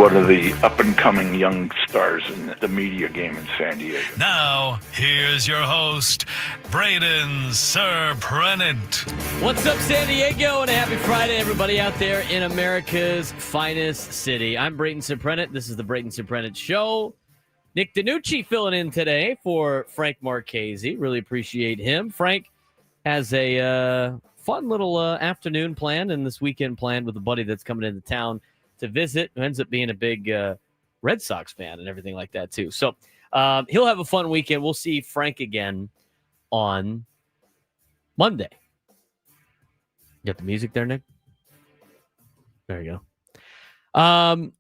one of the up-and-coming young stars in the media game in San Diego. Now, here's your host, Braden Surprenant. What's up, San Diego, and a happy Friday, everybody out there in America's finest city. I'm Braden Surprenant. This is the Braden Surprenant Show. Nick DiNucci filling in today for Frank Marchese. Really appreciate him. Frank has a fun little afternoon planned and this weekend planned with a buddy that's coming into town to visit, who ends up being a big Red Sox fan and everything like that, too. So he'll have a fun weekend. We'll see Frank again on Monday. You got the music there, Nick? There you go.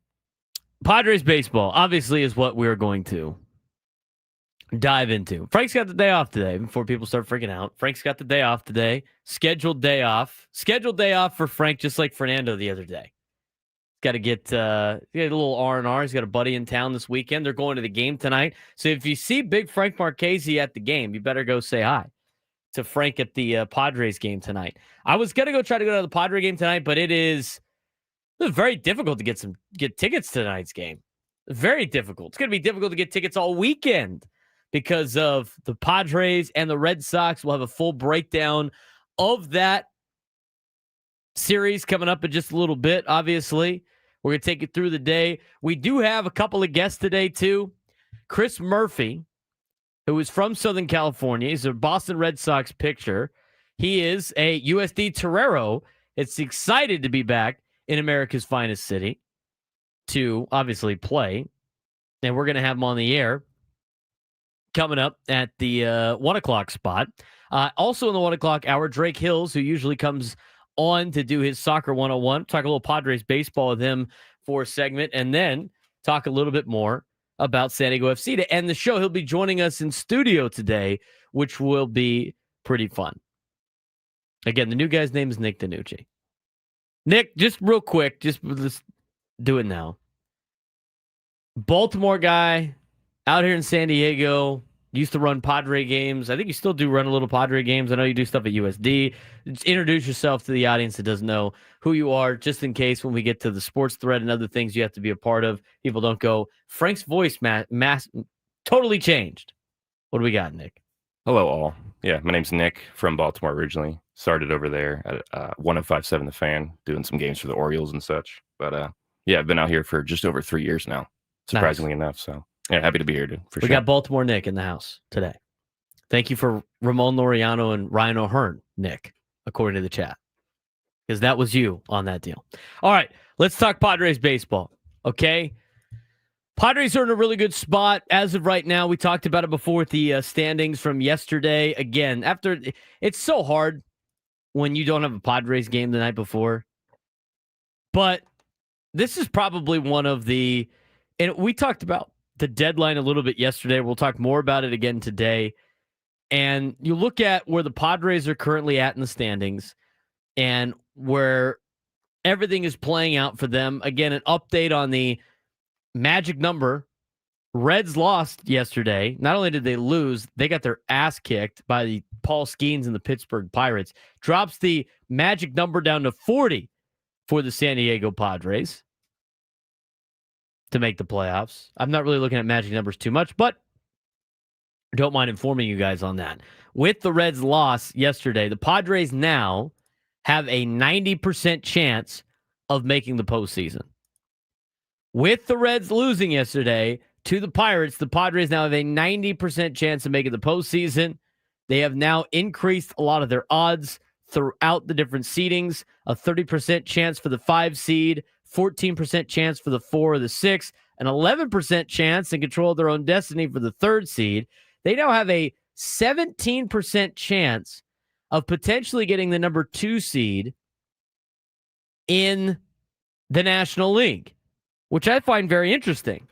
Padres baseball, obviously, is what we're going to dive into. Frank's got the day off today before people start freaking out. Frank's got the day off today. Scheduled day off. Scheduled day off for Frank, just like Fernando the other day. Got to get a little R&R. He's got a buddy in town this weekend. They're going to the game tonight. So if you see big Frank Marchese at the game, you better go say hi to Frank at the Padres game tonight. I was going to try to go to the Padre game tonight, but it's very difficult to get tickets to tonight's game. Very difficult. It's going to be difficult to get tickets all weekend because of the Padres and the Red Sox. We'll have a full breakdown of that series coming up in just a little bit, obviously. We're going to take it through the day. We do have a couple of guests today, too. Chris Murphy, who is from Southern California. He's a Boston Red Sox pitcher. He is a USD Torero. It's excited to be back in America's finest city to obviously play. And we're going to have him on the air coming up at the 1 o'clock spot. Also in the 1 o'clock hour, Drake Hills, who usually comes on to do his Soccer 101, talk a little Padres baseball with him for a segment, and then talk a little bit more about San Diego FC to end the show. He'll be joining us in studio today, which will be pretty fun. Again, the new guy's name is Nick DiNucci. Nick, just real quick, let's do it now. Baltimore guy out here in San Diego, used to run Padre games. I think you still do run a little Padre games. I know you do stuff at USD. Just introduce yourself to the audience that doesn't know who you are, just in case when we get to the sports thread and other things you have to be a part of, people don't go, Frank's voice totally changed. What do we got, Nick? Hello, all. Yeah, my name's Nick from Baltimore originally. Started over there at 1057 The Fan, doing some games for the Orioles and such. But yeah, I've been out here for just over 3 years now, surprisingly enough. So yeah, happy to be here, for sure. We got Baltimore Nick in the house today. Thank you for Ramon Laureano and Ryan O'Hearn, Nick, according to the chat, because that was you on that deal. All right, let's talk Padres baseball, okay? Padres are in a really good spot as of right now. We talked about it before with the standings from yesterday. Again, it's so hard when you don't have a Padres game the night before. But this is probably one of the, and we talked about the deadline a little bit yesterday. We'll talk more about it again today. And you look at where the Padres are currently at in the standings and where everything is playing out for them. Again, an update on the magic number. Reds lost yesterday. Not only did they lose, they got their ass kicked by the Paul Skeens and the Pittsburgh Pirates. Drops the magic number down to 40 for the San Diego Padres to make the playoffs. I'm not really looking at magic numbers too much, but don't mind informing you guys on that. With the Reds' loss yesterday, the Padres now have a 90% chance of making the postseason. With the Reds losing yesterday to the Pirates, the Padres now have a 90% chance of making the postseason. They have now increased a lot of their odds throughout the different seedings. A 30% chance for the 5 seed, 14% chance for the 4 or the 6, an 11% chance in control of their own destiny for the 3rd seed. They now have a 17% chance of potentially getting the number 2 seed in the National League, which I find very interesting.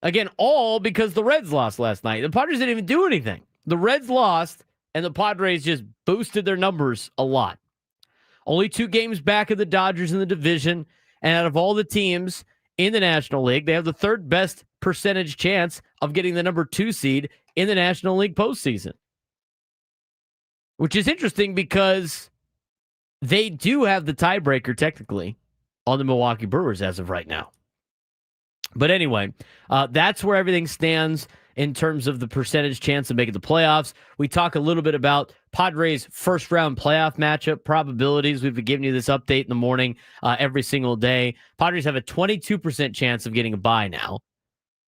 Again, all because the Reds lost last night. The Padres didn't even do anything. The Reds lost, and the Padres just boosted their numbers a lot. Only 2 games back of the Dodgers in the division, and out of all the teams in the National League, they have the 3rd best percentage chance of getting the number 2 seed in the National League postseason. Which is interesting because they do have the tiebreaker technically on the Milwaukee Brewers as of right now. But anyway, that's where everything stands in terms of the percentage chance of making the playoffs. We talk a little bit about Padres' first-round playoff matchup probabilities. We've been giving you this update in the morning every single day. Padres have a 22% chance of getting a bye now.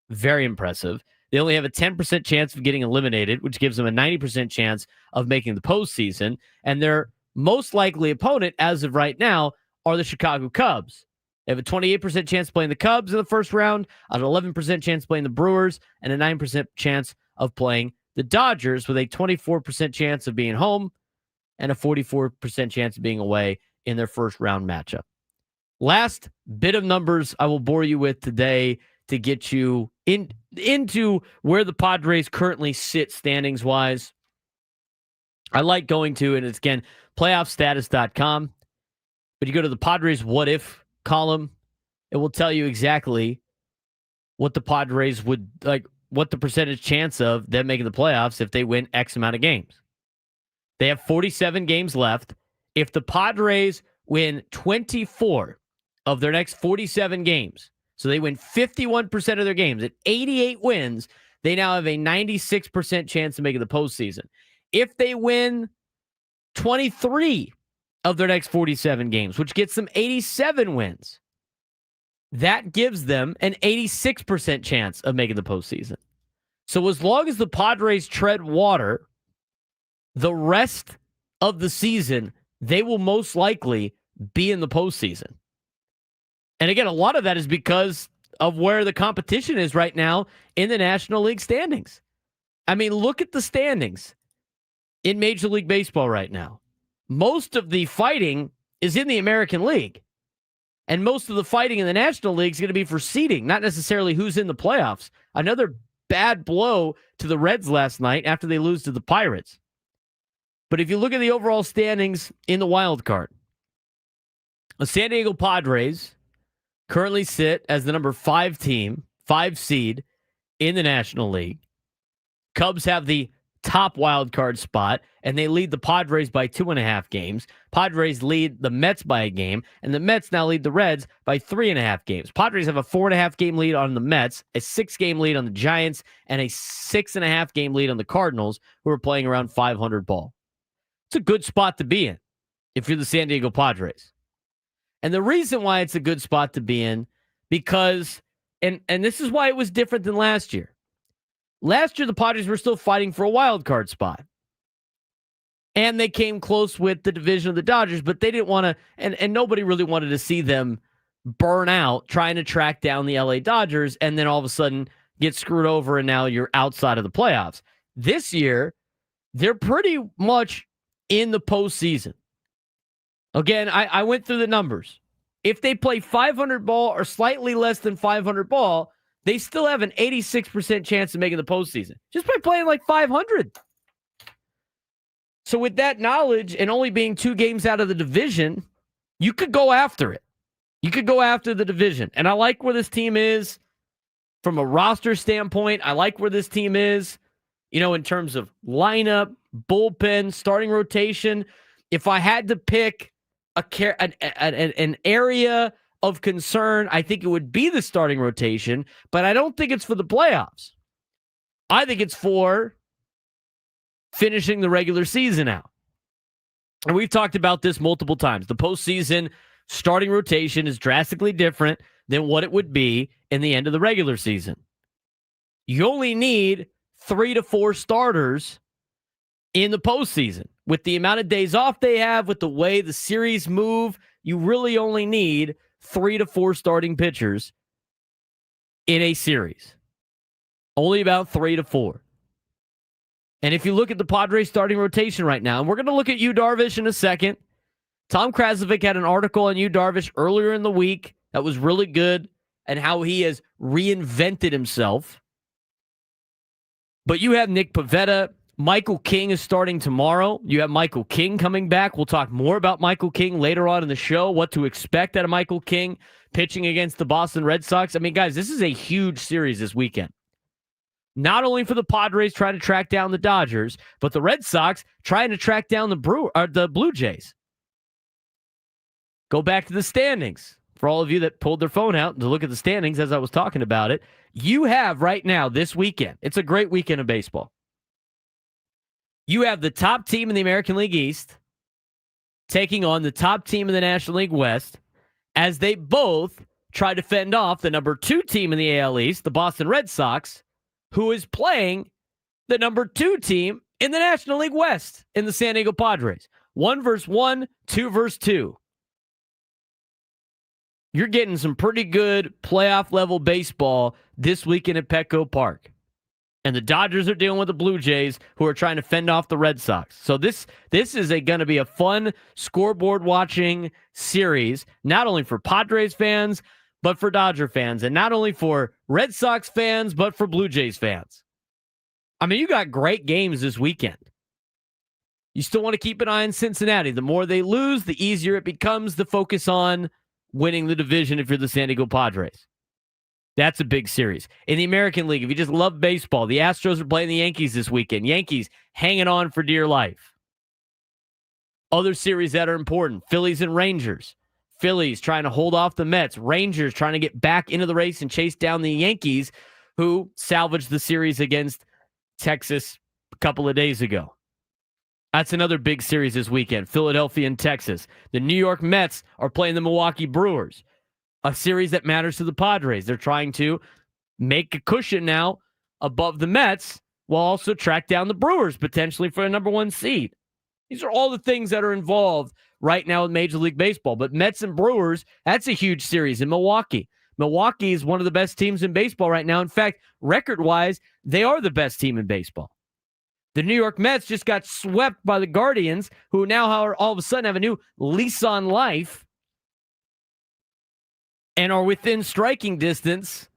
Very impressive. They only have a 10% chance of getting eliminated, which gives them a 90% chance of making the postseason. And their most likely opponent, as of right now, are the Chicago Cubs. They have a 28% chance playing the Cubs in the first round, an 11% chance playing the Brewers, and a 9% chance of playing the Dodgers, with a 24% chance of being home and a 44% chance of being away in their first round matchup. Last bit of numbers I will bore you with today to get you into where the Padres currently sit standings-wise. I like going to, and it's again, playoffstatus.com, but you go to the Padres what if column, it will tell you exactly what the Padres would like, what the percentage chance of them making the playoffs if they win X amount of games. They have 47 games left. If the Padres win 24 of their next 47 games, so they win 51% of their games, at 88 wins, they now have a 96% chance of making the postseason. If they win 23 of their next 47 games, which gets them 87 wins, that gives them an 86% chance of making the postseason. So as long as the Padres tread water the rest of the season, they will most likely be in the postseason. And again, a lot of that is because of where the competition is right now in the National League standings. I mean, look at the standings in Major League Baseball right now. Most of the fighting is in the American League. And most of the fighting in the National League is going to be for seeding, not necessarily who's in the playoffs. Another bad blow to the Reds last night after they lose to the Pirates. But if you look at the overall standings in the wild card, the San Diego Padres currently sit as the number 5 seed in the National League. Cubs have the top wild card spot, and they lead the Padres by 2.5 games. Padres lead the Mets by a game, and the Mets now lead the Reds by 3.5 games. Padres have a 4.5 game lead on the Mets, a 6 game lead on the Giants, and a 6.5 game lead on the Cardinals, who are playing around 500 ball. It's a good spot to be in if you're the San Diego Padres. And the reason why it's a good spot to be in, because, and this is why it was different than last year. Last year, the Padres were still fighting for a wild card spot. And they came close with the division of the Dodgers, but they didn't want to, and nobody really wanted to see them burn out trying to track down the LA Dodgers and then all of a sudden get screwed over and now you're outside of the playoffs. This year, they're pretty much in the postseason. Again, I went through the numbers. If they play 500 ball or slightly less than 500 ball, they still have an 86% chance of making the postseason just by playing like 500. So with that knowledge and only being 2 games out of the division, you could go after it. You could go after the division. And I like where this team is from a roster standpoint. I like where this team is, in terms of lineup, bullpen, starting rotation. If I had to pick an area of concern, I think it would be the starting rotation, but I don't think it's for the playoffs. I think it's for finishing the regular season out. And we've talked about this multiple times. The postseason starting rotation is drastically different than what it would be in the end of the regular season. You only need 3 to 4 starters in the postseason. With the amount of days off they have, with the way the series move, you really only need 3 to 4 starting pitchers in a series. Only about 3 to 4. And if you look at the Padres starting rotation right now, and we're going to look at Yu Darvish in a second. Tom Krasovic had an article on Yu Darvish earlier in the week that was really good and how he has reinvented himself. But you have Nick Pivetta. Michael King is starting tomorrow. You have Michael King coming back. We'll talk more about Michael King later on in the show, what to expect out of Michael King pitching against the Boston Red Sox. I mean, guys, this is a huge series this weekend. Not only for the Padres trying to track down the Dodgers, but the Red Sox trying to track down the Blue Jays. Go back to the standings for all of you that pulled their phone out to look at the standings as I was talking about it, you have right now this weekend, it's a great weekend of baseball. You have the top team in the American League East taking on the top team in the National League West as they both try to fend off the number 2 team in the AL East, the Boston Red Sox, who is playing the number 2 team in the National League West in the San Diego Padres. 1 versus 1, 2 versus 2. You're getting some pretty good playoff level baseball this weekend at Petco Park. And the Dodgers are dealing with the Blue Jays, who are trying to fend off the Red Sox. So this is going to be a fun scoreboard watching series, not only for Padres fans, but for Dodger fans. And not only for Red Sox fans, but for Blue Jays fans. I mean, you got great games this weekend. You still want to keep an eye on Cincinnati. The more they lose, the easier it becomes to focus on winning the division if you're the San Diego Padres. That's a big series. In the American League, if you just love baseball, the Astros are playing the Yankees this weekend. Yankees hanging on for dear life. Other series that are important, Phillies and Rangers. Phillies trying to hold off the Mets. Rangers trying to get back into the race and chase down the Yankees, who salvaged the series against Texas a couple of days ago. That's another big series this weekend, Philadelphia and Texas. The New York Mets are playing the Milwaukee Brewers. A series that matters to the Padres. They're trying to make a cushion now above the Mets while also track down the Brewers potentially for a number 1 seed. These are all the things that are involved right now with Major League Baseball. But Mets and Brewers, that's a huge series in Milwaukee. Milwaukee is one of the best teams in baseball right now. In fact, record-wise, they are the best team in baseball. The New York Mets just got swept by the Guardians, who now all of a sudden have a new lease on life and are within striking distance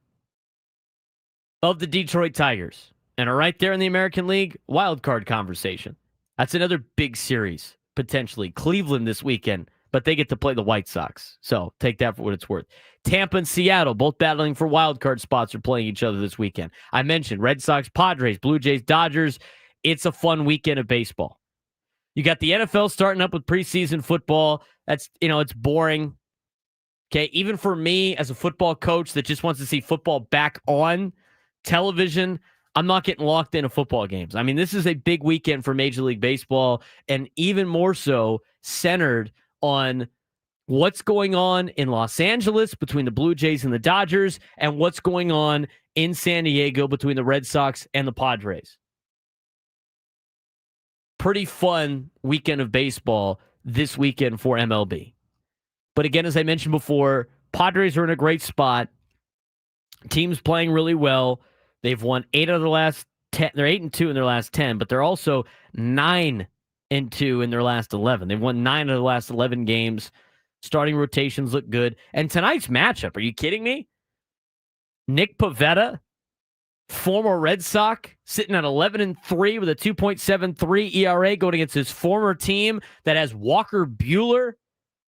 of the Detroit Tigers and are right there in the American League wildcard conversation. That's another big series, potentially. Cleveland this weekend, but they get to play the White Sox. So take that for what it's worth. Tampa and Seattle, both battling for wildcard spots, are playing each other this weekend. I mentioned Red Sox, Padres, Blue Jays, Dodgers. It's a fun weekend of baseball. You got the NFL starting up with preseason football. That's, it's boring. Okay, even for me as a football coach that just wants to see football back on television, I'm not getting locked into football games. I mean, this is a big weekend for Major League Baseball, and even more so centered on what's going on in Los Angeles between the Blue Jays and the Dodgers, and what's going on in San Diego between the Red Sox and the Padres. Pretty fun weekend of baseball this weekend for MLB. But again, as I mentioned before, Padres are in a great spot. Team's playing really well. They've won 8 out of the last 10. They're 8-2 in their last 10, but they're also 9-2 in their last 11. They've won 9 out of the last 11 games. Starting rotations look good. And tonight's matchup, are you kidding me? Nick Pivetta, former Red Sox, sitting at 11-3 with a 2.73 ERA, going against his former team that has Walker Buehler,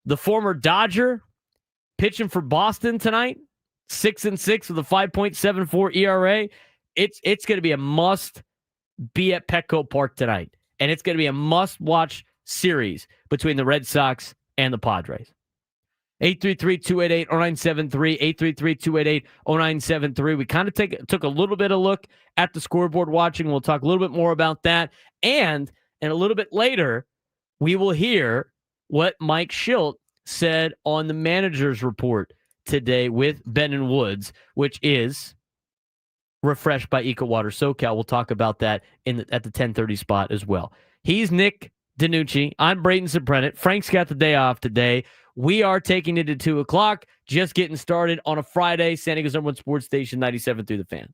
the former Dodger, pitching for Boston tonight, 6-6 with a 5.74 ERA. It's going to be a must be at Petco Park tonight, and it's going to be a must-watch series between the Red Sox and the Padres. 833-288-0973, 833-288-0973. We kind of took a little bit of look at the scoreboard watching. We'll talk a little bit more about that. And a little bit later, we will hear what Mike Schilt said on the manager's report today with Ben and Woods, which is refreshed by EcoWater SoCal. We'll talk about that at the 10:30 spot as well. He's Nick DiNucci. I'm Braden Surprenant. Frank's got the day off today. We are taking it to 2 o'clock, just getting started on a Friday. San Diego's #1 sports station, 97 through the Fan.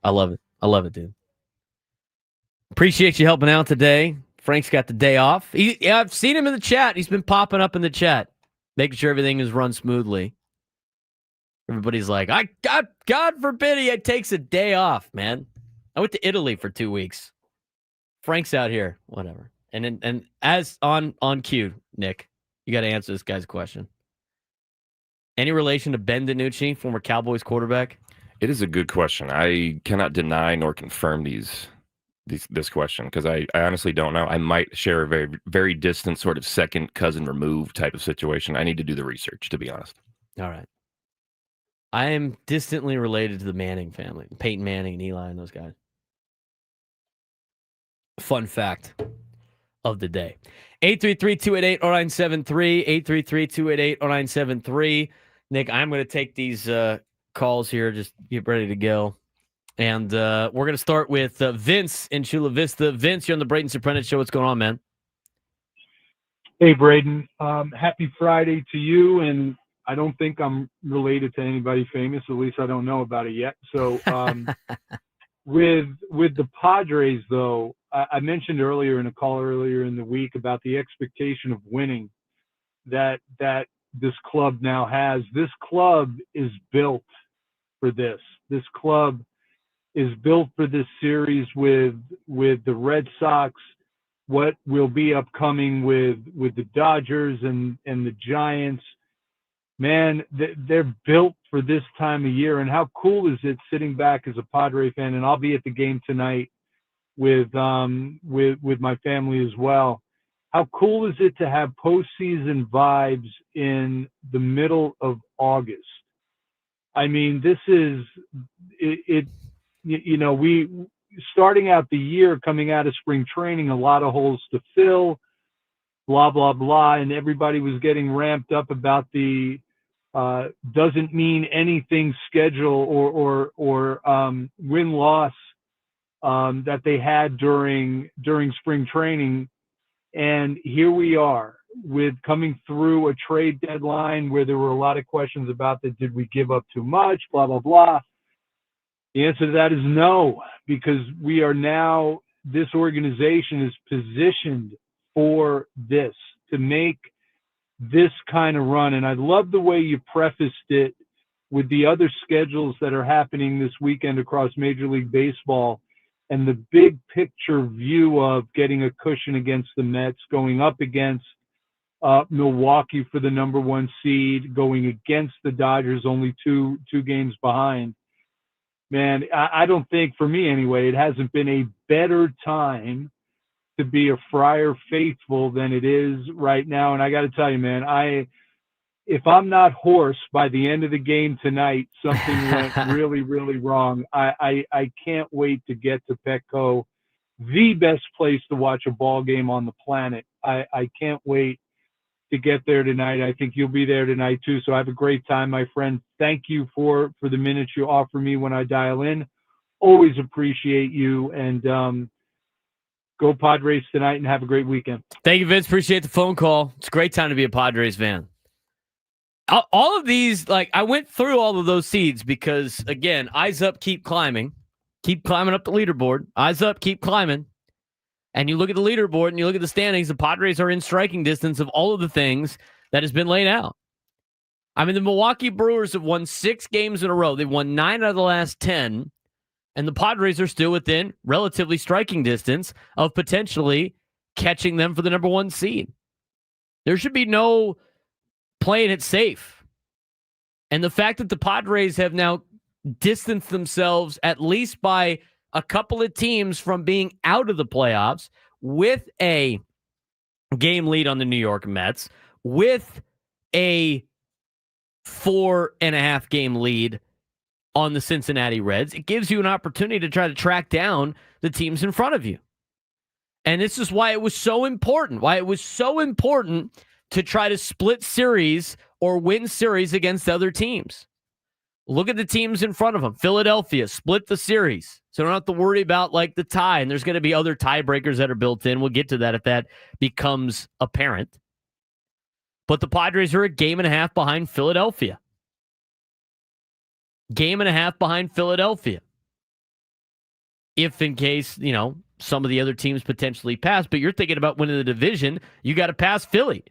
I love it. I love it, dude. Appreciate you helping out today. Frank's got the day off. I've seen him in the chat. He's been popping up in the chat, making sure everything is run smoothly. Everybody's like, God forbid he takes a day off, man. I went to Italy for 2 weeks. Frank's out here, whatever. And as on cue, Nick, you got to answer this guy's question. Any relation to Ben DiNucci, former Cowboys quarterback? It is a good question. I cannot deny nor confirm this question because I honestly don't know. I might share a very, very distant sort of second cousin removed type of situation. I need to do the research, to be honest. All right. I am distantly related to the Manning family, Peyton Manning and Eli and those guys. Fun fact of the day. 833-288-0973, 833-288-0973. Nick, I'm going to take these calls here. Just get ready to go. And we're going to start with Vince in Chula Vista. Vince, you're on the Braden Surprenant Show. What's going on, man? Hey, Braden. Happy Friday to you. And I don't think I'm related to anybody famous. At least I don't know about it yet. So with the Padres, though, I mentioned earlier in a call earlier in the week about the expectation of winning that this club now has. This club is built for this. This club is built for this series with the Red Sox, what will be upcoming with the Dodgers and the Giants. Man, they're built for this time of year. And how cool is it sitting back as a Padre fan, and I'll be at the game tonight with my family as well. How cool is it to have postseason vibes in the middle of August? I mean, this is it. You know, we starting out the year, coming out of spring training, a lot of holes to fill, blah, blah, blah. And everybody was getting ramped up about the doesn't mean anything schedule or win-loss that they had during spring training. And here we are with coming through a trade deadline where there were a lot of questions about that. Did we give up too much? Blah, blah, blah. The answer to that is no, because we are now, this organization is positioned for this, to make this kind of run. And I love the way you prefaced it with the other schedules that are happening this weekend across Major League Baseball and the big picture view of getting a cushion against the Mets, going up against Milwaukee for the number 1 seed, going against the Dodgers, only two games behind. Man, I don't think, for me anyway, it hasn't been a better time to be a Friar faithful than it is right now. And I got to tell you, man, if I'm not hoarse by the end of the game tonight, something went really, really wrong. I can't wait to get to Petco, the best place to watch a ball game on the planet. I can't wait to get there tonight. I think you'll be there tonight too. So have a great time, my friend. Thank you for the minutes you offer me when I dial in. Always appreciate you, and go Padres tonight and have a great weekend. Thank you, Vince. Appreciate the phone call. It's a great time to be a Padres fan. All of these, like, I went through all of those seeds because, again, eyes up, keep climbing up the leaderboard. Eyes up, keep climbing. And you look at the leaderboard and you look at the standings, the Padres are in striking distance of all of the things that has been laid out. I mean, the Milwaukee Brewers have won 6 games in a row. They've won 9 out of the last 10. And the Padres are still within relatively striking distance of potentially catching them for the number 1 seed. There should be no playing it safe. And the fact that the Padres have now distanced themselves at least by a couple of teams from being out of the playoffs with a game lead on the New York Mets, with a 4.5 game lead on the Cincinnati Reds, it gives you an opportunity to try to track down the teams in front of you. And this is why it was so important, to try to split series or win series against other teams. Look at the teams in front of them. Philadelphia split the series, so don't have to worry about like the tie. And there's going to be other tiebreakers that are built in. We'll get to that if that becomes apparent. But the Padres are a game and a half behind Philadelphia. Game and a half behind Philadelphia. if in case, some of the other teams potentially pass, but you're thinking about winning the division, you got to pass Philly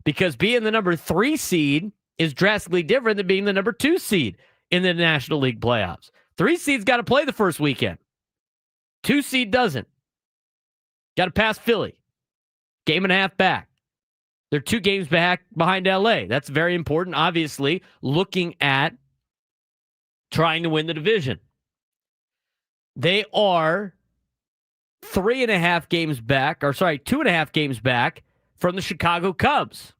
because being the number 3 seed is drastically different than being the number 2 seed in the National League playoffs. 3 seed's got to play the first weekend. 2 seed doesn't. Got to pass Philly. Game and a half back. They're 2 games back behind LA. That's very important, obviously, looking at trying to win the division. They are 2.5 games back from the Chicago Cubs.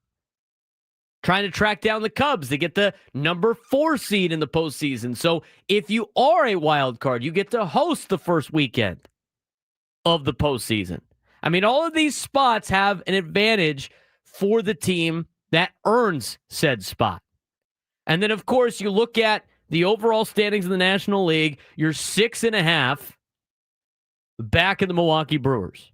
Trying to track down the Cubs to get the number 4 seed in the postseason. So if you are a wild card, you get to host the first weekend of the postseason. I mean, all of these spots have an advantage for the team that earns said spot. And then, of course, you look at the overall standings in the National League, you're 6.5 back in the Milwaukee Brewers.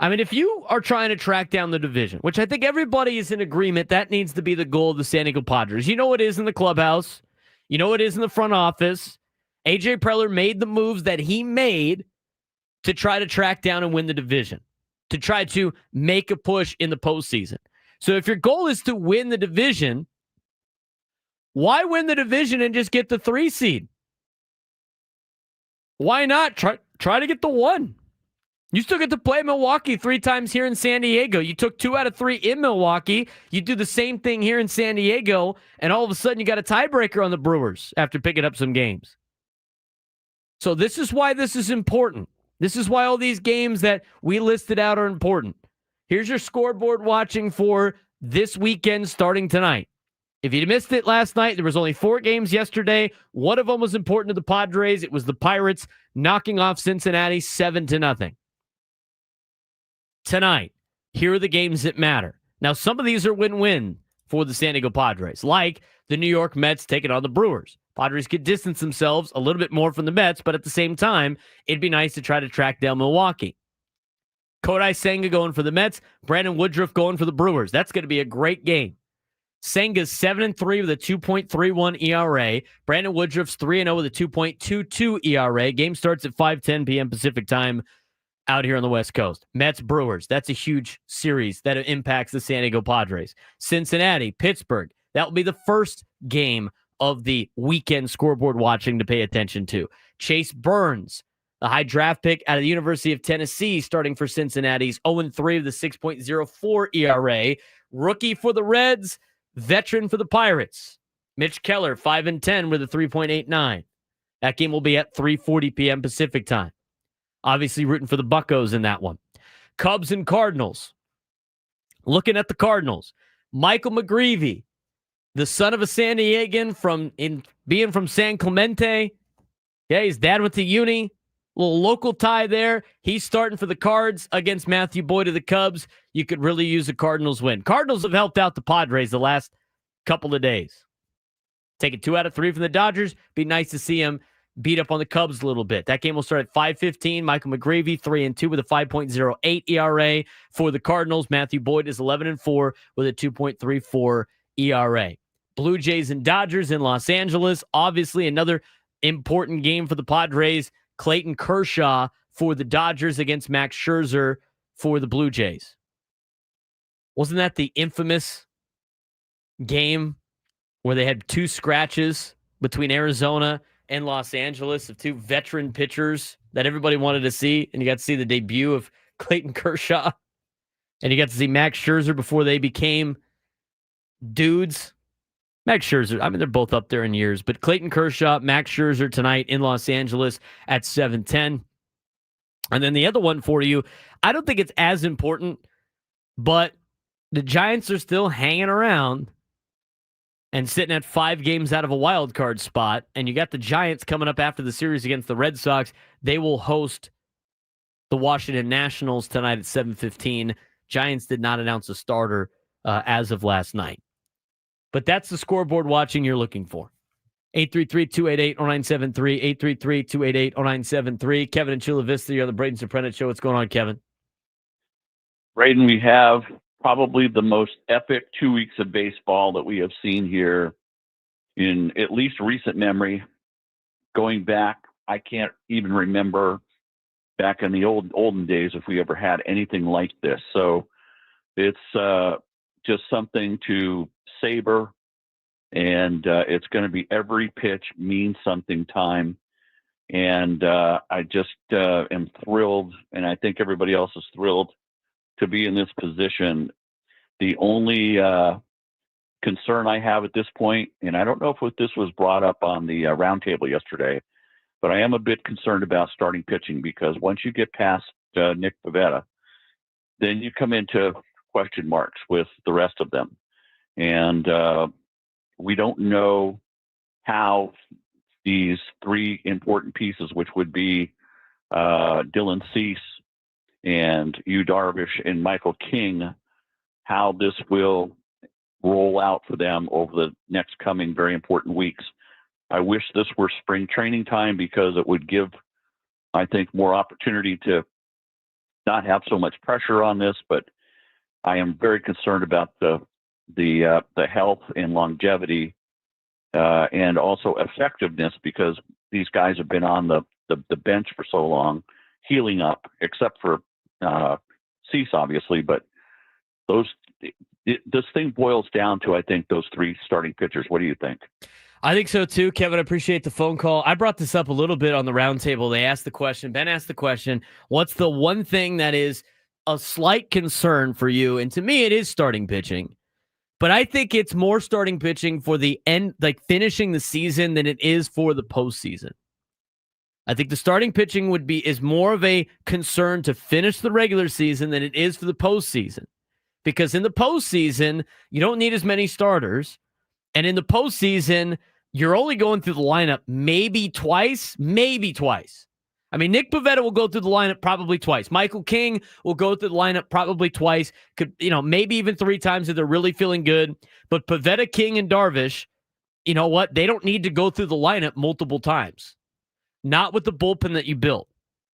I mean, if you are trying to track down the division, which I think everybody is in agreement, that needs to be the goal of the San Diego Padres. You know it is in the clubhouse. You know it is in the front office. A.J. Preller made the moves that he made to try to track down and win the division, to try to make a push in the postseason. So if your goal is to win the division, why win the division and just get the 3 seed? Why not try to get the 1? You still get to play Milwaukee 3 times here in San Diego. You took 2 out of 3 in Milwaukee. You do the same thing here in San Diego, and all of a sudden you got a tiebreaker on the Brewers after picking up some games. So this is why this is important. This is why all these games that we listed out are important. Here's your scoreboard watching for this weekend starting tonight. If you missed it last night, there was only 4 games yesterday. One of them was important to the Padres. It was the Pirates knocking off Cincinnati 7-0. Tonight, here are the games that matter. Now, some of these are win-win for the San Diego Padres, like the New York Mets taking on the Brewers. Padres could distance themselves a little bit more from the Mets, but at the same time, it'd be nice to try to track down Milwaukee. Kodai Senga going for the Mets, Brandon Woodruff going for the Brewers. That's going to be a great game. Senga's 7-3 with a 2.31 ERA. Brandon Woodruff's 3-0 with a 2.22 ERA. Game starts at 5:10 p.m. Pacific time out here on the West Coast. Mets, Brewers. That's a huge series that impacts the San Diego Padres. Cincinnati, Pittsburgh. That will be the first game of the weekend scoreboard watching to pay attention to. Chase Burns, the high draft pick out of the University of Tennessee, starting for Cincinnati's 0-3 with a 6.04 ERA. Rookie for the Reds, veteran for the Pirates. Mitch Keller, 5-10 with a 3.89. That game will be at 3:40 p.m. Pacific time. Obviously rooting for the Buccos in that one. Cubs and Cardinals. Looking at the Cardinals. Michael McGreevy, the son of a San Diegan being from San Clemente. Yeah, his dad went to uni. Little local tie there. He's starting for the Cards against Matthew Boyd of the Cubs. You could really use a Cardinals win. Cardinals have helped out the Padres the last couple of days. Taking 2 out of 3 from the Dodgers. Be nice to see him beat up on the Cubs a little bit. That game will start at 5:15. Michael McGreevy, 3-2 with a 5.08 ERA. For the Cardinals, Matthew Boyd is 11-4 with a 2.34 ERA. Blue Jays and Dodgers in Los Angeles. Obviously, another important game for the Padres. Clayton Kershaw for the Dodgers against Max Scherzer for the Blue Jays. Wasn't that the infamous game where they had 2 scratches between Arizona and Los Angeles of 2 veteran pitchers that everybody wanted to see? And you got to see the debut of Clayton Kershaw. And you got to see Max Scherzer before they became dudes. Max Scherzer, I mean, they're both up there in years, but Clayton Kershaw, Max Scherzer tonight in Los Angeles at 7:10. And then the other one for you, I don't think it's as important, but the Giants are still hanging around and sitting at 5 games out of a wild card spot. And you got the Giants coming up after the series against the Red Sox. They will host the Washington Nationals tonight at 7:15. Giants did not announce a starter as of last night. But that's the scoreboard watching you're looking for. 833-288-0973, 833-288-0973. Kevin in Chula Vista, you're on the Braden Surprenant Show. What's going on, Kevin? Braden, we have probably the most epic 2 weeks of baseball that we have seen here in at least recent memory, going back I can't even remember back in the olden days if we ever had anything like this. So it's just something to savor, and it's going to be every pitch means something time. And I just am thrilled, and I think everybody else is thrilled to be in this position. The only concern I have at this point, and I don't know if this was brought up on the roundtable yesterday, but I am a bit concerned about starting pitching, because once you get past Nick Pivetta, then you come into question marks with the rest of them. And we don't know how these three important pieces, which would be Dylan Cease and Yu Darvish and Michael King, how this will roll out for them over the next coming very important weeks. I wish this were spring training time, because it would give, I think, more opportunity to not have so much pressure on this. But I am very concerned about the health and longevity and also effectiveness, because these guys have been on the bench for so long, healing up, except for Cease, obviously. But this thing boils down to, I think, those three starting pitchers. What do you think? I think so too, Kevin. I appreciate the phone call. I brought this up a little bit on the roundtable. They asked the question, Ben asked the question, what's the one thing that is a slight concern for you? And to me, it is starting pitching. But I think it's more starting pitching for the end, like finishing the season, than it is for the postseason. I think the starting pitching is more of a concern to finish the regular season than it is for the postseason. Because in the postseason, you don't need as many starters. And in the postseason, you're only going through the lineup maybe twice. I mean, Nick Pivetta will go through the lineup probably twice. Michael King will go through the lineup probably twice. Maybe even 3 times if they're really feeling good. But Pivetta, King, and Darvish, you know what? They don't need to go through the lineup multiple times. Not with the bullpen that you built,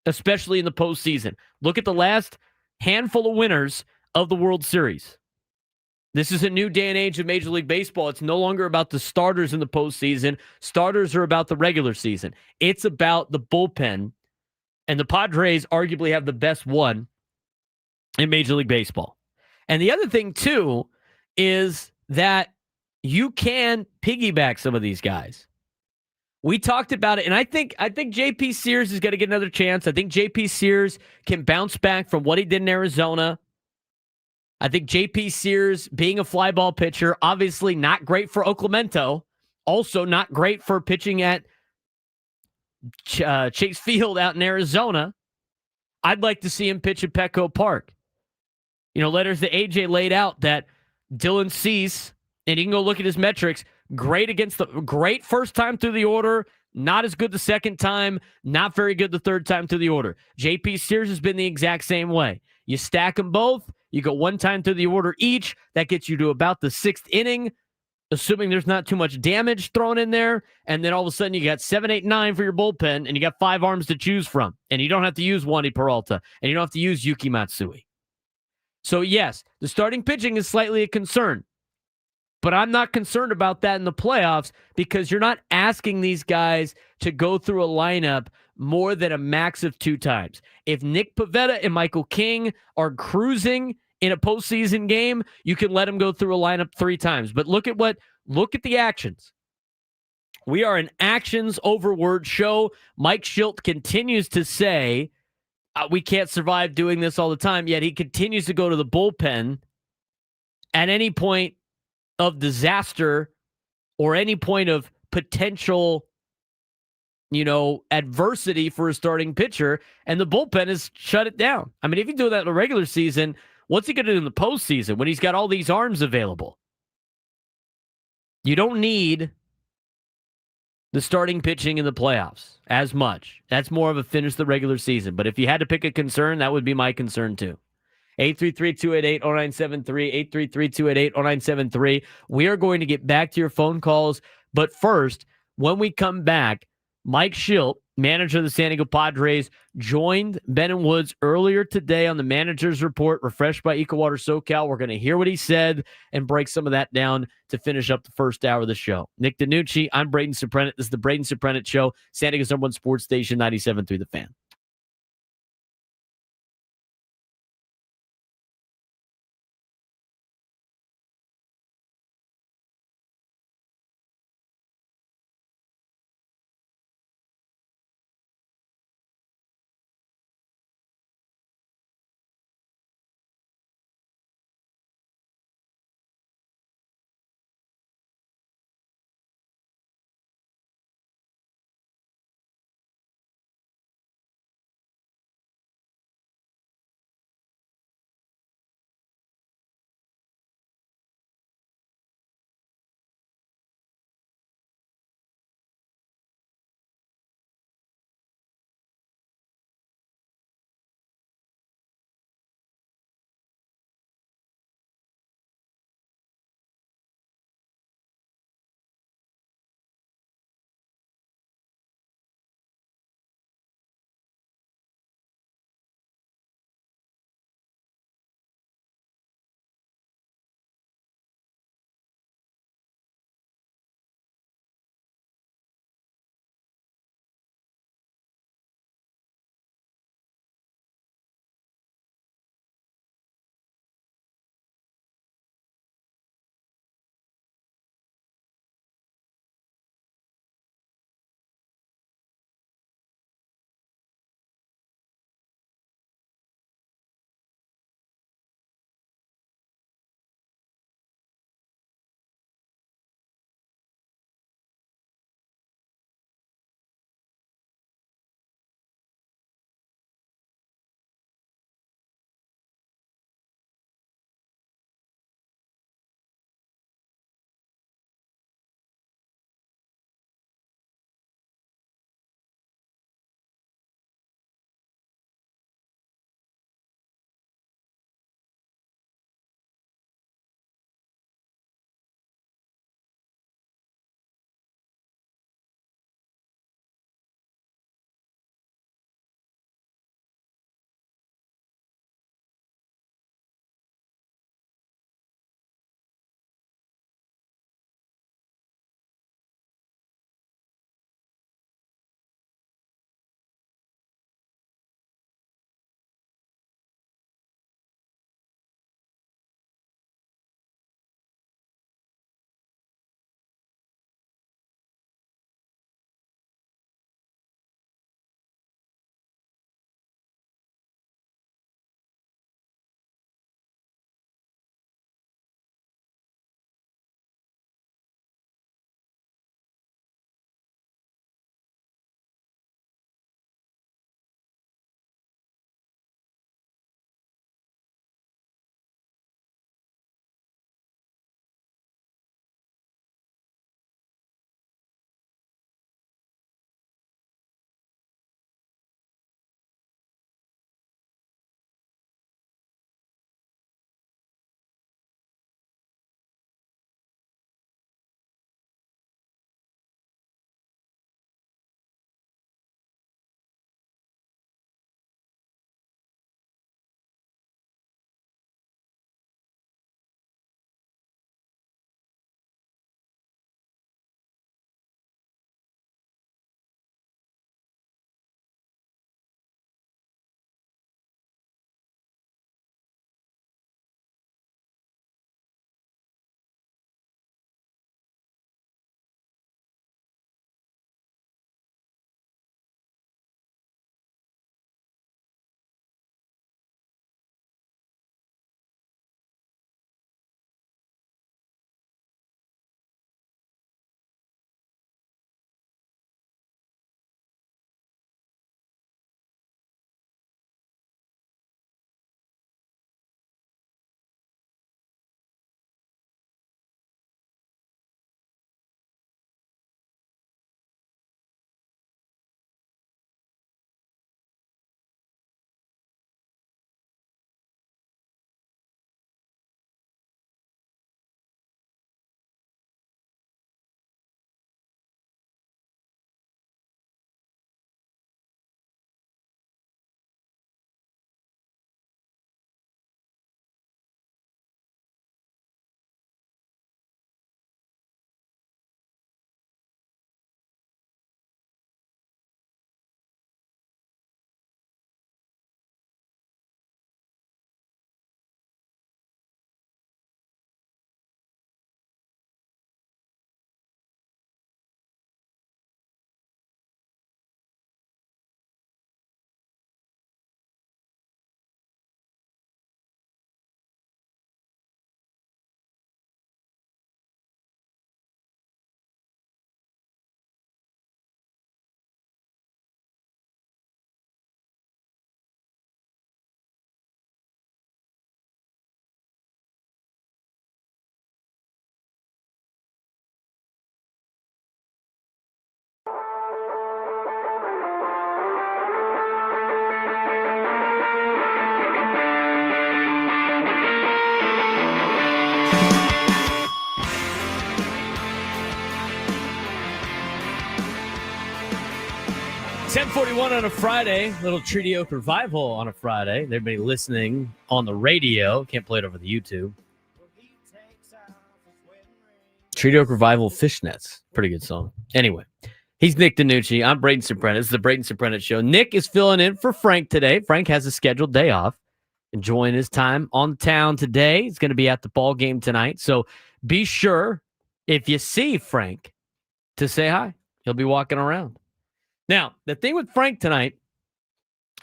especially in the postseason. Look at the last handful of winners of the World Series. This is a new day and age of Major League Baseball. It's no longer about the starters in the postseason. Starters are about the regular season. It's about the bullpen, and the Padres arguably have the best one in Major League Baseball. And the other thing, too, is that you can piggyback some of these guys. We talked about it, and I think J.P. Sears is going to get another chance. I think J.P. Sears can bounce back from what he did in Arizona. I think J.P. Sears, being a fly ball pitcher, obviously not great for Oaklamento, also not great for pitching at Chase Field out in Arizona. I'd like to see him pitch at Petco Park. Letters that AJ laid out that Dylan Cease, and you can go look at his metrics, great first time through the order, not as good the second time, not very good the third time through the order. J.P. Sears has been the exact same way. You stack them both, you go one time through the order each, that gets you to about the 6th inning, assuming there's not too much damage thrown in there, and then all of a sudden you got 7, 8, 9 for your bullpen, and you got 5 arms to choose from, and you don't have to use Wandy Peralta, and you don't have to use Yuki Matsui. So yes, the starting pitching is slightly a concern, but I'm not concerned about that in the playoffs, because you're not asking these guys to go through a lineup more than a max of 2 times. If Nick Pivetta and Michael King are cruising in a postseason game, you can let them go through a lineup 3 times. But look at the actions. We are an actions over word show. Mike Schilt continues to say we can't survive doing this all the time, yet he continues to go to the bullpen at any point of disaster or any point of potential, adversity for a starting pitcher, and the bullpen has shut it down. I mean, if you do that in the regular season, what's he going to do in the postseason when he's got all these arms available? You don't need the starting pitching in the playoffs as much. That's more of a finish the regular season. But if you had to pick a concern, that would be my concern too. 833-288-0973, 833-288-0973. We are going to get back to your phone calls. But first, when we come back, Mike Schilt manager of the San Diego Padres, joined Ben and Woods earlier today on the manager's report, refreshed by EcoWater SoCal. We're going to hear what he said and break some of that down to finish up the first hour of the show. Nick DiNucci, I'm Braden Surprenant. This is the Braden Surprenant Show, San Diego's #1 sports station, 97.3 The Fan. 10:41 on a Friday, little Treaty Oak revival on a Friday. Everybody listening on the radio, can't play it over the YouTube. Treaty Oak Revival Fishnets, pretty good song. Anyway, he's Nick DiNucci. I'm Braden Surprenant. This is the Braden Surprenant Show. Nick is filling in for Frank today. Frank has a scheduled day off, enjoying his time on town today. He's going to be at the ball game tonight, so be sure if you see Frank to say hi. He'll be walking around. Now, the thing with Frank tonight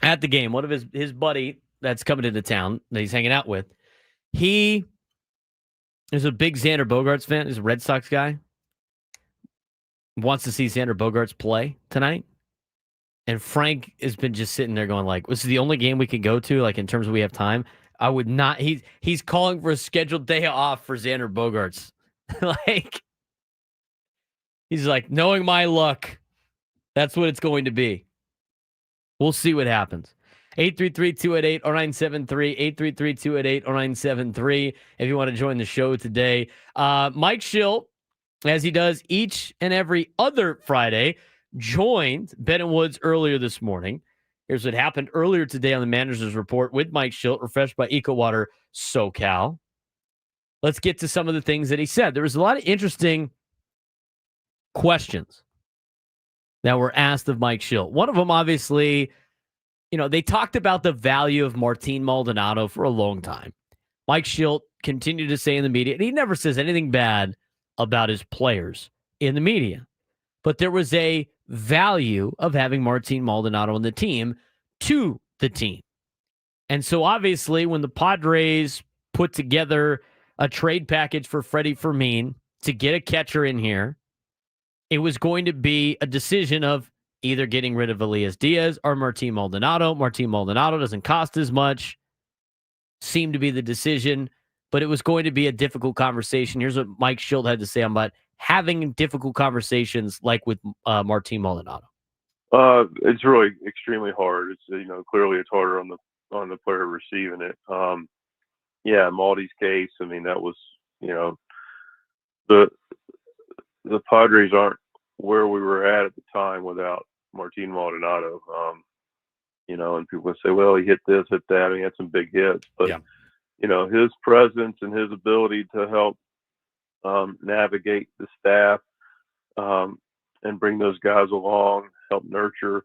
at the game, one of his buddy that's coming into town that he's hanging out with, he is a big Xander Bogaerts fan. He's a Red Sox guy. Wants to see Xander Bogaerts play tonight. And Frank has been just sitting there going like, this is the only game we can go to, like in terms of we have time. I would not. He's calling for a scheduled day off for Xander Bogaerts. Like, he's like, knowing my luck, that's what it's going to be. We'll see what happens. 833-288-0973, 833-288-0973 if you want to join the show today. Mike Schilt, as he does each and every other Friday, joined Ben and Woods earlier this morning. Here's what happened earlier today on the Manager's Report with Mike Schilt, refreshed by EcoWater SoCal. Let's get to some of the things that he said. There was a lot of interesting questions that were asked of Mike Schilt. One of them, obviously, they talked about the value of Martin Maldonado for a long time. Mike Schilt continued to say in the media, and he never says anything bad about his players in the media, but there was a value of having Martin Maldonado on the team to the team. And so obviously when the Padres put together a trade package for Freddie Fermin to get a catcher in here, it was going to be a decision of either getting rid of Elias Diaz or Martin Maldonado. Martin Maldonado doesn't cost as much, seemed to be the decision, but it was going to be a difficult conversation. Here's what Mike Schilt had to say about having difficult conversations like with Martin Maldonado. It's really extremely hard. It's clearly it's harder on the player receiving it. Maldy's case. I mean, that was the Padres aren't where we were at the time without Martin Maldonado. And people would say, well, he hit this, hit that, and he had some big hits. But, his presence and his ability to help navigate the staff and bring those guys along, help nurture,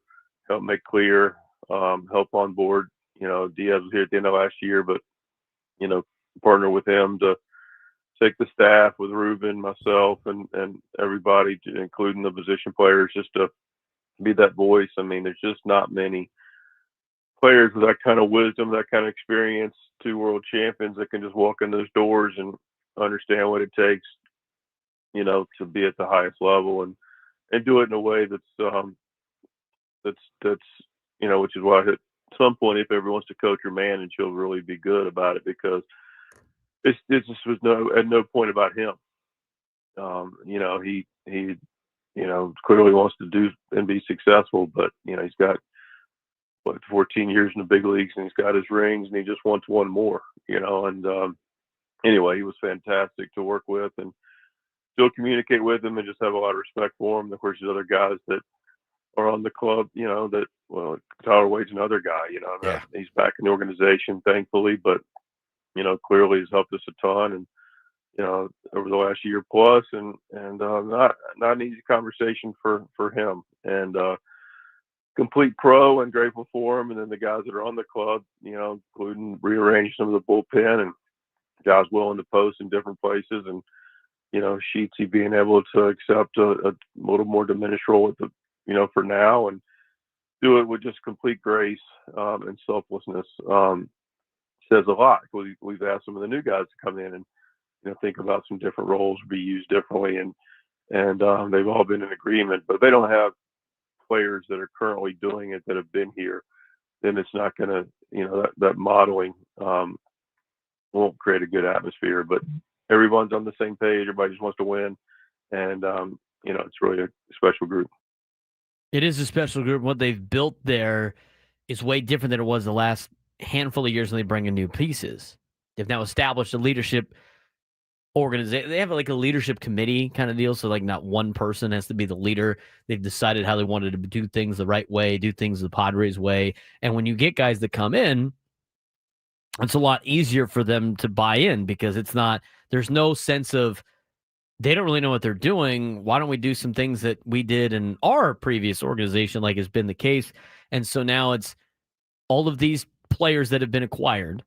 help make clear, help on board. Diaz was here at the end of last year, but, partner with him to take the staff with Ruben, myself, and everybody, including the position players, just to be that voice. I mean, there's just not many players with that kind of wisdom, that kind of experience, 2 world champions that can just walk in those doors and understand what it takes, to be at the highest level and do it in a way that's which is why at some point, if everyone wants to coach your man, and she'll really be good about it, because it just was at no point about him. He clearly wants to do and be successful, but he's got 14 years in the big leagues, and he's got his rings, and he just wants one more. Anyway, he was fantastic to work with, and still communicate with him, and just have a lot of respect for him. And of course, there's other guys that are on the club, Tyler Wade's another guy. He's back in the organization, thankfully, but clearly has helped us a ton, and over the last year plus, and not an easy conversation for him, and complete pro, and grateful for him. And then the guys that are on the club, including rearranging some of the bullpen, and guys willing to post in different places, and Sheetsy being able to accept a little more diminished role with for now, and do it with just complete grace and selflessness. Says a lot. We've asked some of the new guys to come in and think about some different roles, be used differently, and they've all been in agreement. But if they don't have players that are currently doing it that have been here, then it's not going to that modeling won't create a good atmosphere. But everyone's on the same page. Everybody just wants to win, and it's really a special group. It is a special group. What they've built there is way different than it was the last handful of years when they bring in new pieces. They've now established a leadership organization. They have like a leadership committee kind of deal. So like not one person has to be the leader. They've decided how they wanted to do things the right way, do things the Padres way. And when you get guys that come in, it's a lot easier for them to buy in because there's no sense of, they don't really know what they're doing. Why don't we do some things that we did in our previous organization, like has been the case? And so now it's all of these players that have been acquired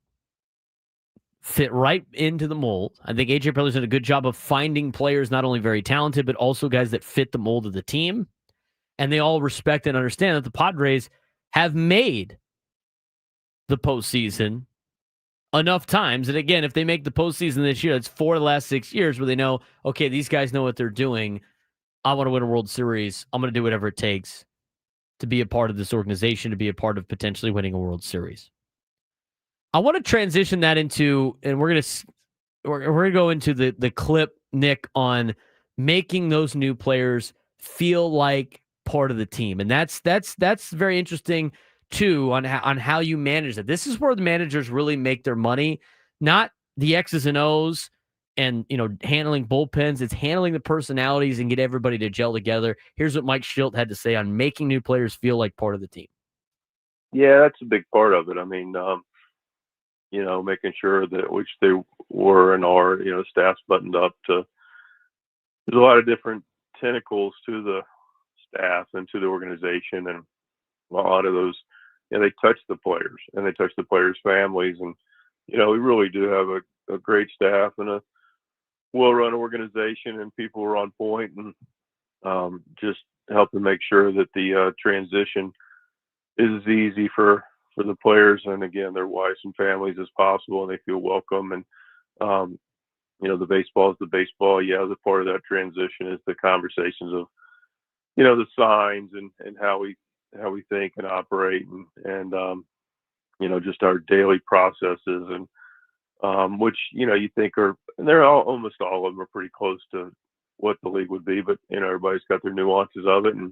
fit right into the mold. I think AJ Preller's done a good job of finding players not only very talented, but also guys that fit the mold of the team. And they all respect and understand that the Padres have made the postseason enough times. And again, if they make the postseason this year, it's 4 of the last 6 years where they know, okay, these guys know what they're doing. I want to win a World Series. I'm going to do whatever it takes to be a part of this organization, to be a part of potentially winning a World Series. I want to transition that into, and we're gonna go into the clip, Nick, on making those new players feel like part of the team, and that's very interesting too on how you manage that. This is where the managers really make their money, not the X's and O's, and handling bullpens. It's handling the personalities and get everybody to gel together. Here's what Mike Shildt had to say on making new players feel like part of the team. Yeah, that's a big part of it. I mean, making sure that, which they were and are, staff's buttoned up to. There's a lot of different tentacles to the staff and to the organization, and a lot of those, they touch the players and they touch the players' families, and we really do have a great staff and a well-run organization, and people are on point, and just helping make sure that the transition is as easy for the players and, again, their wives and families as possible, and they feel welcome. And the baseball is the baseball. Yeah, the part of that transition is the conversations of the signs and how we think and operate, and just our daily processes, and which you think are, and they're almost all of them are pretty close to what the league would be, but everybody's got their nuances of it, and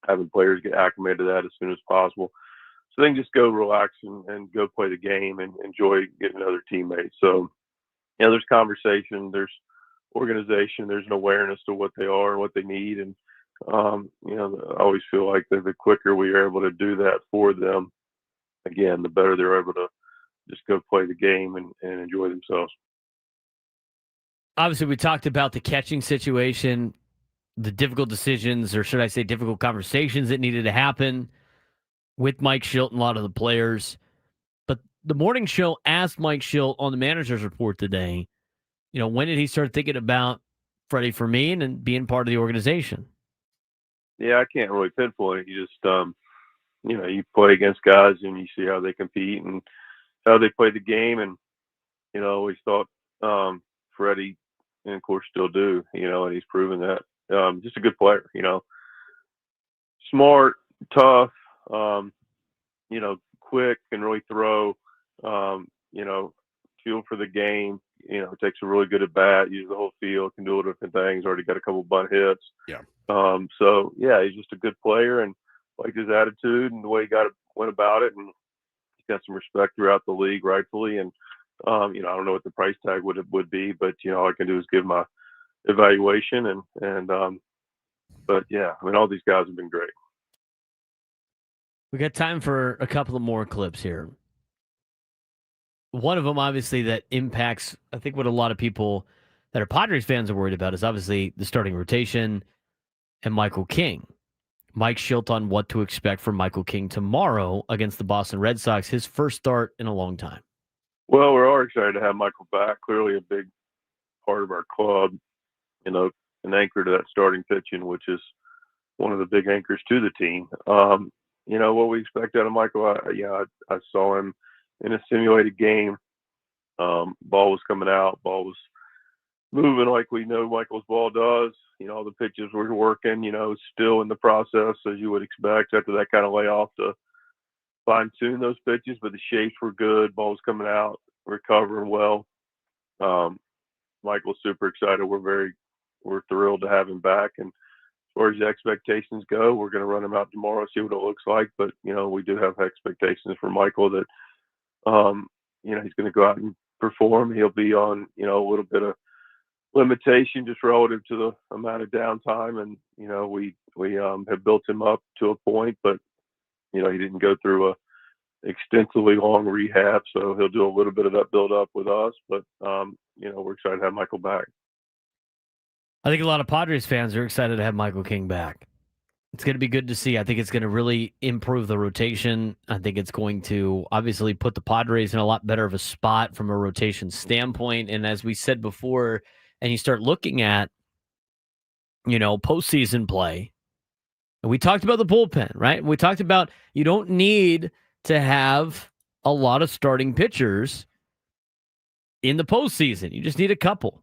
having players get acclimated to that as soon as possible, so they can just go relax and go play the game and enjoy getting other teammates. So there's conversation, there's organization, there's an awareness to what they are and what they need, and I always feel like that the quicker we are able to do that for them, again, the better they're able to just go play the game and enjoy themselves. Obviously, we talked about the catching situation, the difficult decisions, or should I say difficult conversations that needed to happen with Mike Shildt and a lot of the players. But the morning show asked Mike Shildt on the manager's report today, when did he start thinking about Freddie Fermin and being part of the organization? Yeah, I can't really pinpoint it. You just, you play against guys and you see how they compete and how they play the game. And, always thought Freddie, and of course still do, and he's proven that. Just a good player, smart, tough, quick, and really throw, feel for the game, takes a really good at bat, uses the whole field, can do all different things, already got a couple bunt hits. Yeah. So yeah, he's just a good player, and liked his attitude and the way he went about it, and he's got some respect throughout the league, rightfully. And I don't know what the price tag would be, but all I can do is give my evaluation, but yeah, I mean, all these guys have been great. We got time for a couple of more clips here. One of them, obviously, that impacts, I think, what a lot of people that are Padres fans are worried about is obviously the starting rotation and Michael King. Mike Shildt on what to expect from Michael King tomorrow against the Boston Red Sox, his first start in a long time. Well, we're all excited to have Michael back. Clearly a big part of our club, an anchor to that starting pitching, which is one of the big anchors to the team. What we expect out of Michael, I saw him in a simulated game. Ball was coming out, ball was moving like we know Michael's ball does. All the pitches were working, still in the process, as you would expect after that kind of layoff, to fine tune those pitches, but the shapes were good, ball was coming out, recovering well. Michael's super excited. We're thrilled to have him back. And as far as the expectations go, we're going to run him out tomorrow, see what it looks like. But, we do have expectations for Michael that, he's going to go out and perform. He'll be on, a little bit of limitation just relative to the amount of downtime, and we have built him up to a point, but he didn't go through a extensively long rehab, so he'll do a little bit of that build up with us, but we're excited to have Michael back. I think a lot of Padres fans are excited to have Michael King back. It's going to be good to see. I think it's going to really improve the rotation. I think it's going to obviously put the Padres in a lot better of a spot from a rotation standpoint. And as we said before, and you start looking at, postseason play, and we talked about the bullpen, right? We talked about you don't need to have a lot of starting pitchers in the postseason. You just need a couple.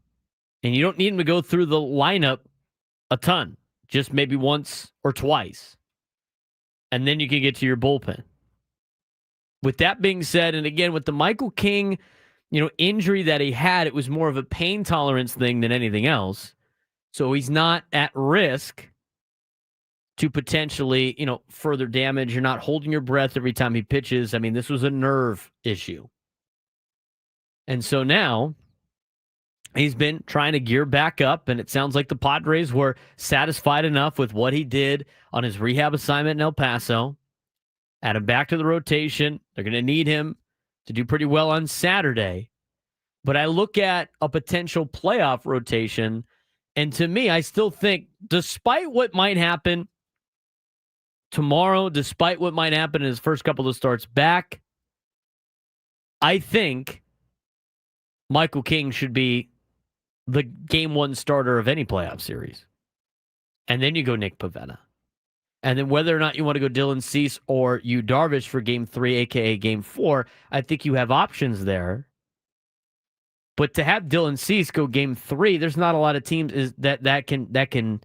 And you don't need them to go through the lineup a ton, just maybe once or twice. And then you can get to your bullpen. With that being said, and again, with the Michael King, injury that he had, it was more of a pain tolerance thing than anything else. So he's not at risk to potentially, further damage. You're not holding your breath every time he pitches. I mean, this was a nerve issue. And so now he's been trying to gear back up, and it sounds like the Padres were satisfied enough with what he did on his rehab assignment in El Paso. Add him back to the rotation. They're going to need him to do pretty well on Saturday. But I look at a potential playoff rotation, and to me, I still think, despite what might happen tomorrow, despite what might happen in his first couple of starts back, I think Michael King should be the game one starter of any playoff series. And then you go Nick Pivetta. And then whether or not you want to go Dylan Cease or Yu Darvish for game 3, a.k.a. game 4, I think you have options there. But to have Dylan Cease go game 3, there's not a lot of teams that can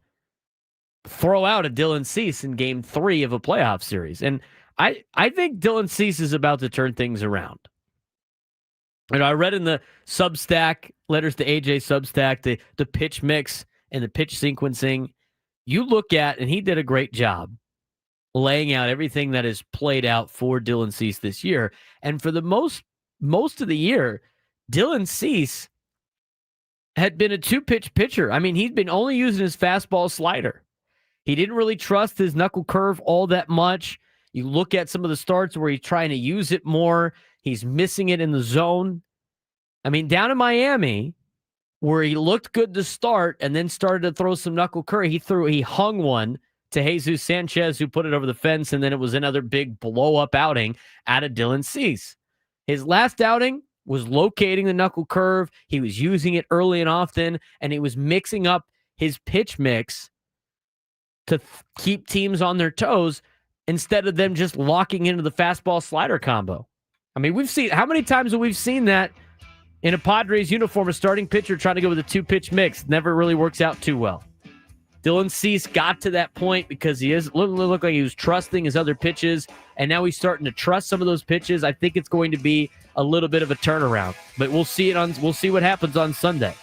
throw out a Dylan Cease in game 3 of a playoff series. And I think Dylan Cease is about to turn things around. I read in the Substack, letters to AJ Substack, the pitch mix and the pitch sequencing. You look at, and he did a great job laying out everything that is played out for Dylan Cease this year. And for the most of the year, Dylan Cease had been a 2-pitch pitcher. I mean, he'd been only using his fastball slider. He didn't really trust his knuckle curve all that much. You look at some of the starts where he's trying to use it more. He's missing it in the zone. I mean, down in Miami, where he looked good to start and then started to throw some knuckle curve, he hung one to Jesus Sanchez, who put it over the fence, and then it was another big blow-up outing out of Dylan Cease. His last outing was locating the knuckle curve. He was using it early and often, and he was mixing up his pitch mix to keep teams on their toes instead of them just locking into the fastball slider combo. I mean, how many times have we seen that in a Padres uniform, a starting pitcher trying to go with a 2-pitch mix? Never really works out too well. Dylan Cease got to that point because he looked like he was trusting his other pitches, and now he's starting to trust some of those pitches. I think it's going to be a little bit of a turnaround, but we'll see what happens on Sunday.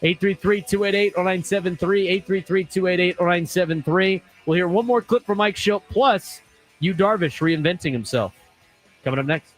833-288-0973, 833-288-0973. We'll hear one more clip from Mike Schilt, plus Yu Darvish reinventing himself. Coming up next.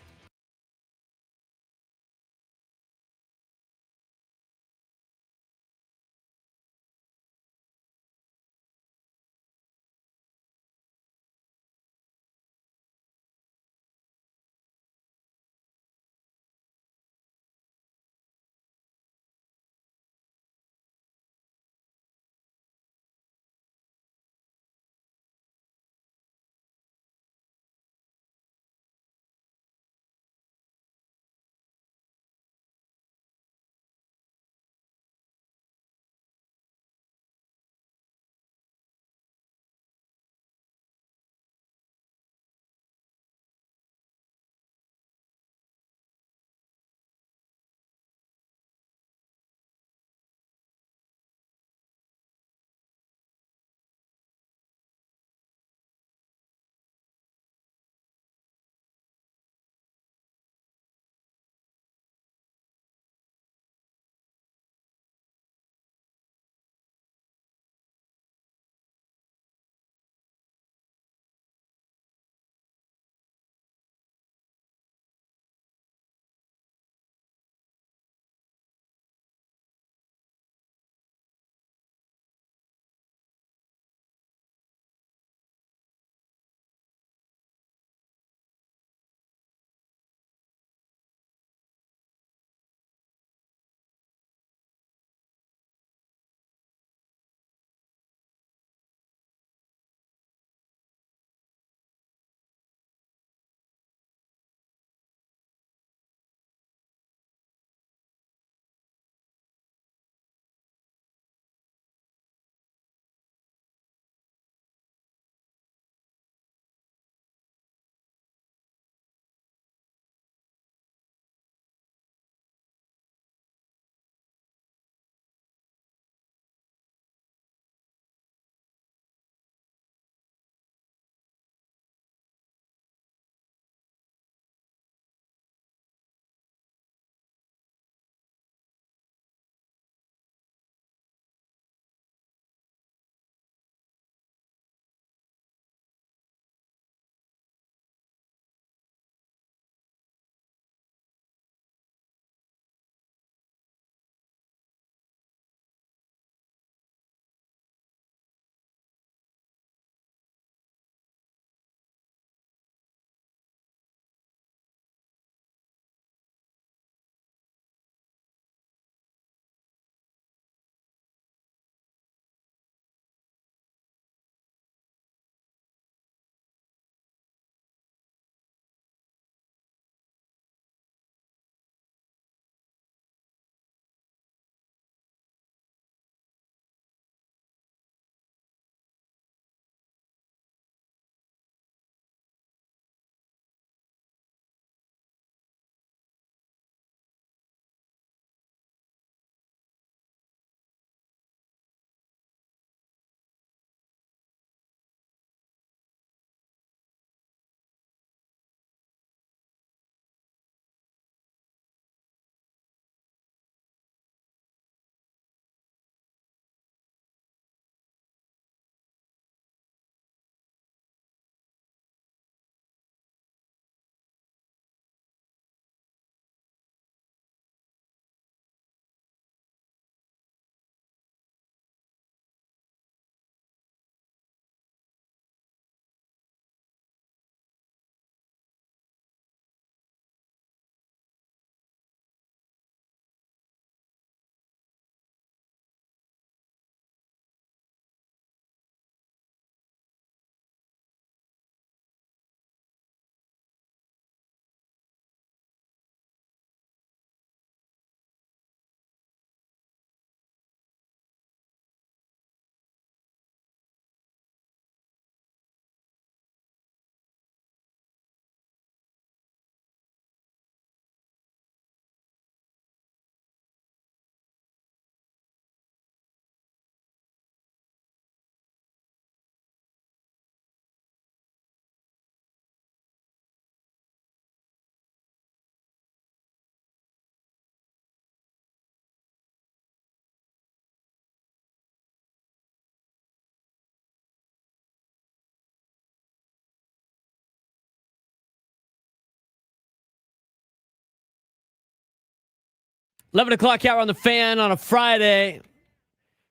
11 o'clock hour on the Fan on a Friday.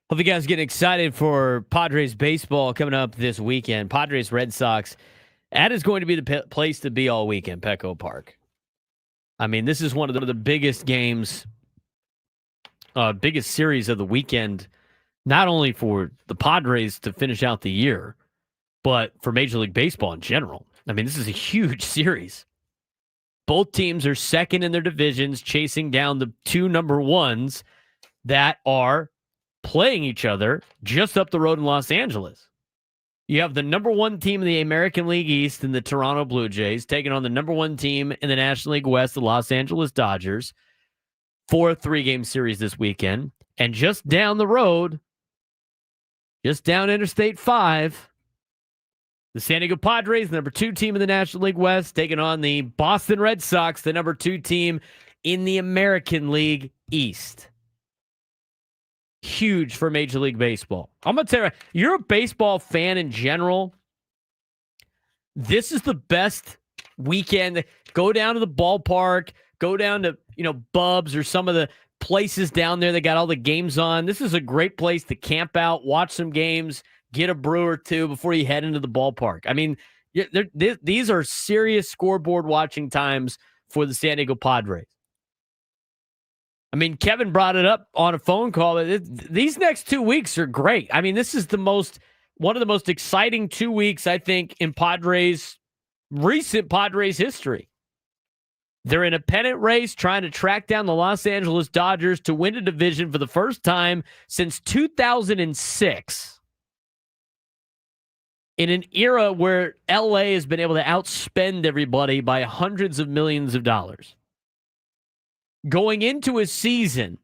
Hope you guys are getting excited for Padres baseball coming up this weekend. Padres Red Sox. That is going to be the place to be all weekend, Petco Park. I mean, this is one of the biggest games, biggest series of the weekend, not only for the Padres to finish out the year, but for Major League Baseball in general. I mean, this is a huge series. Both teams are second in their divisions, chasing down the two number ones that are playing each other just up the road in Los Angeles. You have the number one team in the American League East in the Toronto Blue Jays taking on the number one team in the National League West, the Los Angeles Dodgers, for a 3-game series this weekend. And just down the road, just down Interstate 5, the San Diego Padres, the number 2 team in the National League West, taking on the Boston Red Sox, the number 2 team in the American League East. Huge for Major League Baseball. I'm going to tell you, you're a baseball fan in general, this is the best weekend. Go down to the ballpark, go down to, Bubs or some of the places down there that got all the games on. This is a great place to camp out, watch some games, get a brew or two before you head into the ballpark. I mean, these are serious scoreboard watching times for the San Diego Padres. I mean, Kevin brought it up on a phone call. These next 2 weeks are great. I mean, this is one of the most exciting 2 weeks, I think, in recent Padres history. They're in a pennant race trying to track down the Los Angeles Dodgers to win a division for the first time since 2006. In an era where LA has been able to outspend everybody by hundreds of millions of dollars. Going into a season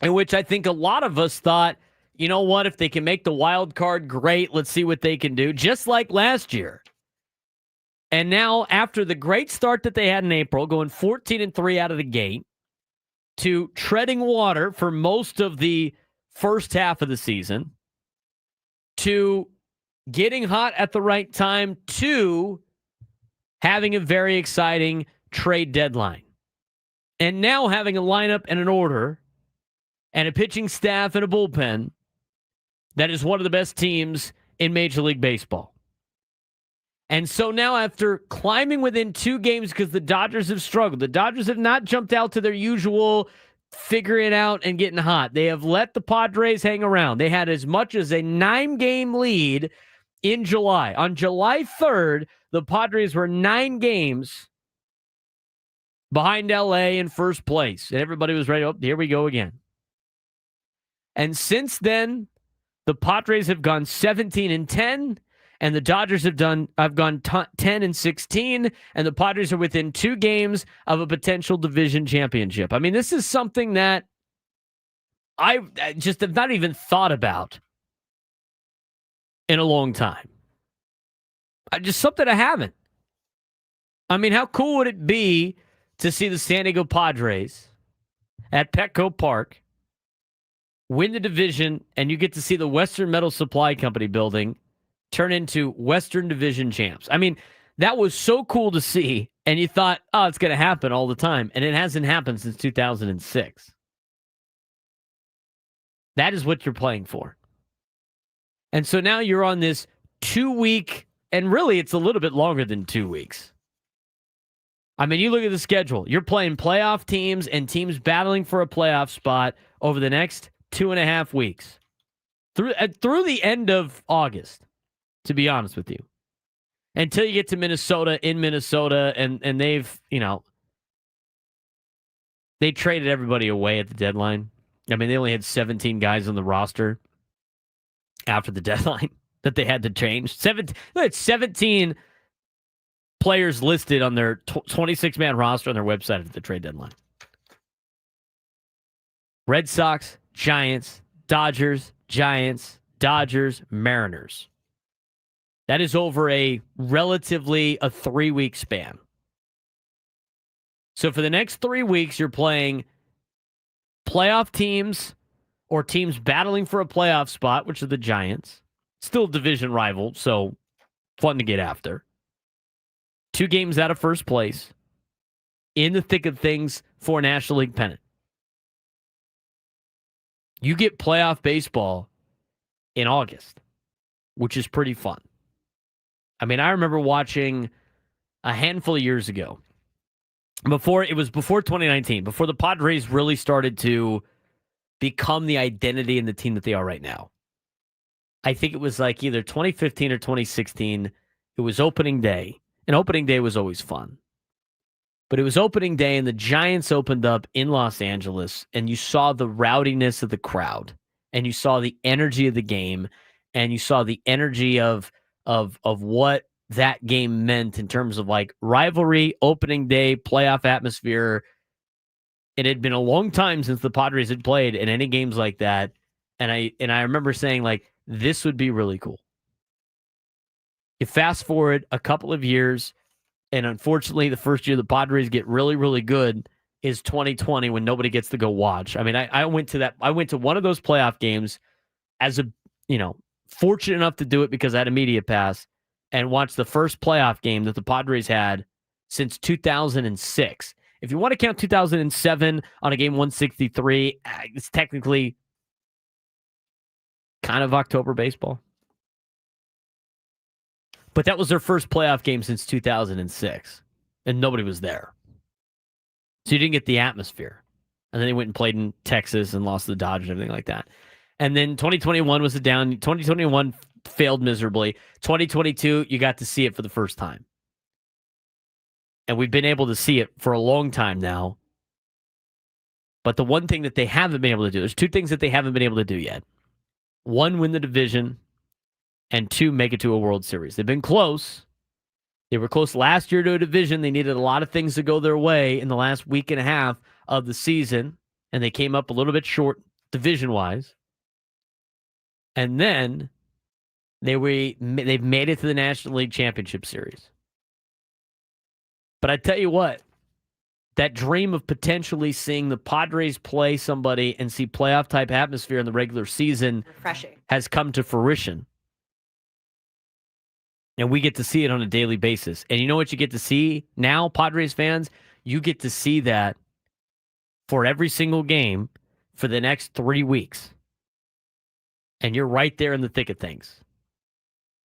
in which I think a lot of us thought, you know what, if they can make the wild card, great, let's see what they can do, just like last year. And now, after the great start that they had in April, going 14-3 out of the gate, to treading water for most of the first half of the season, to getting hot at the right time, to having a very exciting trade deadline. And now having a lineup and an order and a pitching staff and a bullpen that is one of the best teams in Major League Baseball. And so now after climbing within 2 games because the Dodgers have struggled, the Dodgers have not jumped out to their usual figuring it out and getting hot. They have let the Padres hang around. They had as much as a 9-game lead in July. On July 3rd, the Padres were 9 games behind LA in first place. And everybody was ready. Oh, here we go again. And since then, the Padres have gone 17-10, and the Dodgers have gone 10-16, and the Padres are within 2 games of a potential division championship. I mean, this is something that I just have not even thought about in a long time. Just something I haven't. I mean, how cool would it be to see the San Diego Padres at Petco Park win the division, and you get to see the Western Metal Supply Company building turn into Western Division champs. I mean, that was so cool to see, and you thought, oh, it's going to happen all the time, and it hasn't happened since 2006. That is what you're playing for. And so now you're on this 2-week, and really it's a little bit longer than 2 weeks. I mean, you look at the schedule. You're playing playoff teams and teams battling for a playoff spot over the next 2.5 weeks. Through the end of August, to be honest with you. Until you get to Minnesota, and they've, they traded everybody away at the deadline. I mean, they only had 17 guys on the roster after the deadline that they had to change. They had 17 players listed on their 26-man roster on their website at the trade deadline. Red Sox, Giants, Dodgers, Giants, Dodgers, Mariners. That is over a 3-week span. So for the next 3 weeks, you're playing playoff teams or teams battling for a playoff spot, which are the Giants. Still a division rival, so fun to get after. 2 games out of first place, in the thick of things for a National League pennant. You get playoff baseball in August, which is pretty fun. I mean, I remember watching a handful of years ago, before 2019, before the Padres really started to become the identity and the team that they are right now. I think it was like either 2015 or 2016. It was opening day, and opening day was always fun. But it was opening day, and the Giants opened up in Los Angeles, and you saw the rowdiness of the crowd, and you saw the energy of the game, and you saw the energy of what that game meant in terms of like rivalry, opening day, playoff atmosphere. It had been a long time since the Padres had played in any games like that, and I remember saying like, this would be really cool. You fast forward a couple of years, and unfortunately, the first year the Padres get really, really good is 2020 when nobody gets to go watch. I mean, I went to one of those playoff games as fortunate enough to do it because I had a media pass and watched the first playoff game that the Padres had since 2006. If you want to count 2007 on a game 163, it's technically kind of October baseball. But that was their first playoff game since 2006, and nobody was there. So you didn't get the atmosphere. And then they went and played in Texas and lost to the Dodgers and everything like that. And then 2021 was a down. 2021 failed miserably. 2022, you got to see it for the first time. And we've been able to see it for a long time now. But the one thing that they haven't been able to do, there's two things that they haven't been able to do yet. One, win the division, and two, make it to a World Series. They've been close. They were close last year to a division. They needed a lot of things to go their way in the last week and a half of the season, and they came up a little bit short division-wise. And then they've made it to the National League Championship Series. But I tell you what, that dream of potentially seeing the Padres play somebody and see playoff-type atmosphere in the regular season has come to fruition. And we get to see it on a daily basis. And you know what you get to see now, Padres fans? You get to see that for every single game for the next 3 weeks. And you're right there in the thick of things.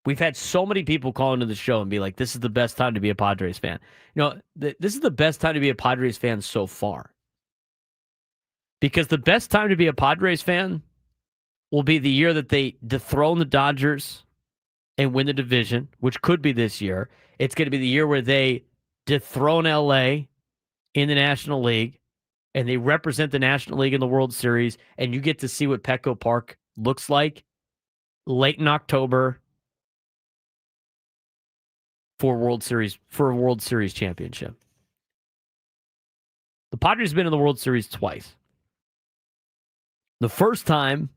We've had so many people call into the show and be like, this is the best time to be a Padres fan. This is the best time to be a Padres fan so far. Because the best time to be a Padres fan will be the year that they dethrone the Dodgers and win the division, which could be this year. It's going to be the year where they dethrone LA in the National League and they represent the National League in the World Series, and you get to see what Petco Park looks like late in October for a World Series championship. The Padres have been in the World Series twice. The first time,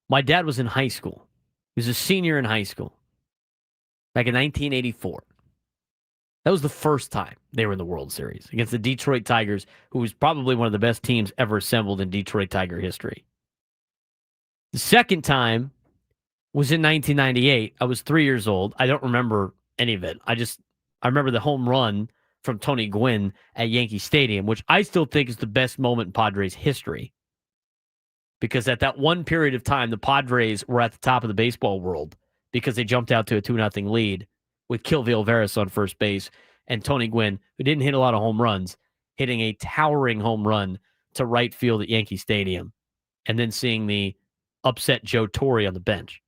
my dad was in high school. He was a senior in high school back in 1984. That was the first time they were in the World Series against the Detroit Tigers, who was probably one of the best teams ever assembled in Detroit Tiger history. The second time was in 1998. I was 3 years old. I don't remember any of it. I remember the home run from Tony Gwynn at Yankee Stadium, which I still think is the best moment in Padres history. Because at that one period of time, the Padres were at the top of the baseball world because they jumped out to a 2-0 lead with Kilville Veras on first base and Tony Gwynn, who didn't hit a lot of home runs, hitting a towering home run to right field at Yankee Stadium, and then seeing the upset Joe Torre on the bench.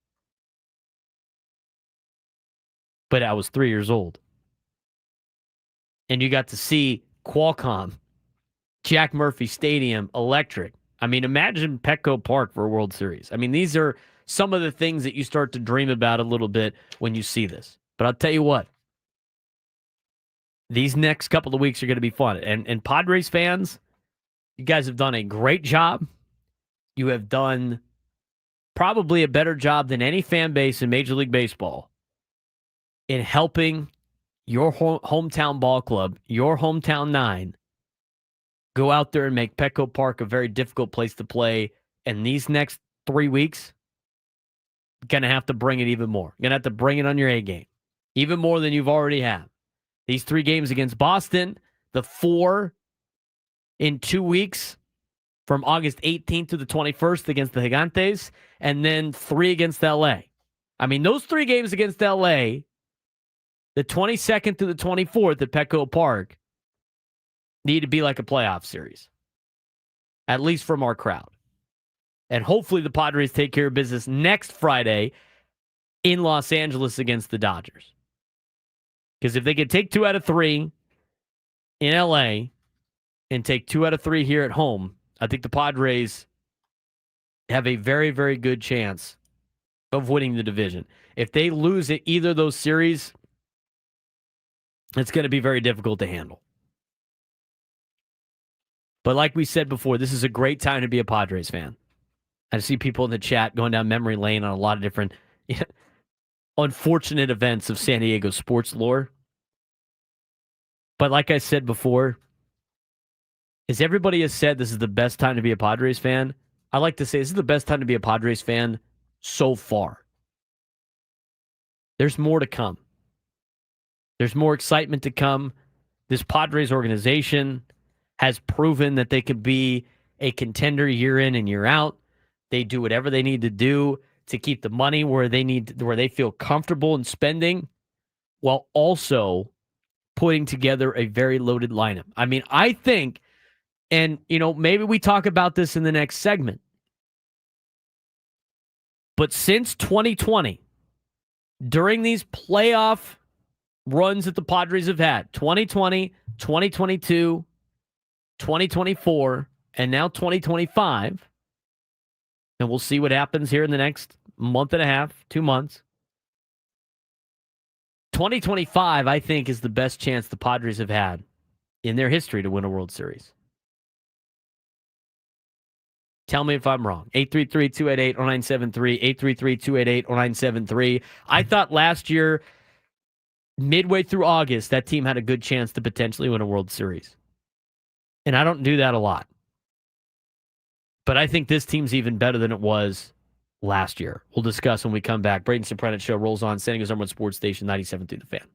But I was 3 years old. And you got to see Qualcomm, Jack Murphy Stadium, electric. I mean, imagine Petco Park for a World Series. I mean, these are some of the things that you start to dream about a little bit when you see this. But I'll tell you what, these next couple of weeks are going to be fun. And Padres fans, you guys have done a great job. You have done probably a better job than any fan base in Major League Baseball in helping your hometown ball club, your hometown nine, go out there and make Petco Park a very difficult place to play. And these next 3 weeks, going to have to bring it even more. Going to have to bring it on your A game. Even more than you've already had. These 3 games against Boston, the 4 in 2 weeks from August 18th to the 21st against the Gigantes, and then 3 against LA. I mean, those 3 games against LA, the 22nd to the 24th at Petco Park, need to be like a playoff series, at least from our crowd. And hopefully the Padres take care of business next Friday in Los Angeles against the Dodgers. Because if they could take 2 out of 3 in LA and take 2 out of 3 here at home, I think the Padres have a very, very good chance of winning the division. If they lose at either of those series, it's going to be very difficult to handle. But like we said before, this is a great time to be a Padres fan. I see people in the chat going down memory lane on a lot of different unfortunate events of San Diego sports lore. But like I said before, as everybody has said, this is the best time to be a Padres fan. I like to say this is the best time to be a Padres fan so far. There's more to come. There's more excitement to come. This Padres organization has proven that they could be a contender year in and year out. They do whatever they need to do to keep the money where they feel comfortable in spending, while also putting together a very loaded lineup. I mean, I think, and maybe we talk about this in the next segment, but since 2020, during these playoff runs that the Padres have had, 2020, 2022, 2024, and now 2025, and we'll see what happens here in the next month and a half, 2 months. 2025, I think, is the best chance the Padres have had in their history to win a World Series. Tell me if I'm wrong. 833-288-0973, 833-288-0973. I thought last year, midway through August, that team had a good chance to potentially win a World Series. And I don't do that a lot. But I think this team's even better than it was last year. We'll discuss when we come back. Braden Surprenant Show rolls on. San Diego's #1 sports station, 97.3 The Fan.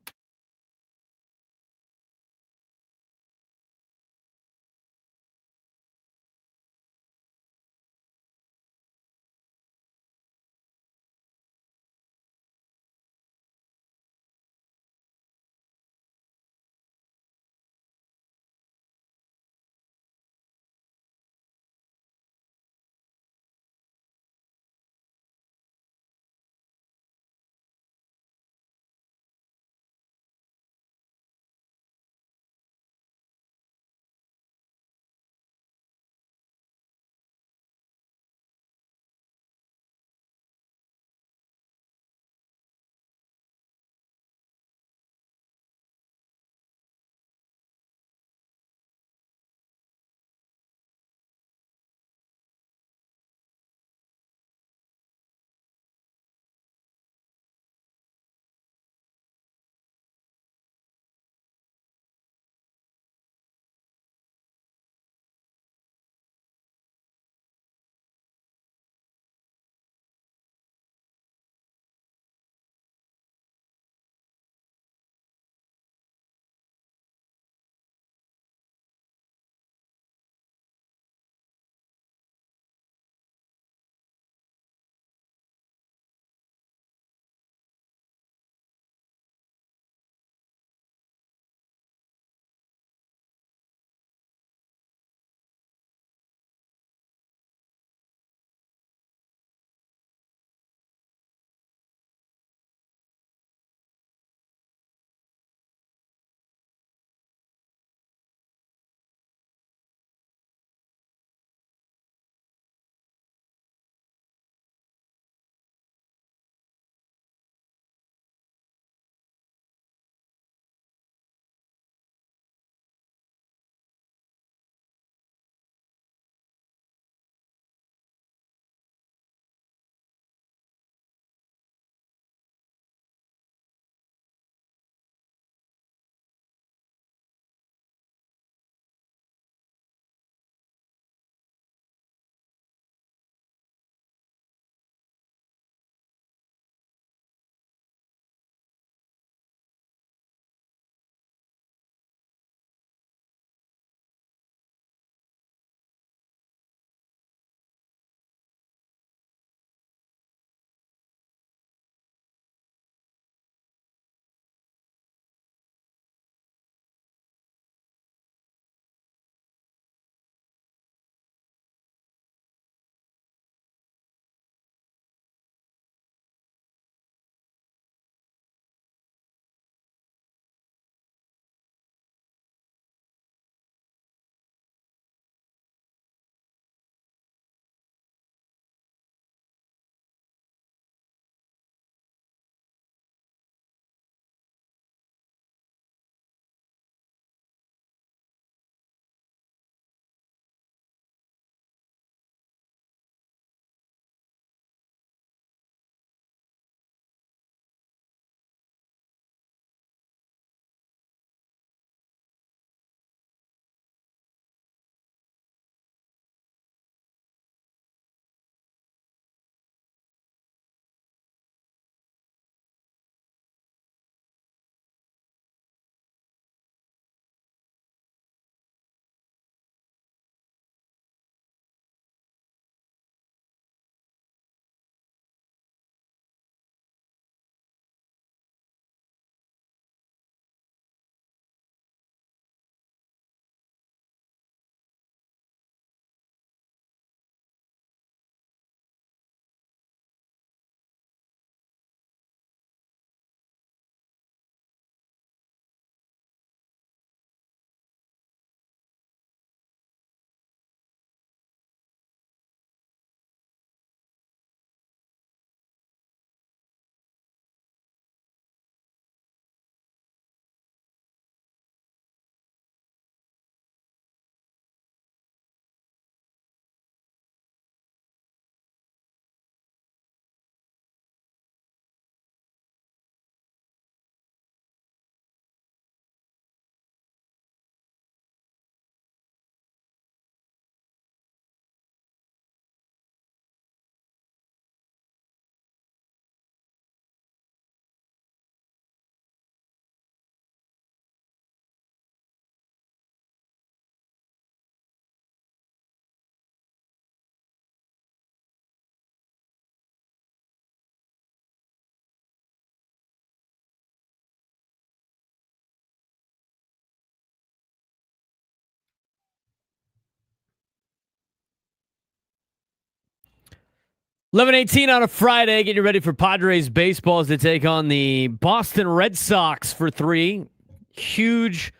11:18 on a Friday. Getting ready for Padres baseball as they take on the Boston Red Sox for 3. Huge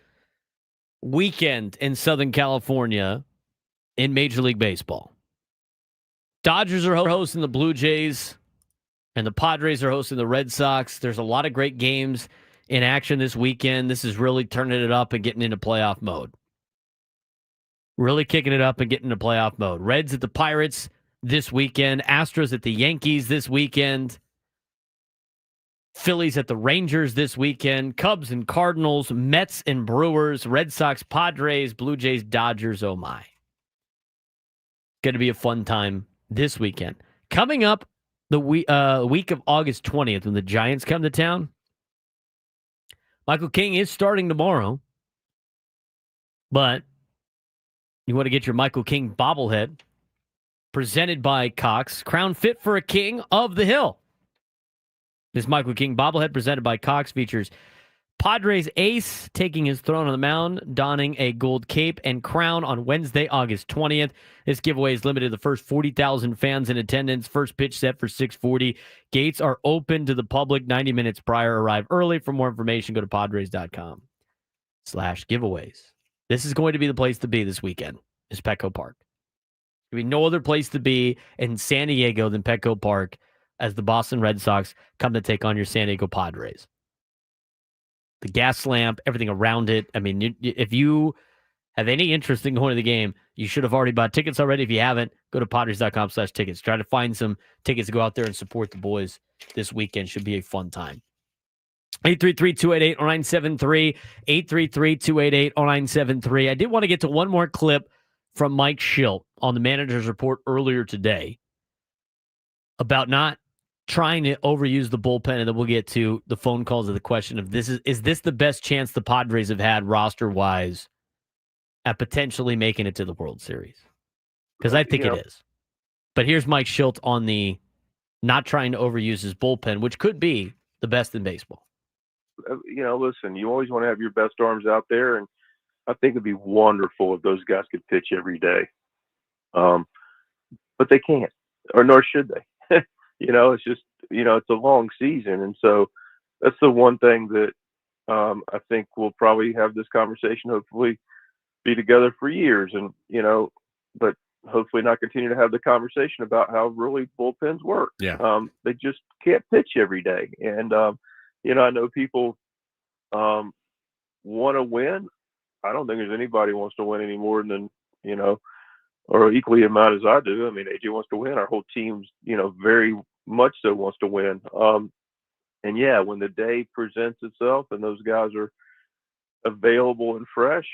weekend in Southern California in Major League Baseball. Dodgers are hosting the Blue Jays, and the Padres are hosting the Red Sox. There's a lot of great games in action this weekend. This is really turning it up and getting into playoff mode. Really kicking it up and getting into playoff mode. Reds at the Pirates this weekend. Astros at the Yankees this weekend. Phillies at the Rangers this weekend. Cubs and Cardinals. Mets and Brewers. Red Sox, Padres, Blue Jays, Dodgers. Oh, my. Going to be a fun time this weekend. Coming up the week of August 20th when the Giants come to town, Michael King is starting tomorrow. But you want to get your Michael King bobblehead presented by Cox. Crown fit for a king of the hill. This Michael King bobblehead presented by Cox features Padres ace taking his throne on the mound, donning a gold cape and crown on Wednesday, August 20th. This giveaway is limited to the first 40,000 fans in attendance. First pitch set for 6:40. Gates are open to the public 90 minutes prior. Arrive early. For more information, go to padres.com/giveaways. This is going to be the place to be this weekend, is Petco Park. There'll be no other place to be in San Diego than Petco Park as the Boston Red Sox come to take on your San Diego Padres. The gas lamp, everything around it. I mean, if you have any interest in going to the game, you should have already bought tickets already. If you haven't, go to padres.com/tickets. Try to find some tickets to go out there and support the boys this weekend. Should be a fun time. 833-288-0973. 833-288-0973. I did want to get to one more clip from Mike Schilt on the manager's report earlier today about not trying to overuse the bullpen, and then we'll get to the phone calls of the question of is this the best chance the Padres have had roster-wise at potentially making it to the World Series? Because I think it is. But here's Mike Schilt on the not trying to overuse his bullpen, which could be the best in baseball. Listen, you always want to have your best arms out there, and I think it'd be wonderful if those guys could pitch every day. But they can't, or nor should they. It's just, it's a long season. And so that's the one thing that I think we'll probably have this conversation, hopefully be together for years and, but hopefully not continue to have the conversation about how really bullpens work. Yeah. They just can't pitch every day. And, I know people want to win. I don't think there's anybody who wants to win any more than, or equally amount as I do. I mean, AJ wants to win. Our whole team's, very much so wants to win. And yeah, when the day presents itself and those guys are available and fresh,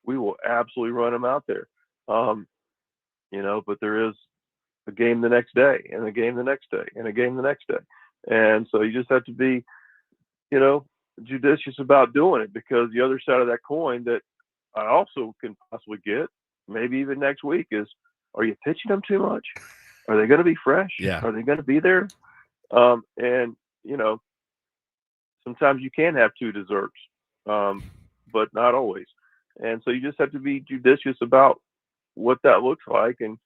we will absolutely run them out there. But there is a game the next day and a game the next day and a game the next day. And so you just have to be, judicious about doing it, because the other side of that coin that I also can possibly get, maybe even next week, is, are you pitching them too much? Are they going to be fresh? Yeah. Are they going to be there? And, sometimes you can have two desserts, but not always. And so you just have to be judicious about what that looks like. And,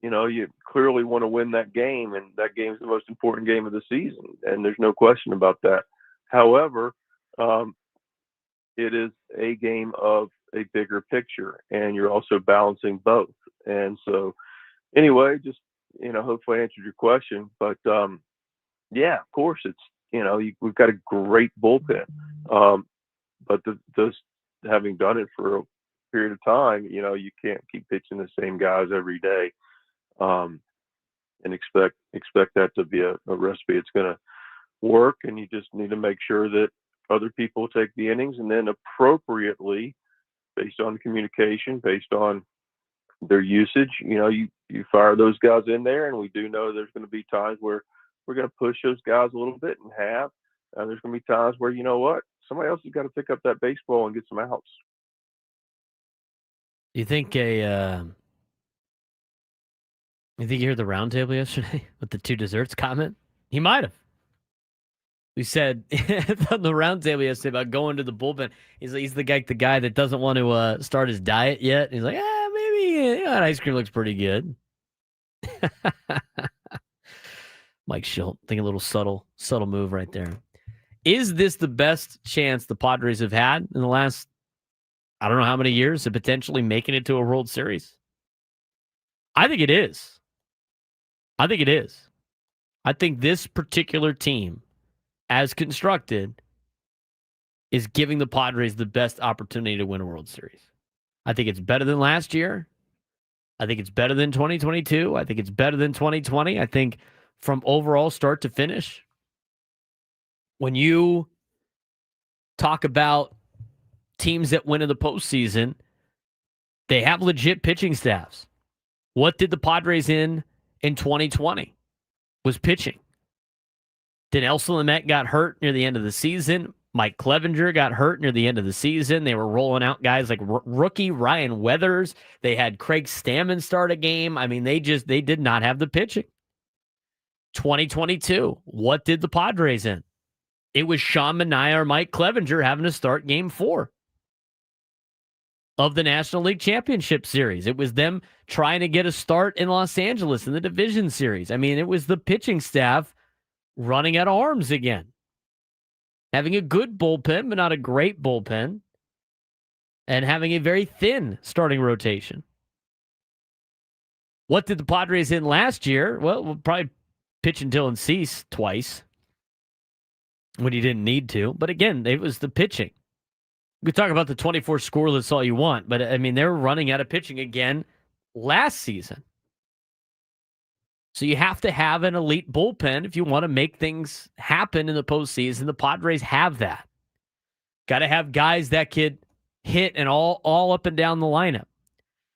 you clearly want to win that game, and that game is the most important game of the season. And there's no question about that. However, it is a game of a bigger picture, and you're also balancing both. And so anyway, just, hopefully I answered your question, but, yeah, of course it's, we've got a great bullpen. But those, having done it for a period of time, you can't keep pitching the same guys every day, and expect that to be a recipe it's going to work. And you just need to make sure that other people take the innings, and then appropriately, based on communication, based on their usage, you fire those guys in there. And we do know there's going to be times where we're going to push those guys a little bit and have, and there's going to be times where, somebody else has got to pick up that baseball and get some outs. You think you heard the roundtable yesterday with the two desserts comment? He might have. We said on the roundtable yesterday about going to the bullpen. He's the guy that doesn't want to start his diet yet. He's like, maybe that ice cream looks pretty good. Mike Schilt, think a little subtle move right there. Is this the best chance the Padres have had in the last, I don't know how many years, of potentially making it to a World Series? I think it is. I think this particular team, as constructed, is giving the Padres the best opportunity to win a World Series. I think it's better than last year. I think it's better than 2022. I think it's better than 2020. I think from overall start to finish, when you talk about teams that win in the postseason, they have legit pitching staffs. What did the Padres in 2020? Was pitching. Dinelson Lamet got hurt near the end of the season. Mike Clevenger got hurt near the end of the season. They were rolling out guys like rookie Ryan Weathers. They had Craig Stammen start a game. I mean, they did not have the pitching. 2022, what did the Padres in? It was Sean Manaea or Mike Clevenger having to start game 4 of the National League Championship Series. It was them trying to get a start in Los Angeles in the Division Series. I mean, it was the pitching staff running out of arms again. Having a good bullpen, but not a great bullpen. And having a very thin starting rotation. What did the Padres in last year? Well, we'll probably pitch until and cease twice when he didn't need to. But again, it was the pitching. We talk about the 24 scoreless all you want, but I mean, they were running out of pitching again last season. So you have to have an elite bullpen if you want to make things happen in the postseason. The Padres have that. Got to have guys that could hit and all up and down the lineup.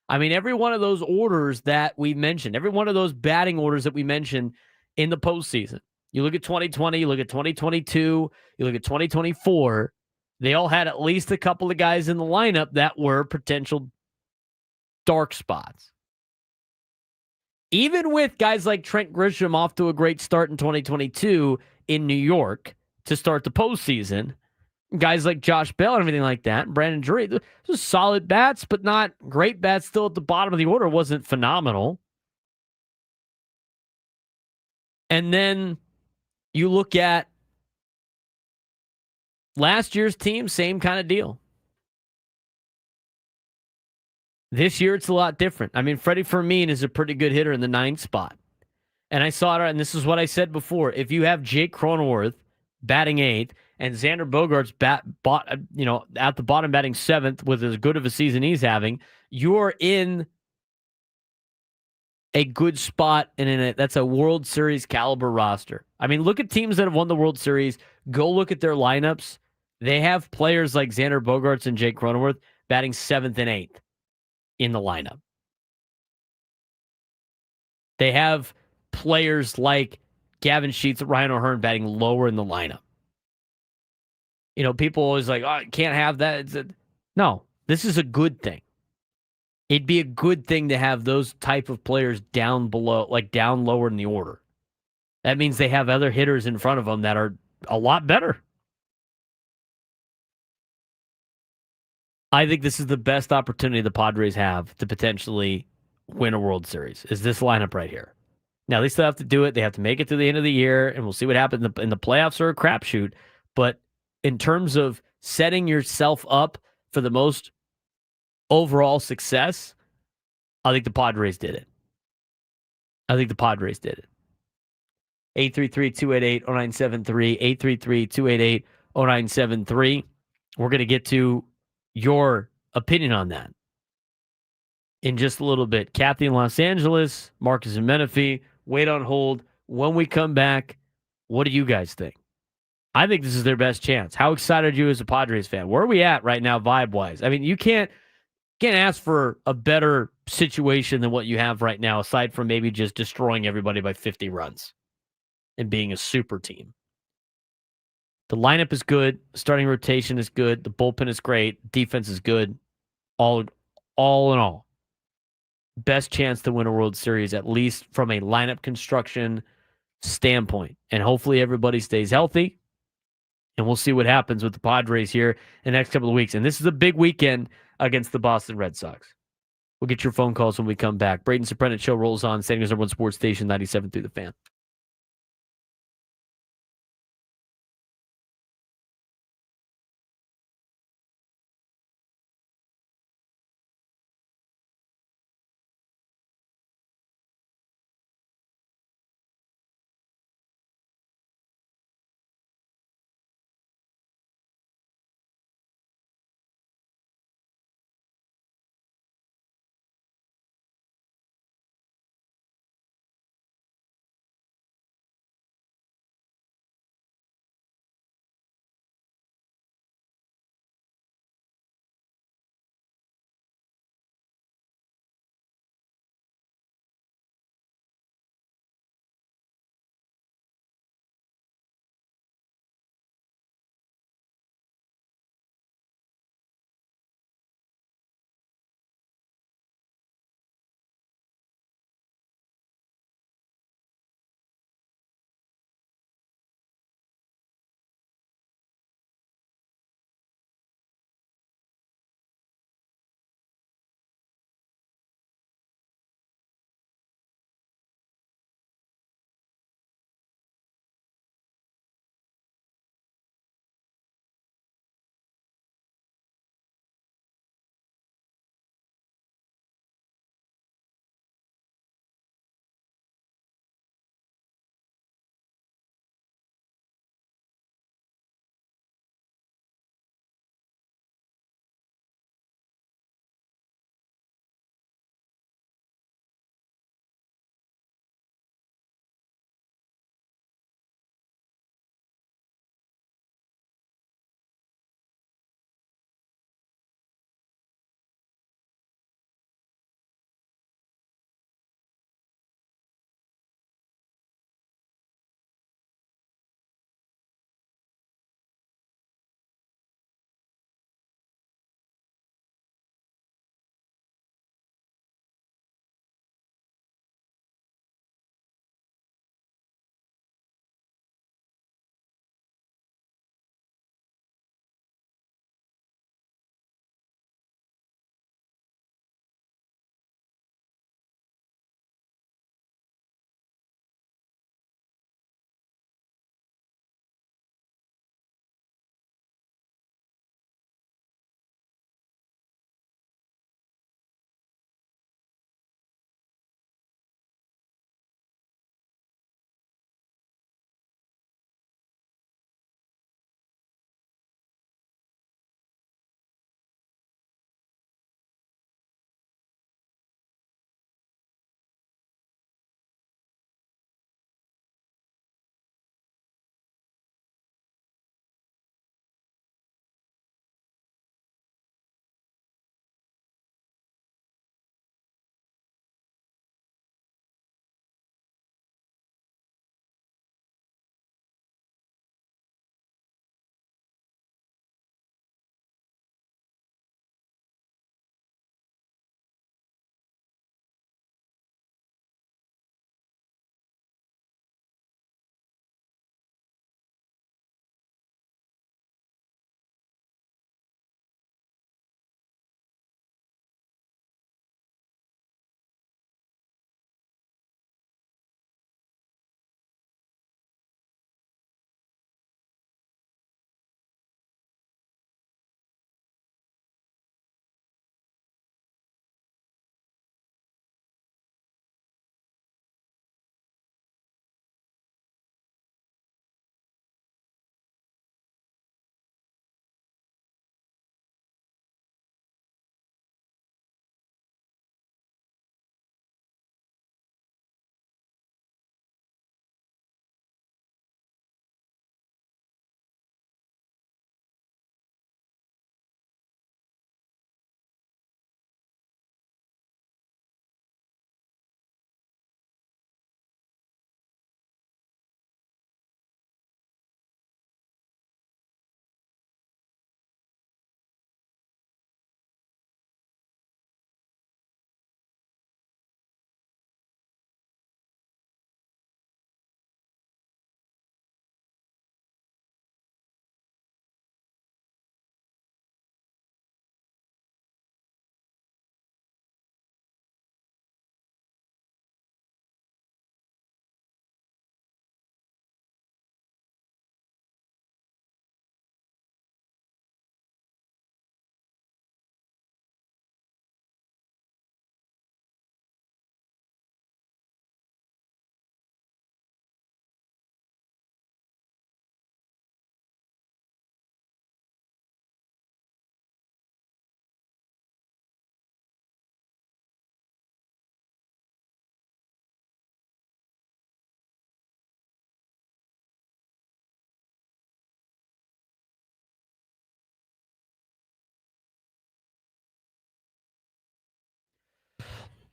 I mean, every one of those orders that we mentioned, every one of those batting orders that we mentioned in the postseason, you look at 2020, you look at 2022, you look at 2024, they all had at least a couple of guys in the lineup that were potential dark spots. Even with guys like Trent Grisham off to a great start in 2022 in New York to start the postseason, guys like Josh Bell and everything like that, Brandon Drury, those are solid bats, but not great bats. Still at the bottom of the order, wasn't phenomenal. And then you look at last year's team, same kind of deal. This year, it's a lot different. I mean, Freddie Fermin is a pretty good hitter in the 9th spot. And I saw it, and this is what I said before. If you have Jake Cronenworth batting 8th and Xander Bogaerts at the bottom batting 7th with as good of a season he's having, you're in a good spot, and that's a World Series caliber roster. I mean, look at teams that have won the World Series. Go look at their lineups. They have players like Xander Bogaerts and Jake Cronenworth batting 7th and 8th in the lineup. They have players like Gavin Sheets and Ryan O'Hearn batting lower in the lineup. You know, people always like, oh, can't have that. No, this is a good thing. It'd be a good thing to have those type of players down below, like down lower in the order. That means they have other hitters in front of them that are a lot better. I think this is the best opportunity the Padres have to potentially win a World Series, is this lineup right here. Now, they still have to do it. They have to make it to the end of the year, and we'll see what happens. In the playoffs are a crapshoot, but in terms of setting yourself up for the most overall success, I think the Padres did it. 833-288-0973, 833-288-0973. We're going to get to your opinion on that in just a little bit. Kathy in Los Angeles, Marcus in Menifee, wait on hold. When we come back, what do you guys think? I think this is their best chance. How excited are you as a Padres fan? Where are we at right now vibe-wise? I mean, you can't ask for a better situation than what you have right now, aside from maybe just destroying everybody by 50 runs and being a super team. The lineup is good. Starting rotation is good. The bullpen is great. Defense is good. All in all, best chance to win a World Series, at least from a lineup construction standpoint. And hopefully everybody stays healthy. And we'll see what happens with the Padres here in the next couple of weeks. And this is a big weekend against the Boston Red Sox. We'll get your phone calls when we come back. Braden Surprenant Show rolls on. San Diego's #1 sports station, 97 through the Fan.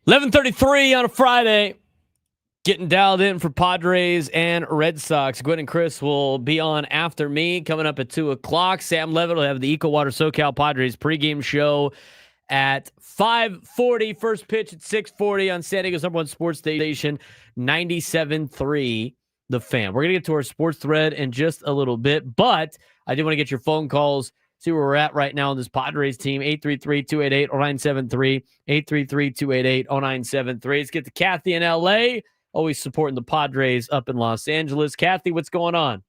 11:33 on a Friday. Getting dialed in for Padres and Red Sox. Gwen and Chris will be on after me. Coming up at 2 o'clock. Sam Levitt will have the Eco Water SoCal Padres pregame show at 5:40. First pitch at 6:40 on San Diego's #1 sports station, 97.3 The Fan. We're going to get to our sports thread in just a little bit, but I do want to get your phone calls. See where we're at right now on this Padres team. 833-288-0973. 833-288-0973. Let's get to Kathy in L.A., always supporting the Padres up in Los Angeles. Kathy, what's going on?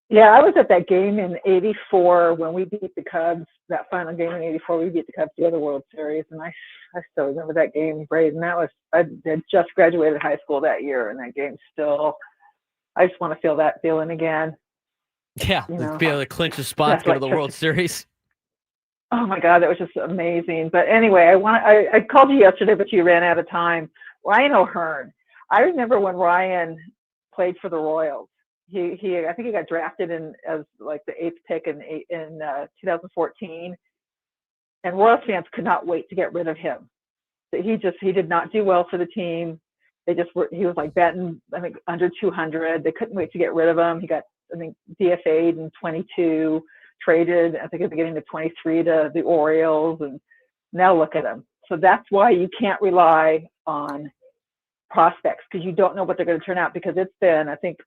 Yeah, I was at that game in '84 when we beat the Cubs. That final game in '84, we beat the Cubs the other World Series, and I still remember that game, Braden. I had just graduated high school that year, and that game still. I just want to feel that feeling again. Yeah, be able to clinch a spot to go to the World Series. Oh my God, that was just amazing. But anyway, I called you yesterday, but you ran out of time. Ryan O'Hearn. I remember when Ryan played for the Royals. I think he got drafted as like the 8th pick in 2014, and Royals fans could not wait to get rid of him. He did not do well for the team. He was like batting, I think, under 200. They couldn't wait to get rid of him. He got, I think, DFA'd in 22, traded, I think, at the beginning of 23 to the Orioles, and now look at him. So that's why you can't rely on prospects, because you don't know what they're going to turn out, because it's been, I think,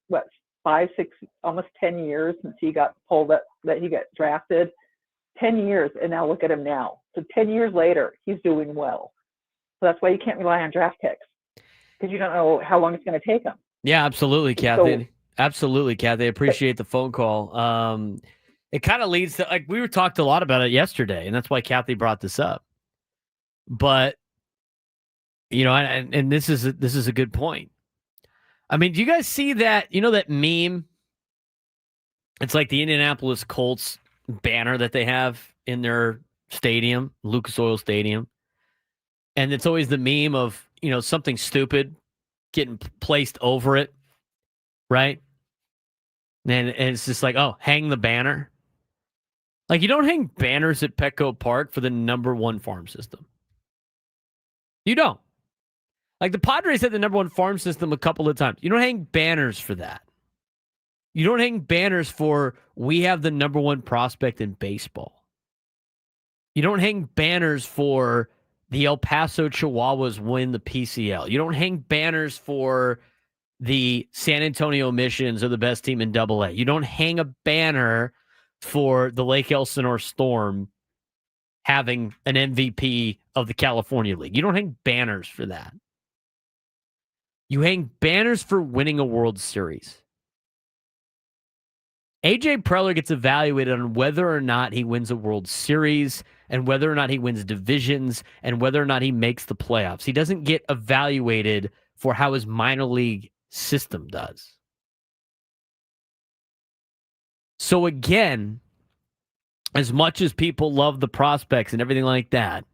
5, 6, almost 10 years since he got pulled up, that he got drafted. 10 years, and now look at him now. So 10 years later, he's doing well. So that's why you can't rely on draft picks, because you don't know how long it's going to take him. Yeah, absolutely, Kathy. Absolutely, Kathy. I appreciate the phone call. It kind of leads to, like, we were talked a lot about it yesterday, and that's why Kathy brought this up. But, and this is a good point. I mean, do you guys see that, that meme? It's like the Indianapolis Colts banner that they have in their stadium, Lucas Oil Stadium. And it's always the meme of, something stupid getting placed over it, right? And it's just like, oh, hang the banner. Like, you don't hang banners at Petco Park for the #1 farm system. You don't. Like, the Padres had the #1 farm system a couple of times. You don't hang banners for that. You don't hang banners for, we have the #1 prospect in baseball. You don't hang banners for the El Paso Chihuahuas win the PCL. You don't hang banners for the San Antonio Missions are the best team in AA. You don't hang a banner for the Lake Elsinore Storm having an MVP of the California League. You don't hang banners for that. You hang banners for winning a World Series. AJ Preller gets evaluated on whether or not he wins a World Series and whether or not he wins divisions and whether or not he makes the playoffs. He doesn't get evaluated for how his minor league system does. So again, as much as people love the prospects and everything like that,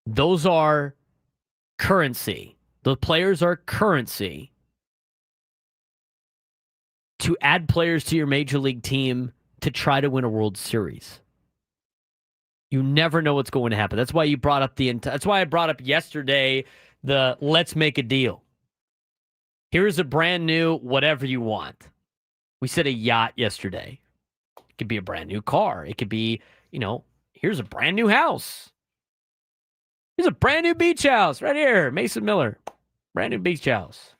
those are currency. The players are currency to add players to your major league team to try to win a World Series. You never know what's going to happen. That's why you brought up that's why I brought up yesterday the let's make a deal. Here's a brand new whatever you want. We said a yacht yesterday. It could be a brand new car. It could be, here's a brand new house. Here's a brand new beach house right here. Mason Miller. Brand new beach house.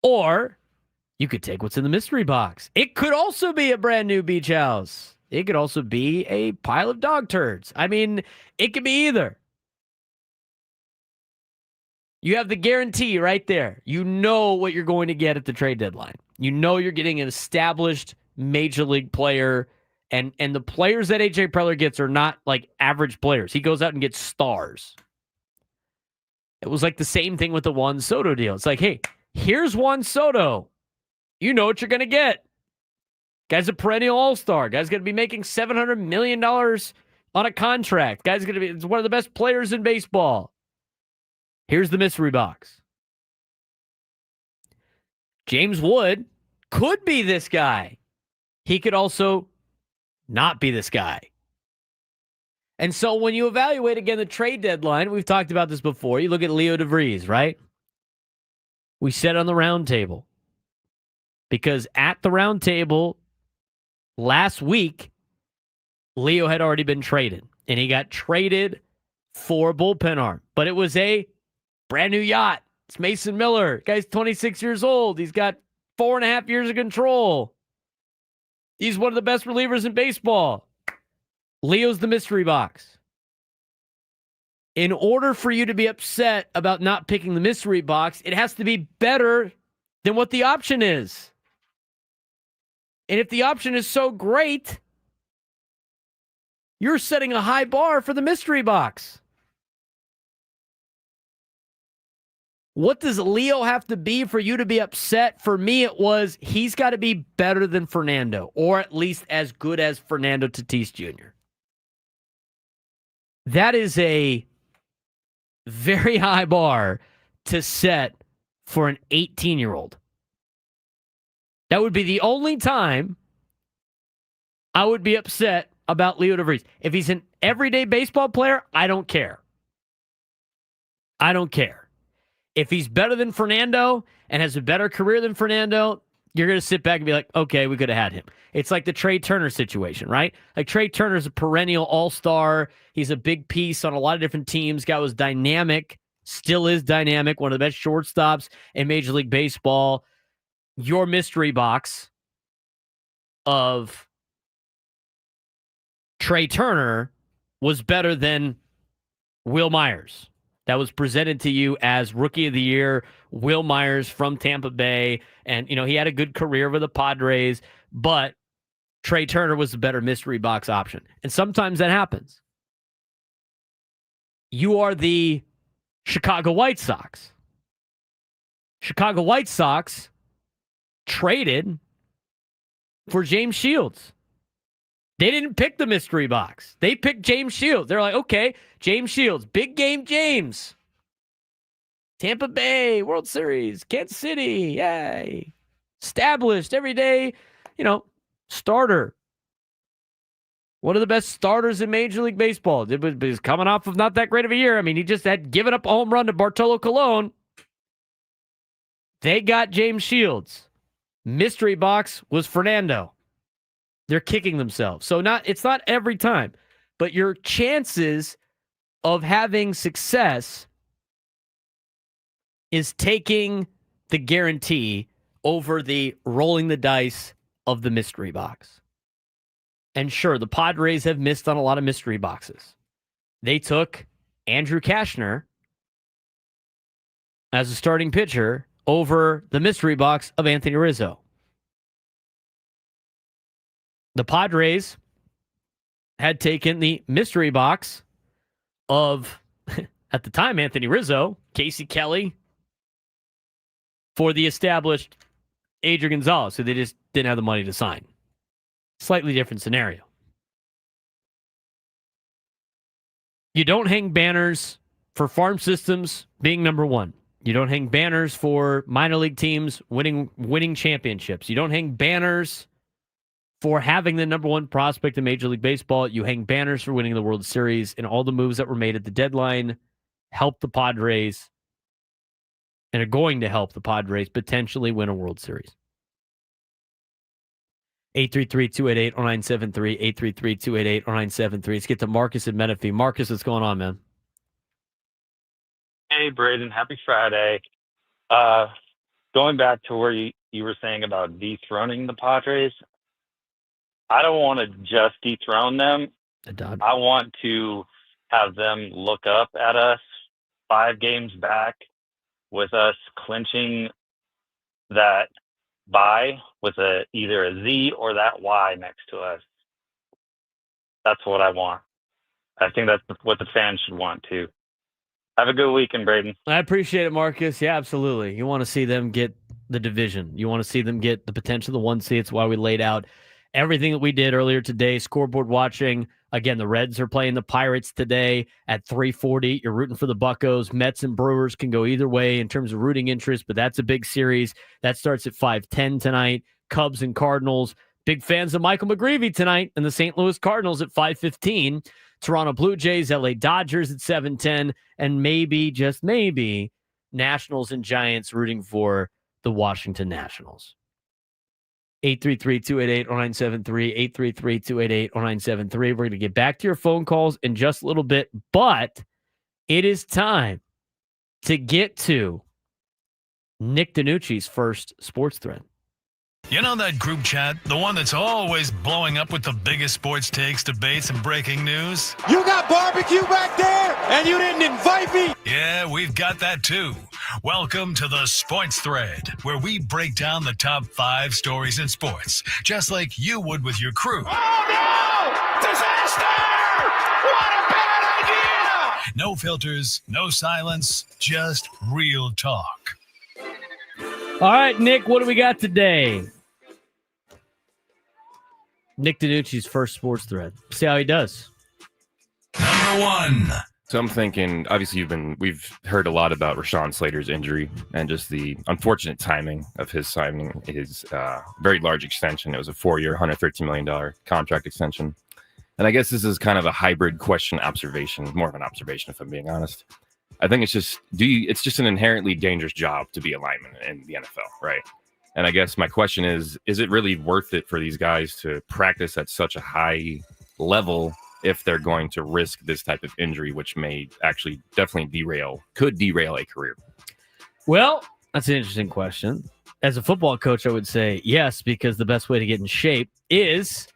Or you could take what's in the mystery box. It could also be a brand new beach house. It could also be a pile of dog turds. I mean, it could be either. You have the guarantee right there. You know what you're going to get at the trade deadline. You know you're getting an established major league player, and the players that AJ Preller gets are not like average players. He goes out and gets stars. It was like the same thing with the Juan Soto deal. It's like, hey, here's Juan Soto. You know what you're going to get. Guy's a perennial all-star. Guy's going to be making $700 million on a contract. Guy's going to be one of the best players in baseball. Here's the mystery box. James Wood could be this guy. He could also not be this guy. And so when you evaluate, again, the trade deadline, we've talked about this before. You look at Leo DeVries, right? We said on the round table. Because at the round table last week, Leo had already been traded. And he got traded for a bullpen arm. But it was a brand new yacht. It's Mason Miller. Guy's 26 years old. He's got 4.5 years of control. He's one of the best relievers in baseball. Leo's the mystery box. In order for you to be upset about not picking the mystery box, it has to be better than what the option is. And if the option is so great, you're setting a high bar for the mystery box. What does Leo have to be for you to be upset? For me, it was he's got to be better than Fernando, or at least as good as Fernando Tatis Jr. That is a very high bar to set for an 18-year-old. That would be the only time I would be upset about Leo DeVries. If he's an everyday baseball player, I don't care. I don't care. If he's better than Fernando and has a better career than Fernando, you're going to sit back and be like, okay, we could have had him. It's like the Trey Turner situation, right? Like Trey Turner's a perennial all-star. He's a big piece on a lot of different teams. Guy was dynamic, still is dynamic, one of the best shortstops in Major League Baseball. Your mystery box of Trey Turner was better than Will Myers. That was presented to you as Rookie of the Year, Will Myers from Tampa Bay. And, you know, he had a good career with the Padres, but Trey Turner was the better mystery box option. And sometimes that happens. You are the Chicago White Sox. Chicago White Sox traded for James Shields. They didn't pick the mystery box. They picked James Shields. They're like, okay, James Shields, big game James. Tampa Bay, World Series, Kansas City, yay. Established every day, you know, starter. One of the best starters in Major League Baseball. It was coming off of not that great of a year. I mean, he just had given up a home run to Bartolo Colon. They got James Shields. Mystery box was Fernando. They're kicking themselves. So it's not every time, but your chances of having success is taking the guarantee over the rolling the dice of the mystery box. And sure, the Padres have missed on a lot of mystery boxes. They took Andrew Kashner as a starting pitcher over the mystery box of Anthony Rizzo. The Padres had taken the mystery box of, at the time, Anthony Rizzo, Casey Kelly, for the established Adrian Gonzalez, who they just didn't have the money to sign. Slightly different scenario. You don't hang banners for farm systems being number one. You don't hang banners for minor league teams winning championships. You don't hang banners for having the number one prospect in Major League Baseball. You hang banners for winning the World Series, and all the moves that were made at the deadline help the Padres and are going to help the Padres potentially win a World Series. 833-288-0973, 833-288-0973. Let's get to Marcus and Menifee. Marcus, what's going on, man? Hey, Braden. Happy Friday. Going back to where you were saying about dethroning the Padres, I don't want to just dethrone them. I want to have them look up at us 5 games back with us clinching that bye with either a Z or that Y next to us. That's what I want. I think that's what the fans should want too. Have a good weekend, Braden. I appreciate it, Marcus. Yeah, absolutely. You want to see them get the division. You want to see them get the potential of the 1 seed. It's why we laid out everything that we did earlier today. Scoreboard watching. Again, the Reds are playing the Pirates today at 3:40. You're rooting for the Buccos. Mets and Brewers can go either way in terms of rooting interest, but that's a big series. That starts at 5:10 tonight. Cubs and Cardinals. Big fans of Michael McGreevy tonight and the St. Louis Cardinals at 5:15. Toronto Blue Jays, LA Dodgers at 7:10, and maybe, just maybe, Nationals and Giants rooting for the Washington Nationals. 833-288-0973, 833-288-0973. We're going to get back to your phone calls in just a little bit, but it is time to get to Nick DiNucci's first sports thread. You know that group chat? The one that's always blowing up with the biggest sports takes, debates, and breaking news? You got barbecue back there, and you didn't invite me? Yeah, we've got that too. Welcome to the Sports Thread, where we break down the top 5 stories in sports, just like you would with your crew. Oh, no! Disaster! What a bad idea! No filters, no silence, just real talk. All right, Nick, what do we got today? Nick DiNucci's first sports thread. See how he does. Number 1. So I'm thinking, obviously we've heard a lot about Rashawn Slater's injury and just the unfortunate timing of his signing his very large extension. It was a 4-year, $113 million contract extension. And I guess this is kind of a hybrid question observation, more of an observation if I'm being honest. I think it's just an inherently dangerous job to be a lineman in the NFL, right? And I guess my question is it really worth it for these guys to practice at such a high level if they're going to risk this type of injury, which may actually definitely could derail a career? Well, that's an interesting question. As a football coach, I would say yes, because the best way to get in shape is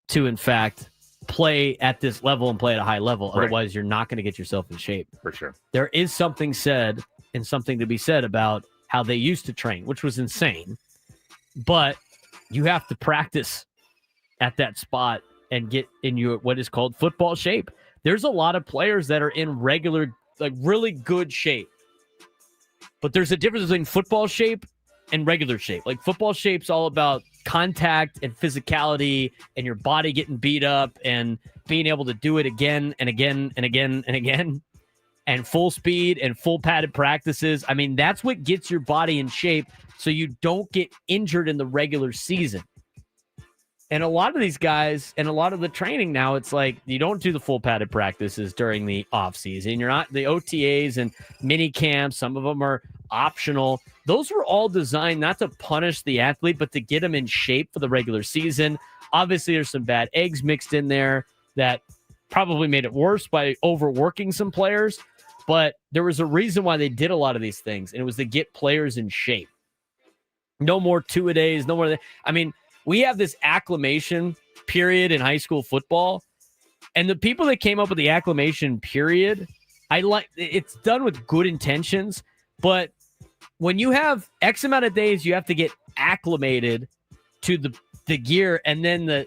to, in fact, play at this level and play at a high level. Right. Otherwise, you're not going to get yourself in shape. For sure. There is something said and something to be said about how they used to train, which was insane. But you have to practice at that spot and get in your what is called football shape. There's a lot of players that are in regular, like really good shape. But there's a difference between football shape and regular shape. Like football shape's all about contact and physicality and your body getting beat up and being able to do it again and again and again and again and full speed and full padded practices. I mean, that's what gets your body in shape so you don't get injured in the regular season. And a lot of these guys and a lot of the training now, it's like you don't do the full padded practices during the off season. You're not the OTAs and mini camps. Some of them are optional. Those were all designed not to punish the athlete, but to get them in shape for the regular season. Obviously, there's some bad eggs mixed in there that probably made it worse by overworking some players. But there was a reason why they did a lot of these things, and it was to get players in shape. No more two-a-days, no more. I mean, we have this acclimation period in high school football, and the people that came up with the acclimation period, it's done with good intentions, but when you have X amount of days, you have to get acclimated to the gear, and then the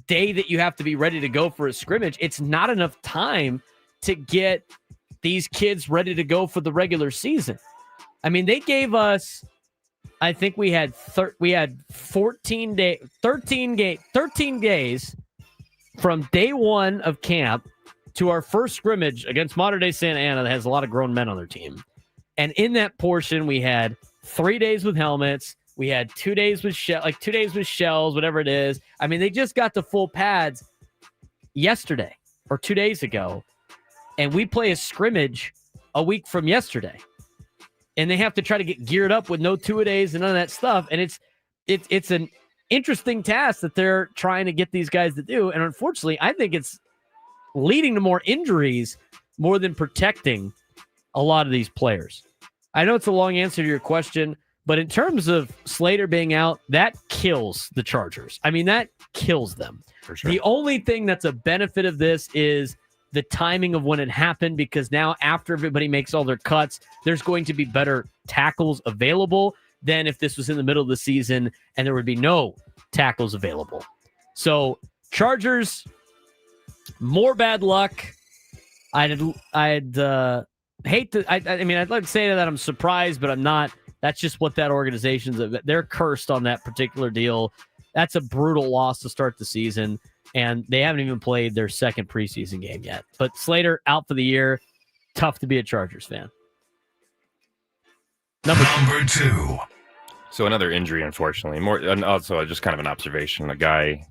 day that you have to be ready to go for a scrimmage, it's not enough time to get these kids ready to go for the regular season. I mean, they gave us, I think we had 13 days from day one of camp to our first scrimmage against Mater Dei Santa Ana that has a lot of grown men on their team. And in that portion, we had 3 days with helmets. We had 2 days with 2 days with shells, whatever it is. I mean, they just got the full pads yesterday or 2 days ago. And we play a scrimmage a week from yesterday. And they have to try to get geared up with no two-a-days and none of that stuff. And it's an interesting task that they're trying to get these guys to do. And unfortunately, I think it's leading to more injuries more than protecting a lot of these players. I know it's a long answer to your question, but in terms of Slater being out, that kills the Chargers. I mean, that kills them. For sure. The only thing that's a benefit of this is the timing of when it happened, because now after everybody makes all their cuts, there's going to be better tackles available than if this was in the middle of the season and there would be no tackles available. So Chargers, more bad luck. I'd hate to, I mean, I'd like to say that I'm surprised, but I'm not. That's just what that they're cursed on that particular deal. That's a brutal loss to start the season. And they haven't even played their second preseason game yet. But Slater out for the year. Tough to be a Chargers fan. Number 2. So another injury, unfortunately. And also just kind of an observation. A guy,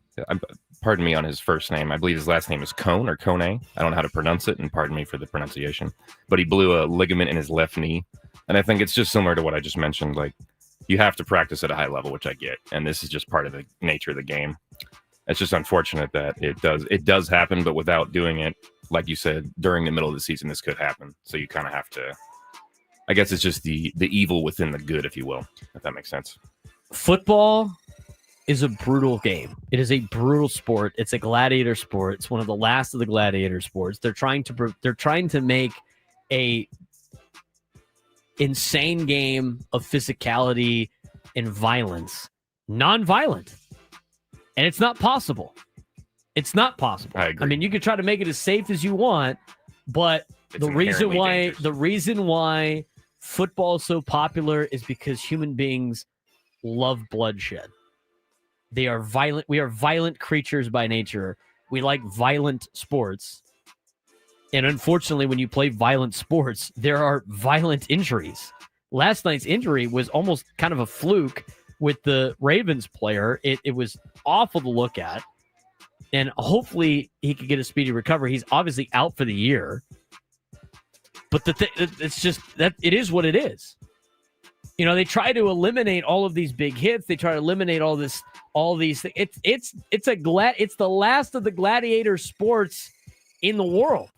part pardon me on his first name. I believe his last name is Cone or Cone. I don't know how to pronounce it, and pardon me for the pronunciation. But he blew a ligament in his left knee. And I think it's just similar to what I just mentioned. Like, you have to practice at a high level, which I get. And this is just part of the nature of the game. It's just unfortunate that it does happen, but without doing it, like you said, during the middle of the season, this could happen. So you kind of have to, I guess it's just the evil within the good, if you will, if that makes sense. Football is a brutal game. It is a brutal sport. It's a gladiator sport. It's one of the last of the gladiator sports. They're trying to make a insane game of physicality and violence non-violent. And it's not possible. It's not possible. I agree. I mean, you can try to make it as safe as you want, but It's the reason inherently why football is so popular is because human beings love bloodshed. They are violent. We are violent creatures by nature. We like violent sports. And unfortunately, when you play violent sports, there are violent injuries. Last night's injury was almost kind of a fluke with the Ravens player. It was awful to look at. And hopefully he could get a speedy recovery. He's obviously out for the year. But it's just that it is what it is. You know, they try to eliminate all of these big hits. They try to eliminate all these things. It's the last of the gladiator sports in the world.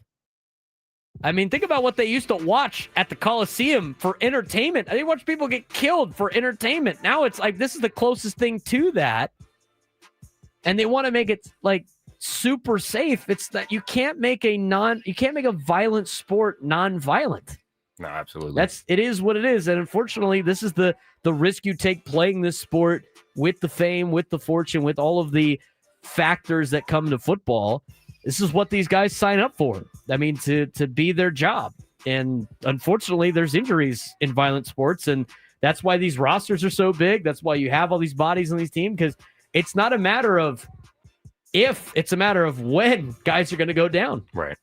I mean, think about what they used to watch at the Coliseum for entertainment. I watch people get killed for entertainment. Now it's like this is the closest thing to that. And they want to make it like super safe. It's that you can't make a violent sport non-violent. No, absolutely. It is what it is. And unfortunately, this is the risk you take playing this sport with the fame, with the fortune, with all of the factors that come to football. This is what these guys sign up for. I mean, to be their job. And unfortunately, there's injuries in violent sports. And that's why these rosters are so big. That's why you have all these bodies on these teams, because it's not a matter of if, it's a matter of when guys are going to go down. Right.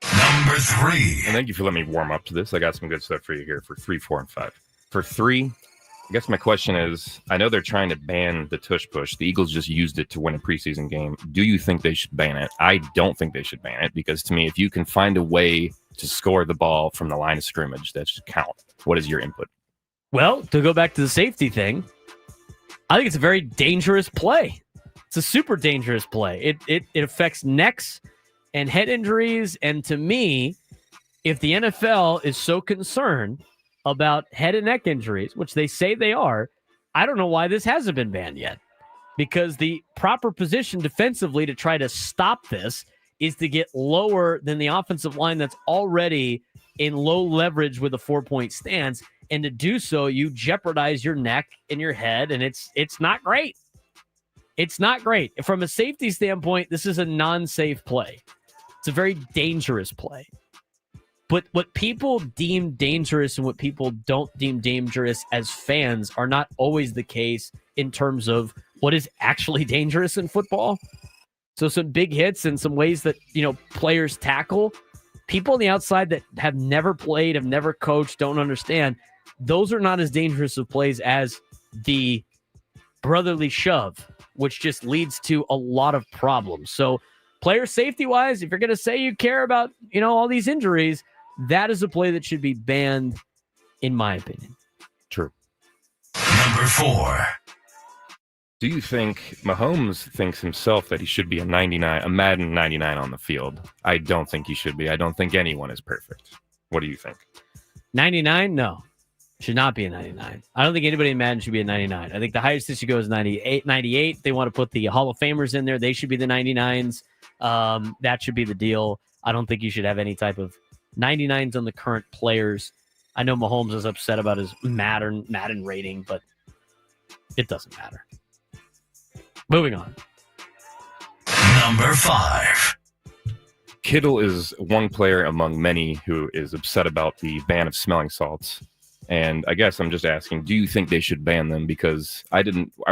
Number 3. And thank you for letting me warm up to this. I got some good stuff for you here for 3, 4, and 5. For 3, I guess my question is, I know they're trying to ban the tush push. The Eagles just used it to win a preseason game. Do you think they should ban it? I don't think they should ban it, because to me, if you can find a way to score the ball from the line of scrimmage, that should count. What is your input? Well, to go back to the safety thing, I think it's a very dangerous play. It's a super dangerous play. It affects necks and head injuries. And to me, if the NFL is so concerned about head and neck injuries, which they say they are, I don't know why this hasn't been banned yet. Because the proper position defensively to try to stop this is to get lower than the offensive line that's already in low leverage with a 4-point stance. And to do so, you jeopardize your neck and your head, and it's not great. It's not great. From a safety standpoint, this is a non-safe play. It's a very dangerous play. But what people deem dangerous and what people don't deem dangerous as fans are not always the case in terms of what is actually dangerous in football. So some big hits and some ways that, players tackle, people on the outside that have never played, have never coached, don't understand, those are not as dangerous of plays as the brotherly shove, which just leads to a lot of problems. So player safety-wise, if you're going to say you care about, all these injuries, that is a play that should be banned, in my opinion. True. Number 4. Do you think Mahomes thinks himself that he should be a Madden 99 on the field? I don't think he should be. I don't think anyone is perfect. What do you think? 99? No. Should not be a 99. I don't think anybody in Madden should be a 99. I think the highest it should go is 98. They want to put the Hall of Famers in there. They should be the 99s. That should be the deal. I don't think you should have any type of 99s on the current players. I know Mahomes is upset about his Madden rating, but it doesn't matter. Moving on. Number 5. Kittle is one player among many who is upset about the ban of smelling salts. And I guess I'm just asking, do you think they should ban them? Because I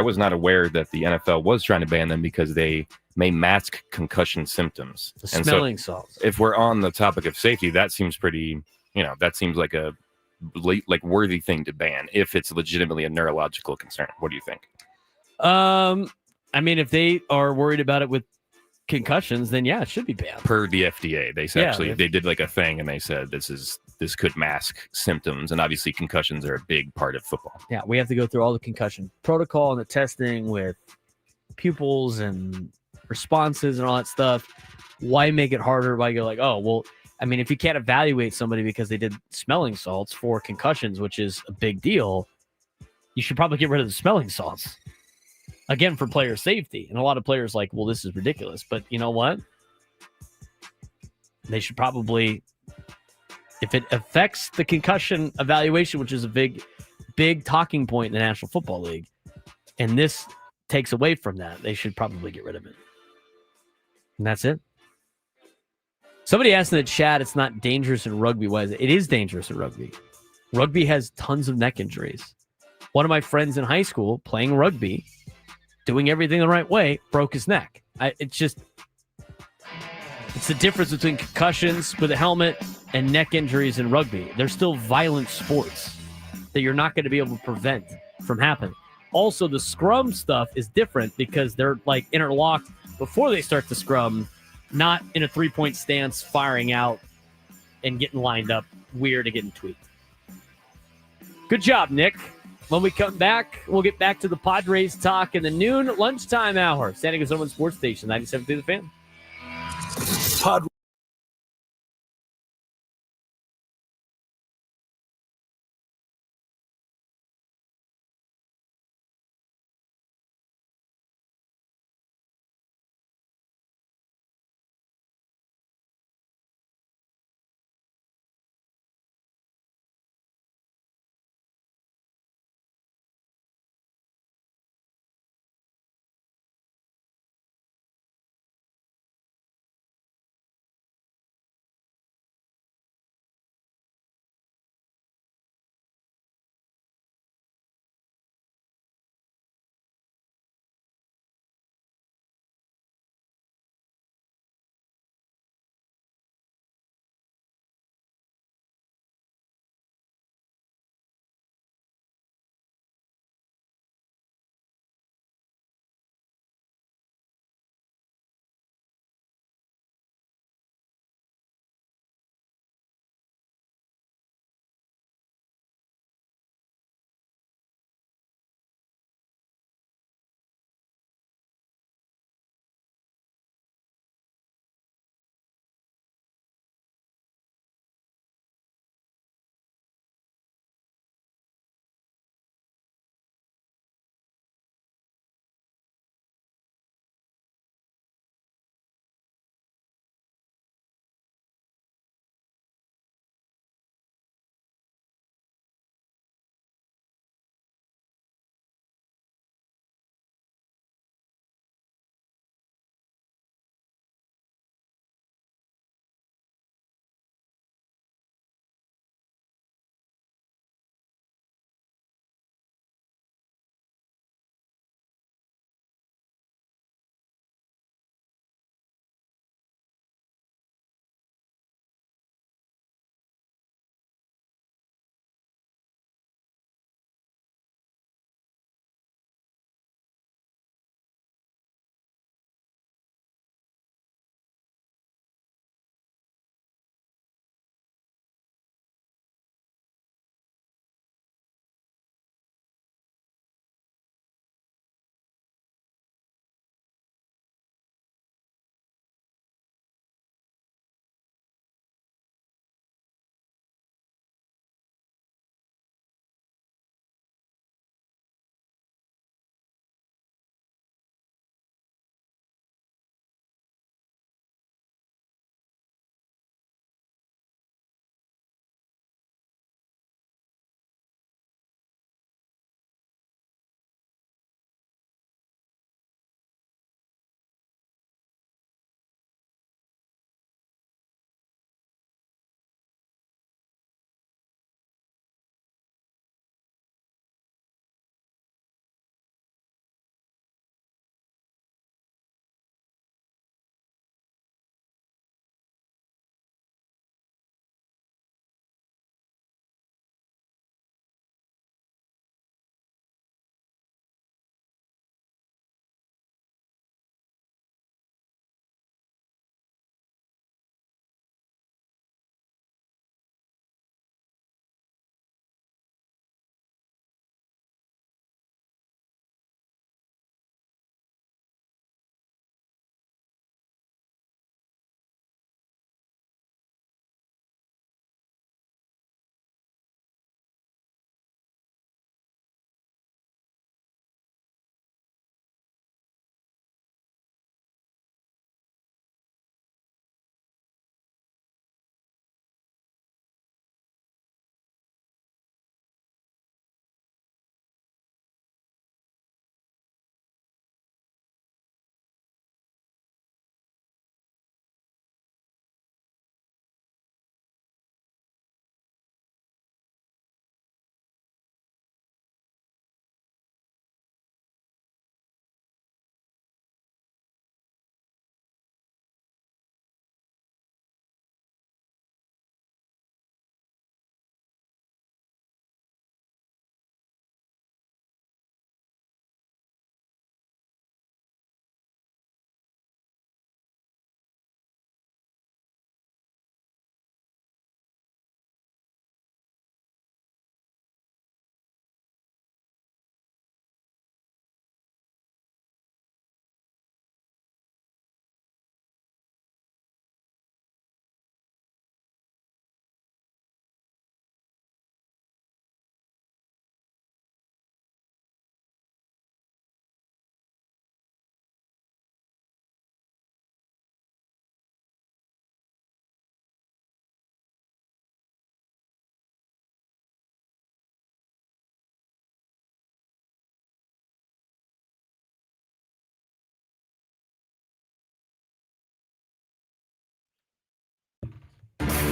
was not aware that the NFL was trying to ban them because they may mask concussion symptoms. The smelling salts. If we're on the topic of safety, that seems pretty, that seems like a worthy thing to ban if it's legitimately a neurological concern. What do you think? I mean, if they are worried about it with concussions, then yeah, it should be banned. Per the FDA, they did like a thing, and they said this could mask symptoms, and obviously concussions are a big part of football. Yeah, we have to go through all the concussion protocol and the testing with pupils and responses and all that stuff. Why make it harder? Why go like, oh, well, I mean, if you can't evaluate somebody because they did smelling salts for concussions, which is a big deal, you should probably get rid of the smelling salts. Again, for player safety. And a lot of players like, well, this is ridiculous. But you know what? They should probably, if it affects the concussion evaluation, which is a big talking point in the National Football League, and this takes away from that, they should probably get rid of it. And that's it. Somebody asked in the chat, it's not dangerous in rugby. Why is it? It is dangerous in rugby. Rugby has tons of neck injuries. One of my friends in high school playing rugby, doing everything the right way, broke his neck. It's the difference between concussions with a helmet and neck injuries in rugby. They're still violent sports that you're not going to be able to prevent from happening. Also, the scrum stuff is different because they're like interlocked before they start to scrum, not in a 3-point stance, firing out and getting lined up weird and getting tweaked. Good job, Nick. When we come back, we'll get back to the Padres talk in the noon lunchtime hour. San Diego's #1 sports station, 97.3 The Fan. Pod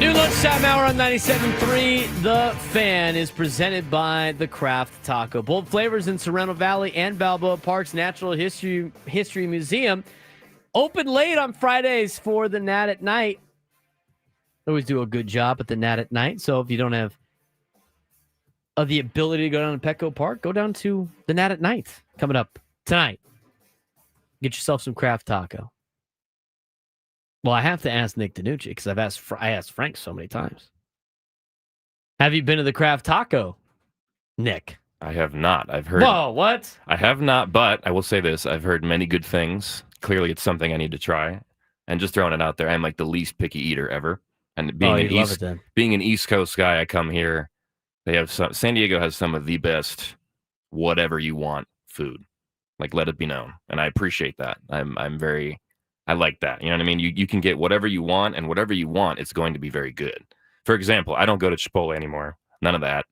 New lunchtime hour on 97.3. The Fan is presented by the Craft Taco. Bold flavors in Sorrento Valley and Balboa Park's Natural History Museum. Open late on Fridays for the Nat at Night. Always do a good job at the Nat at Night. So if you don't have the ability to go down to Petco Park, go down to the Nat at Night. Coming up tonight. Get yourself some Craft Taco. Well, I have to ask Nick DiNucci because I asked Frank so many times. Have you been to the Craft Taco, Nick? I have not. I've heard. Whoa, what? I have not, but I will say this. I've heard many good things. Clearly, it's something I need to try. And just throwing it out there, I'm like the least picky eater ever. And being an East Coast guy, I come here. San Diego has some of the best whatever you want food. Like, let it be known. And I appreciate that. I like that. You know what I mean? You can get whatever you want, and whatever you want, it's going to be very good. For example, I don't go to Chipotle anymore. None of that.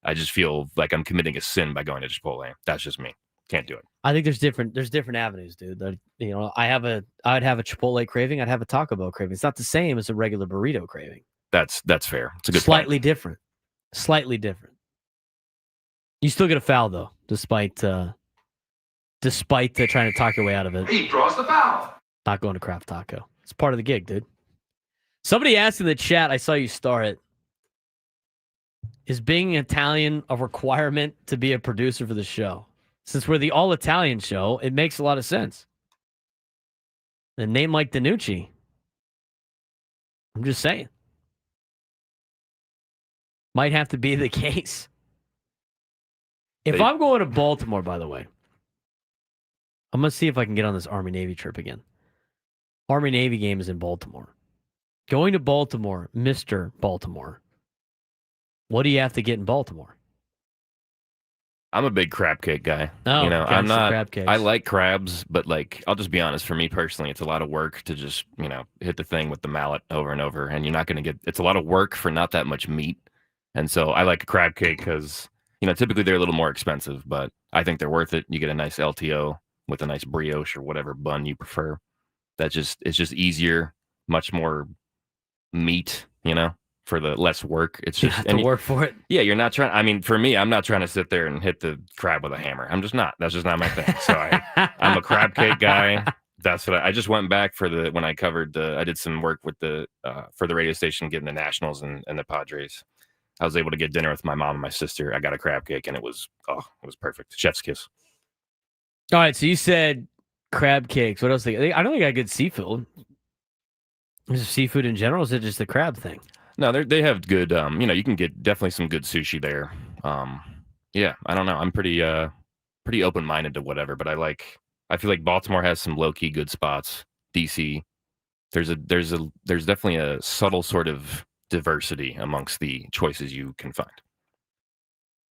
I just feel like I'm committing a sin by going to Chipotle. That's just me. Can't do it. I think there's different avenues, dude. I'd have a Chipotle craving. I'd have a Taco Bell craving. It's not the same as a regular burrito craving. That's fair. It's a good Slightly point. different. Slightly different. You still get a foul though, despite trying to talk your way out of it. He draws the foul. Not going to Craft Taco. It's part of the gig, dude. Somebody asked in the chat, I saw you star it. Is being Italian a requirement to be a producer for the show? Since we're the all-Italian show, it makes a lot of sense. A name like DiNucci. I'm just saying. Might have to be the case. If I'm going to Baltimore, by the way, I'm going to see if I can get on this Army-Navy trip again. Army-Navy game is in Baltimore. Going to Baltimore, Mr. Baltimore. What do you have to get in Baltimore? I'm a big crab cake guy. Oh, I'm not. Crab cakes. I like crabs, but I'll just be honest. For me personally, it's a lot of work to just hit the thing with the mallet over and over, and you're not going to get. It's a lot of work for not that much meat, and so I like a crab cake because typically they're a little more expensive, but I think they're worth it. You get a nice LTO with a nice brioche or whatever bun you prefer. It's just easier, much more meat, for the less work. It's just you have to work for it. Yeah, you're not trying. I mean, for me, I'm not trying to sit there and hit the crab with a hammer. I'm just not. That's just not my thing. So I'm a crab cake guy. That's what I just went back for when I covered I did some work with for the radio station getting the Nationals and the Padres. I was able to get dinner with my mom and my sister. I got a crab cake and it was perfect. Chef's kiss. All right, so you said crab cakes. What else? I don't think I got good seafood. Is it seafood in general? Or is it just the crab thing? No, they have good. You can get definitely some good sushi there. Yeah, I don't know. I'm pretty open minded to whatever, but I feel like Baltimore has some low key good spots. DC, there's definitely a subtle sort of diversity amongst the choices you can find.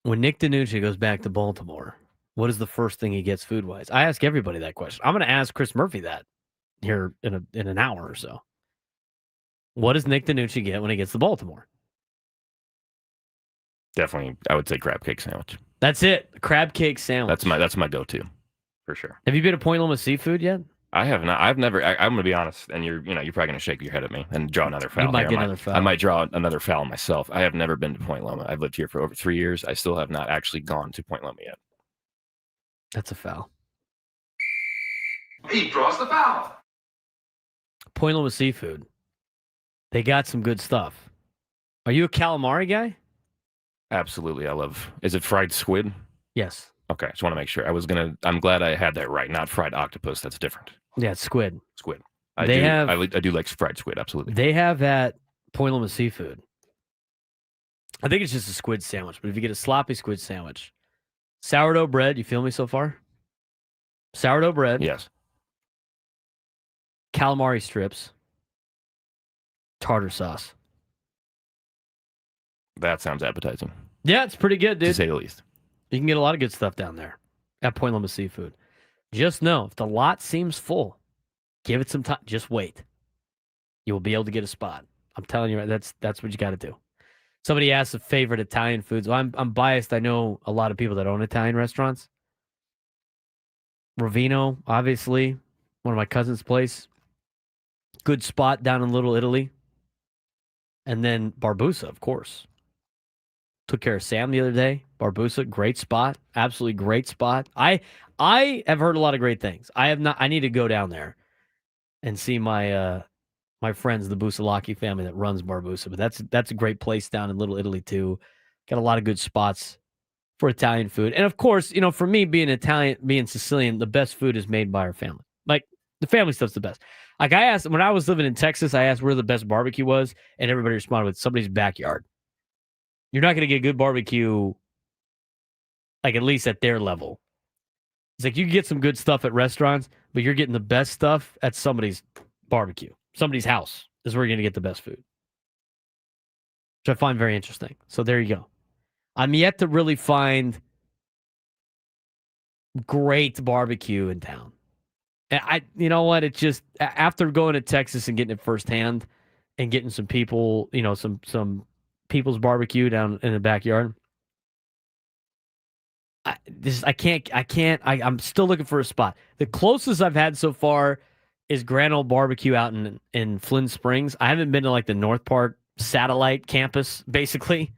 When Nick DiNucci goes back to Baltimore, what is the first thing he gets food wise? I ask everybody that question. I'm going to ask Chris Murphy that here in an hour or so. What does Nick DiNucci get when he gets to Baltimore? Definitely, I would say crab cake sandwich. That's it. Crab cake sandwich. That's my go-to, for sure. Have you been to Point Loma Seafood yet? I have not. I've never. I'm going to be honest, and you're probably going to shake your head at me and draw another foul. You might get another foul. I might draw another foul myself. I have never been to Point Loma. I've lived here for over 3 years. I still have not actually gone to Point Loma yet. That's a foul. He draws the foul. Point Loma Seafood. They got some good stuff. Are you a calamari guy? Absolutely. Is it fried squid? Yes. Okay. Just want to make sure. I'm glad I had that right. Not fried octopus. That's different. Yeah, it's squid. Squid. I do like fried squid. Absolutely. They have at Point Loma Seafood. I think it's just a squid sandwich, but if you get a sloppy squid sandwich, sourdough bread, you feel me so far? Sourdough bread. Yes. Calamari strips. Tartar sauce. That sounds appetizing. Yeah, it's pretty good, dude. To say the least. You can get a lot of good stuff down there at Point Loma Seafood. Just know, if the lot seems full, give it some time. Just wait. You will be able to get a spot. I'm telling you, that's what you got to do. Somebody asked the favorite Italian foods. Well, I'm biased. I know a lot of people that own Italian restaurants. Rovino, obviously, one of my cousin's place. Good spot down in Little Italy. And then Barbusa, of course. Took care of Sam the other day. Barbusa, great spot. Absolutely great spot. I have heard a lot of great things. I have not. I need to go down there and see my my friends, the Busalaki family that runs Barbusa. But that's a great place down in Little Italy too. Got a lot of good spots for Italian food. And of course, for me being Italian, being Sicilian, the best food is made by our family. Like the family stuff's the best. Like I asked when I was living in Texas, I asked where the best barbecue was, and everybody responded with somebody's backyard. You're not going to get good barbecue, like at least at their level. It's like you can get some good stuff at restaurants, but you're getting the best stuff at somebody's barbecue. Somebody's house is where you're going to get the best food, which I find very interesting. So there you go. I'm yet to really find great barbecue in town. And you know what? It's just after going to Texas and getting it firsthand and getting some people, some people's barbecue down in the backyard. I'm still looking for a spot. The closest I've had so far is Grand Ole Barbecue out in Flint Springs. I haven't been to like the North Park satellite campus, basically.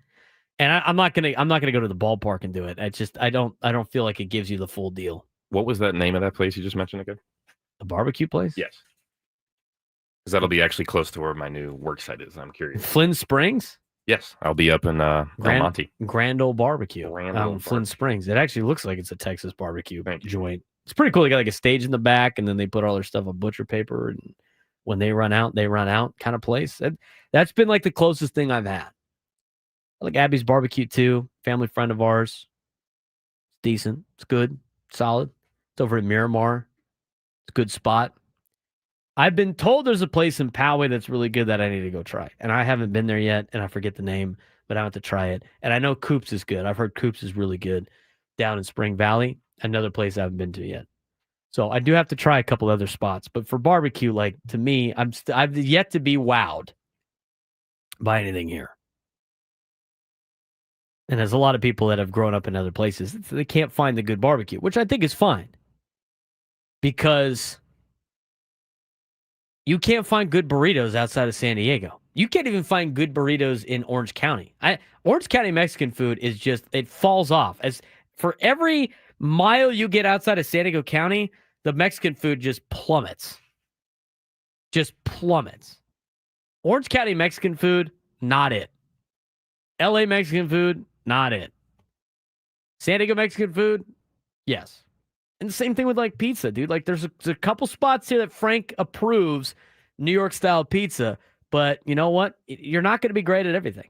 And I'm not gonna go to the ballpark and do it. I don't feel like it gives you the full deal. What was that name of that place you just mentioned again? A barbecue place? Yes. Because that'll be actually close to where my new work site is. I'm curious. Flint Springs? Yes, I'll be up in Monte. Grand Ole Barbecue out in Flint Springs. It actually looks like it's a Texas barbecue joint. It's pretty cool. They got like a stage in the back, and then they put all their stuff on butcher paper. And when they run out kind of place. That's been like the closest thing I've had. I like Abby's Barbecue too. Family friend of ours. It's decent. It's good. Solid. It's over in Miramar. It's a good spot. I've been told there's a place in Poway that's really good that I need to go try. And I haven't been there yet, and I forget the name, but I want to try it. And I know Coops is good. I've heard Coops is really good down in Spring Valley, another place I haven't been to yet. So I do have to try a couple other spots. But for barbecue, like to me, I've yet to be wowed by anything here. And there's a lot of people that have grown up in other places. They can't find the good barbecue, which I think is fine. Because you can't find good burritos outside of San Diego. You can't even find good burritos in Orange County. Orange County Mexican food is just, it falls off. As for every mile you get outside of San Diego County, the Mexican food just plummets. Just plummets. Orange County Mexican food, not it. LA Mexican food, not it. San Diego Mexican food, yes. And the same thing with like pizza, dude. Like there's a couple spots here that Frank approves New York style pizza, but you know what? You're not going to be great at everything.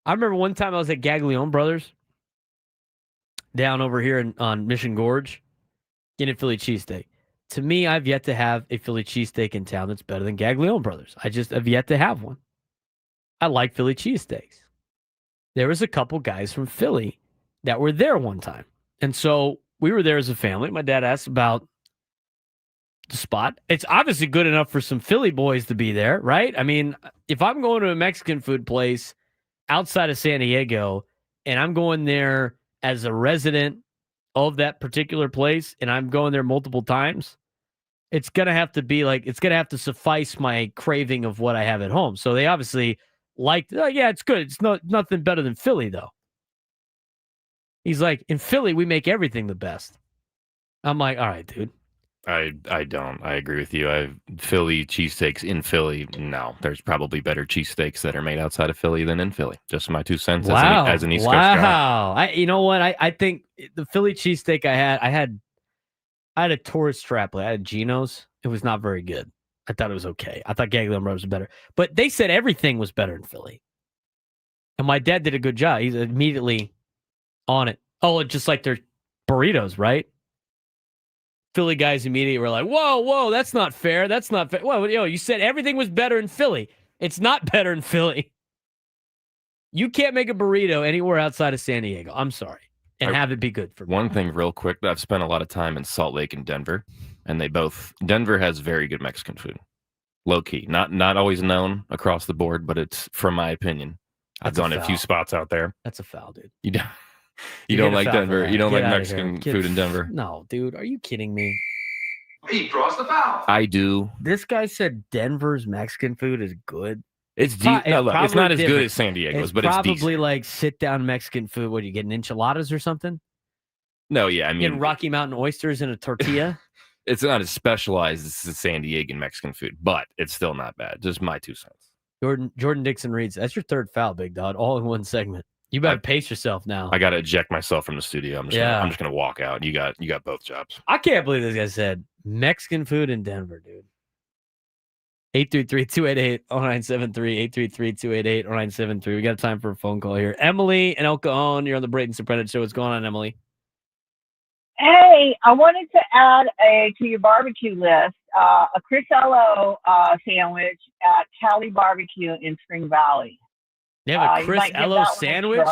I remember one time I was at Gaglione Brothers down over here on Mission Gorge getting a Philly cheesesteak. To me, I've yet to have a Philly cheesesteak in town that's better than Gaglione Brothers. I just have yet to have one. I like Philly cheesesteaks. There was a couple guys from Philly that were there one time. And so we were there as a family. My dad asked about the spot. It's obviously good enough for some Philly boys to be there, right? I mean, if I'm going to a Mexican food place outside of San Diego and I'm going there as a resident of that particular place and I'm going there multiple times, it's going to have to be like, it's going to have to suffice my craving of what I have at home. So they obviously liked, yeah, it's good. It's nothing better than Philly, though. He's like, in Philly, we make everything the best. I'm like, all right, dude. I don't. I agree with you. Philly cheesesteaks in Philly, no. There's probably better cheesesteaks that are made outside of Philly than in Philly. Just my 2 cents as an East Coast guy. Wow. You know what? I think the Philly cheesesteak I had a tourist trap. I had Geno's. It was not very good. I thought it was okay. I thought Gaglione Brothers was better. But they said everything was better in Philly. And my dad did a good job. He's immediately on it. Oh, just like their burritos, right? Philly guys immediately were like, whoa, that's not fair. That's not fair. Well, you said everything was better in Philly. It's not better in Philly. You can't make a burrito anywhere outside of San Diego. I'm sorry. And have it be good for me. One thing real quick, I've spent a lot of time in Salt Lake and Denver, and Denver has very good Mexican food. Low key. Not always known across the board, but it's, from my opinion. I've gone to a few spots out there. That's a foul, dude. You don't like Denver. You don't like Mexican food in Denver. No, dude. Are you kidding me? He draws the foul. I do. This guy said Denver's Mexican food is good. It's deep. No, look, it's not as good as San Diego's, it's but it's probably decent. like sit-down Mexican food. What, do you get, enchiladas or something? No, yeah, I mean, Rocky Mountain oysters in a tortilla. It's not as specialized as the San Diegan Mexican food, but it's still not bad. Just my 2 cents. Jordan Dixon reads, that's your third foul, big dog, all in one segment. You better pace yourself now. I got to eject myself from the studio. I'm just gonna walk out. You got both jobs. I can't believe this guy said Mexican food in Denver, dude. 833-288-0973, 833-288-0973. We got time for a phone call here. Emily and El Cajon, you're on the Braden Surprenant Show. What's going on, Emily? Hey, I wanted to add to your barbecue list a Chris Ello sandwich at Cali Barbecue in Spring Valley. You have a Chris Ello sandwich?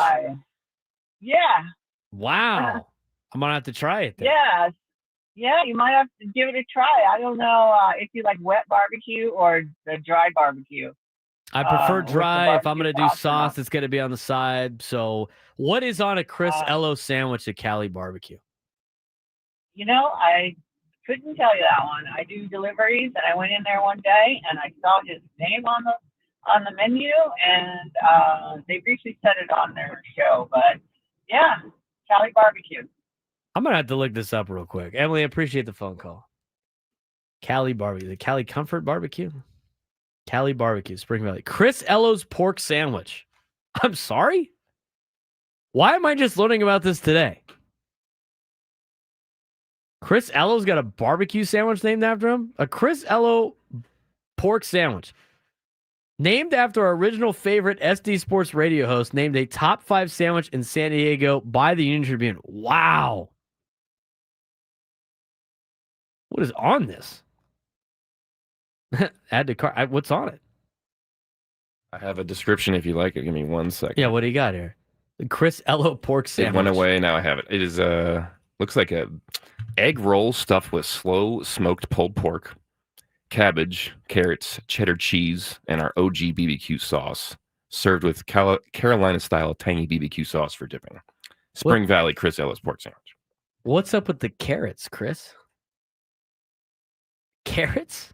Yeah. Wow. I'm going to have to try it then. Yes. Yeah, you might have to give it a try. I don't know if you like wet barbecue or the dry barbecue. I prefer dry. If I'm going to do sauce, it's going to be on the side. So what is on a Chris Ello sandwich at Cali Barbecue? You know, I couldn't tell you that one. I do deliveries, and I went in there one day, and I saw his name on the menu, and they briefly said it on their show. But, yeah, Cali Barbecue. I'm going to have to look this up real quick. Emily, I appreciate the phone call. Cali Barbecue. The Cali Comfort Barbecue? Cali Barbecue, Spring Valley. Chris Ello's pork sandwich. I'm sorry? Why am I just learning about this today? Chris Ello's got a barbecue sandwich named after him? A Chris Ello pork sandwich. Named after our original favorite SD Sports radio host, named a top 5 sandwich in San Diego by the Union Tribune. Wow. What is on this? Add to cart. What's on it? I have a description if you like it. Give me 1 second. Yeah, what do you got here? The Chris Ello pork sandwich. It went away. Now I have it. It is looks like a egg roll stuffed with slow smoked pulled pork, cabbage, carrots, cheddar cheese, and our OG BBQ sauce, served with Carolina-style tangy BBQ sauce for dipping. Spring Valley Chris Ello's pork sandwich. What's up with the carrots, Chris? Carrots?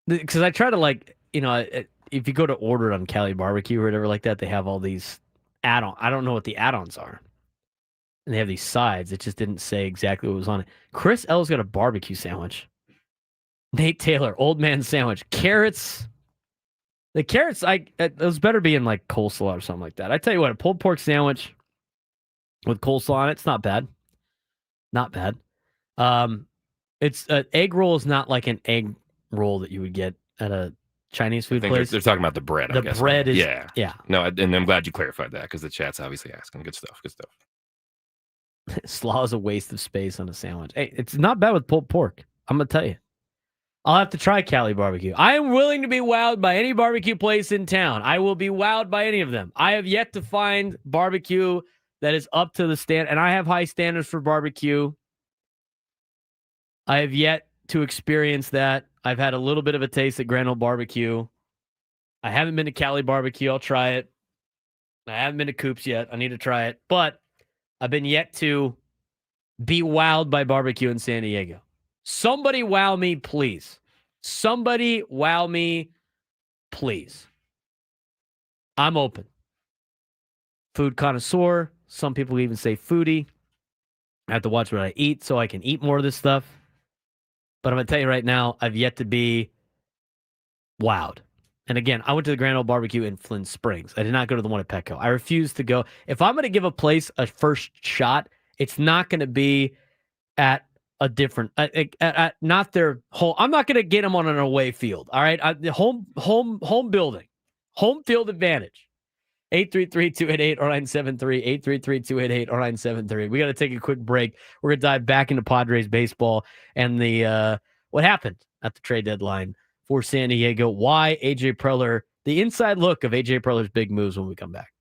Because I try to, if you go to order it on Cali Barbecue or whatever like that, they have all these add-on. I don't know what the add-ons are. And they have these sides. It just didn't say exactly what was on it. Chris L's got a barbecue sandwich. Nate Taylor, old man sandwich. Carrots. The carrots, those better be in like coleslaw or something like that. I tell you what, a pulled pork sandwich with coleslaw on it, it's not bad. Not bad. It's an egg roll is not like an egg roll that you would get at a Chinese food place. They're talking about the bread. The bread is yeah. No, and I'm glad you clarified that because the chat's obviously asking. Good stuff. Good stuff. Slaw is a waste of space on a sandwich. Hey, it's not bad with pulled pork. I'm gonna tell you. I'll have to try Cali Barbecue. I am willing to be wowed by any barbecue place in town. I will be wowed by any of them. I have yet to find barbecue that is up to the stand, and I have high standards for barbecue. I have yet to experience that. I've had a little bit of a taste at Grand Ole Barbecue. I haven't been to Cali Barbecue. I'll try it. I haven't been to Coops yet. I need to try it. But I've been yet to be wowed by barbecue in San Diego. Somebody wow me, please. Somebody wow me, please. I'm open. Food connoisseur. Some people even say foodie. I have to watch what I eat so I can eat more of this stuff. But I'm going to tell you right now, I've yet to be wowed. And again, I went to the Grand Ole Barbecue in Flint Springs. I did not go to the one at Petco. I refuse to go. If I'm going to give a place a first shot, it's not going to be at a different, not their home. I'm not going to get them on an away field. All right. The home building, home field advantage. 833-288-0973, 833-288-0973. We got to take a quick break. We're going to dive back into Padres baseball and the what happened at the trade deadline for San Diego. Why AJ Preller, the inside look of AJ Preller's big moves when we come back.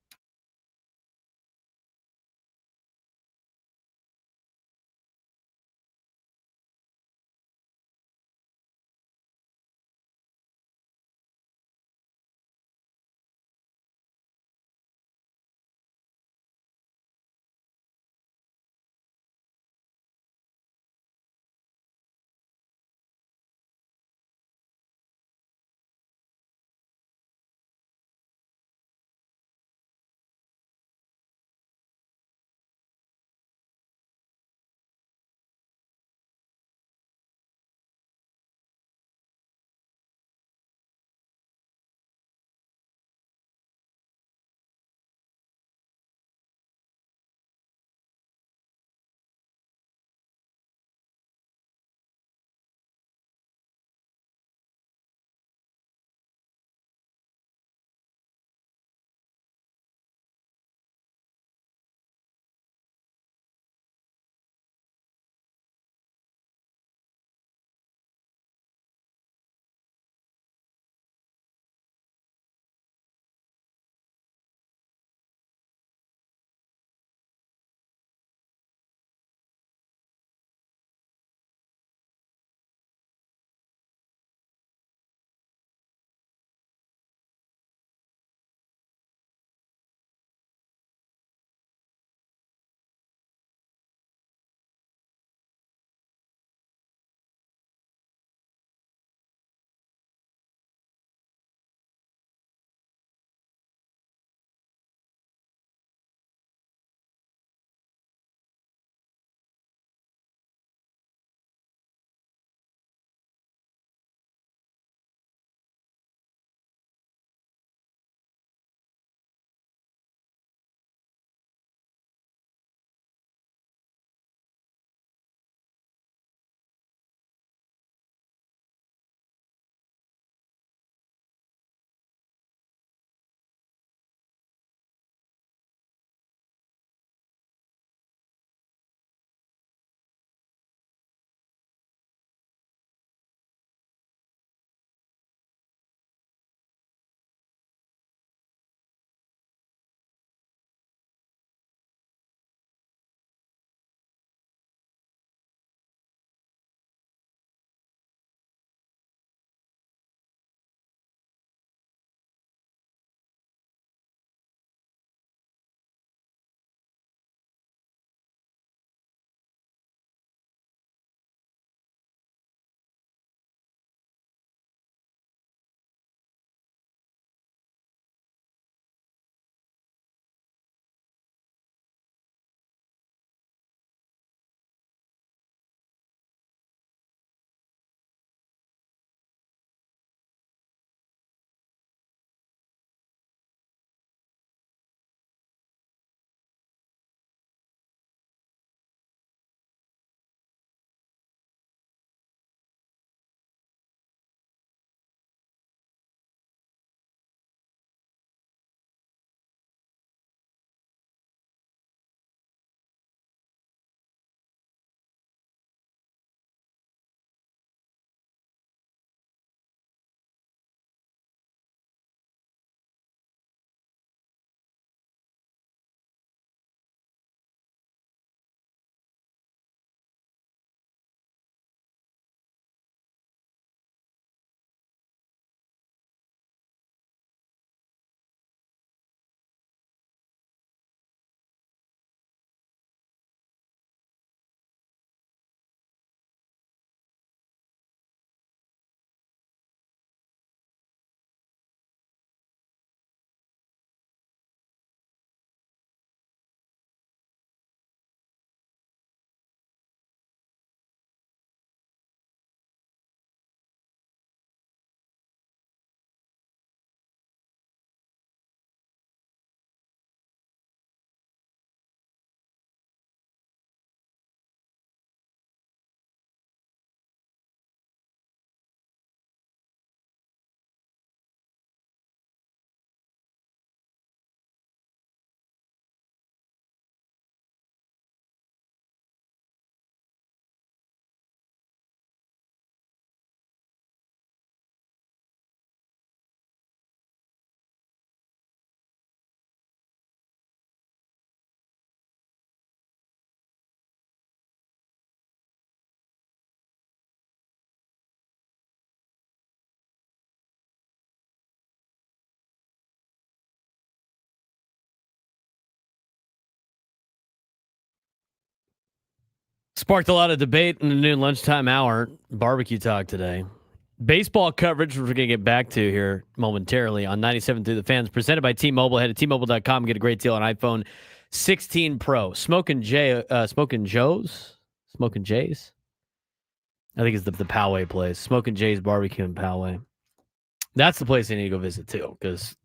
Sparked a lot of debate in the noon lunchtime hour barbecue talk today. Baseball coverage, which we're going to get back to here momentarily on 97 through the fans, presented by T-Mobile. Head to T-Mobile.com, get a great deal on iPhone 16 Pro. Smoking Jays. I think it's the Poway place. Smoking Jay's Barbecue in Poway. That's the place I need to go visit too, because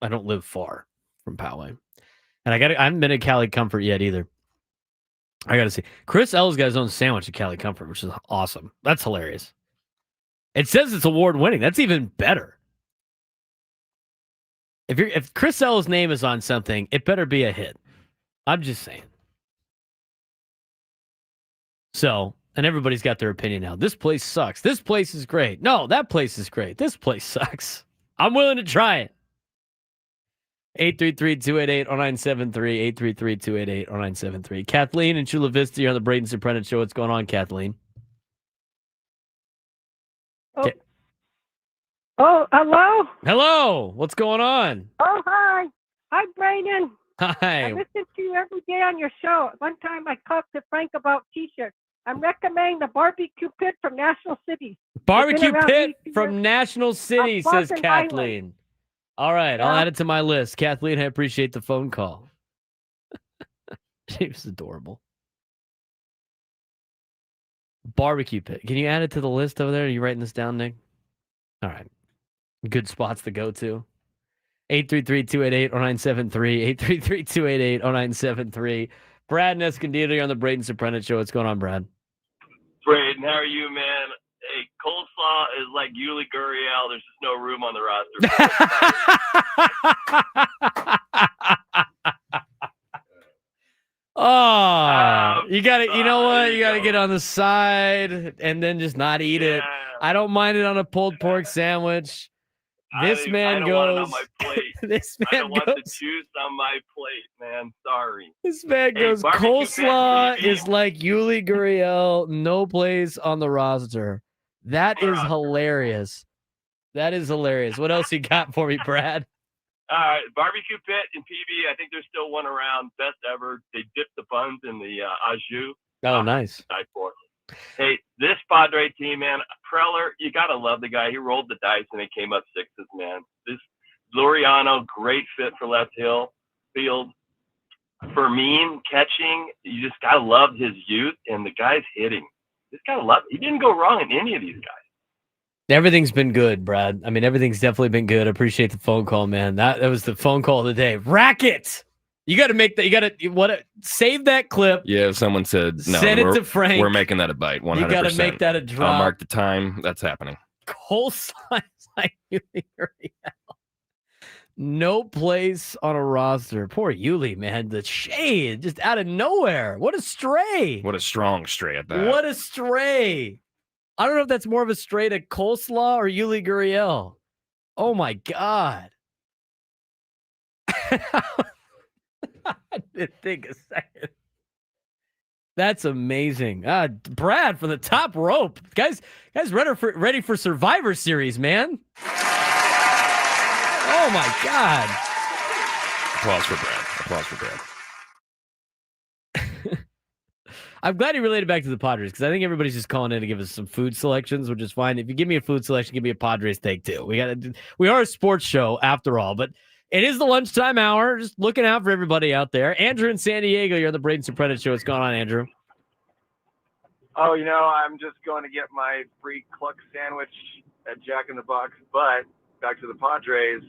I don't live far from Poway. And I haven't been to Cali Comfort yet either. I got to see. Chris L's got his own sandwich at Cali Comfort, which is awesome. That's hilarious. It says it's award winning. That's even better. If Chris L's name is on something, it better be a hit. I'm just saying. So, and everybody's got their opinion now. This place sucks. This place is great. No, that place is great. This place sucks. I'm willing to try it. 833-288-0973. 833-288-0973. Kathleen in Chula Vista, you're on the Braden Surprenant Show. What's going on, Kathleen? Hello? Hello. What's going on? Oh, hi. Hi, Braden. Hi. I listen to you every day on your show. One time I talked to Frank about T-shirts. I'm recommending the Barbecue Pit from National City. Barbecue Pit from National City, says Boston Kathleen. Island. All right, I'll add it to my list. Kathleen, I appreciate the phone call. She was adorable. Barbecue Pit. Can you add it to the list over there? Are you writing this down, Nick? All right. Good spots to go to. 833-288-0973. 833-288-0973. Brad and Escondido, you're on the Braden Surprenant Show. What's going on, Brad? Braden, how are you, man? Hey, coleslaw is like Yuli Gurriel. There's just no room on the roster. You got to, you know what? You got to get on the side and then just not eat it. I don't mind it on a pulled pork sandwich. This man goes. Want it on my plate. This man I don't goes. want the juice on my plate, man. Sorry. This man goes. Barbecue Coleslaw Pit is like Yuli Gurriel. No place on the roster. That is hilarious. That is hilarious. What else you got for me, Brad? Barbecue Pit in PB. I think there's still one around. Best ever. They dip the buns in the au jus. Oh, nice. Hey, this Padre team, man, Preller, you got to love the guy. He rolled the dice and he came up sixes, man. This Laureano, great fit for left field. Fermin catching, you just got to love his youth, and the guy's hitting. Just got to love it. He didn't go wrong in any of these guys. Everything's been good, Brad. I mean, everything's definitely been good. I appreciate the phone call, man. That was the phone call of the day. Racket! You got to make that. You got to save that clip. Yeah, someone said no. Send it to Frank. We're making that a bite. 100%. You got to make that a drop. I'll mark the time. That's happening. Coleslaw is like no place on a roster. Poor Yuli, man. The shade just out of nowhere. What a stray. What a strong stray at that. What a stray. I don't know if that's more of a stray to Coleslaw or Yuli Gurriel. Oh my God. I didn't think a second. That's amazing. Brad from the top rope. Guys ready for Survivor Series, man. Oh my God. Applause for Brad. I'm glad he related back to the Padres, because I think everybody's just calling in to give us some food selections, which is fine. If you give me a food selection, give me a Padres take too. We are a sports show after all, but it is the lunchtime hour. Just looking out for everybody out there. Andrew in San Diego, you're on the Braden Surprenant Show. What's going on, Andrew? Oh, I'm just going to get my free cluck sandwich at Jack in the Box. But back to the Padres.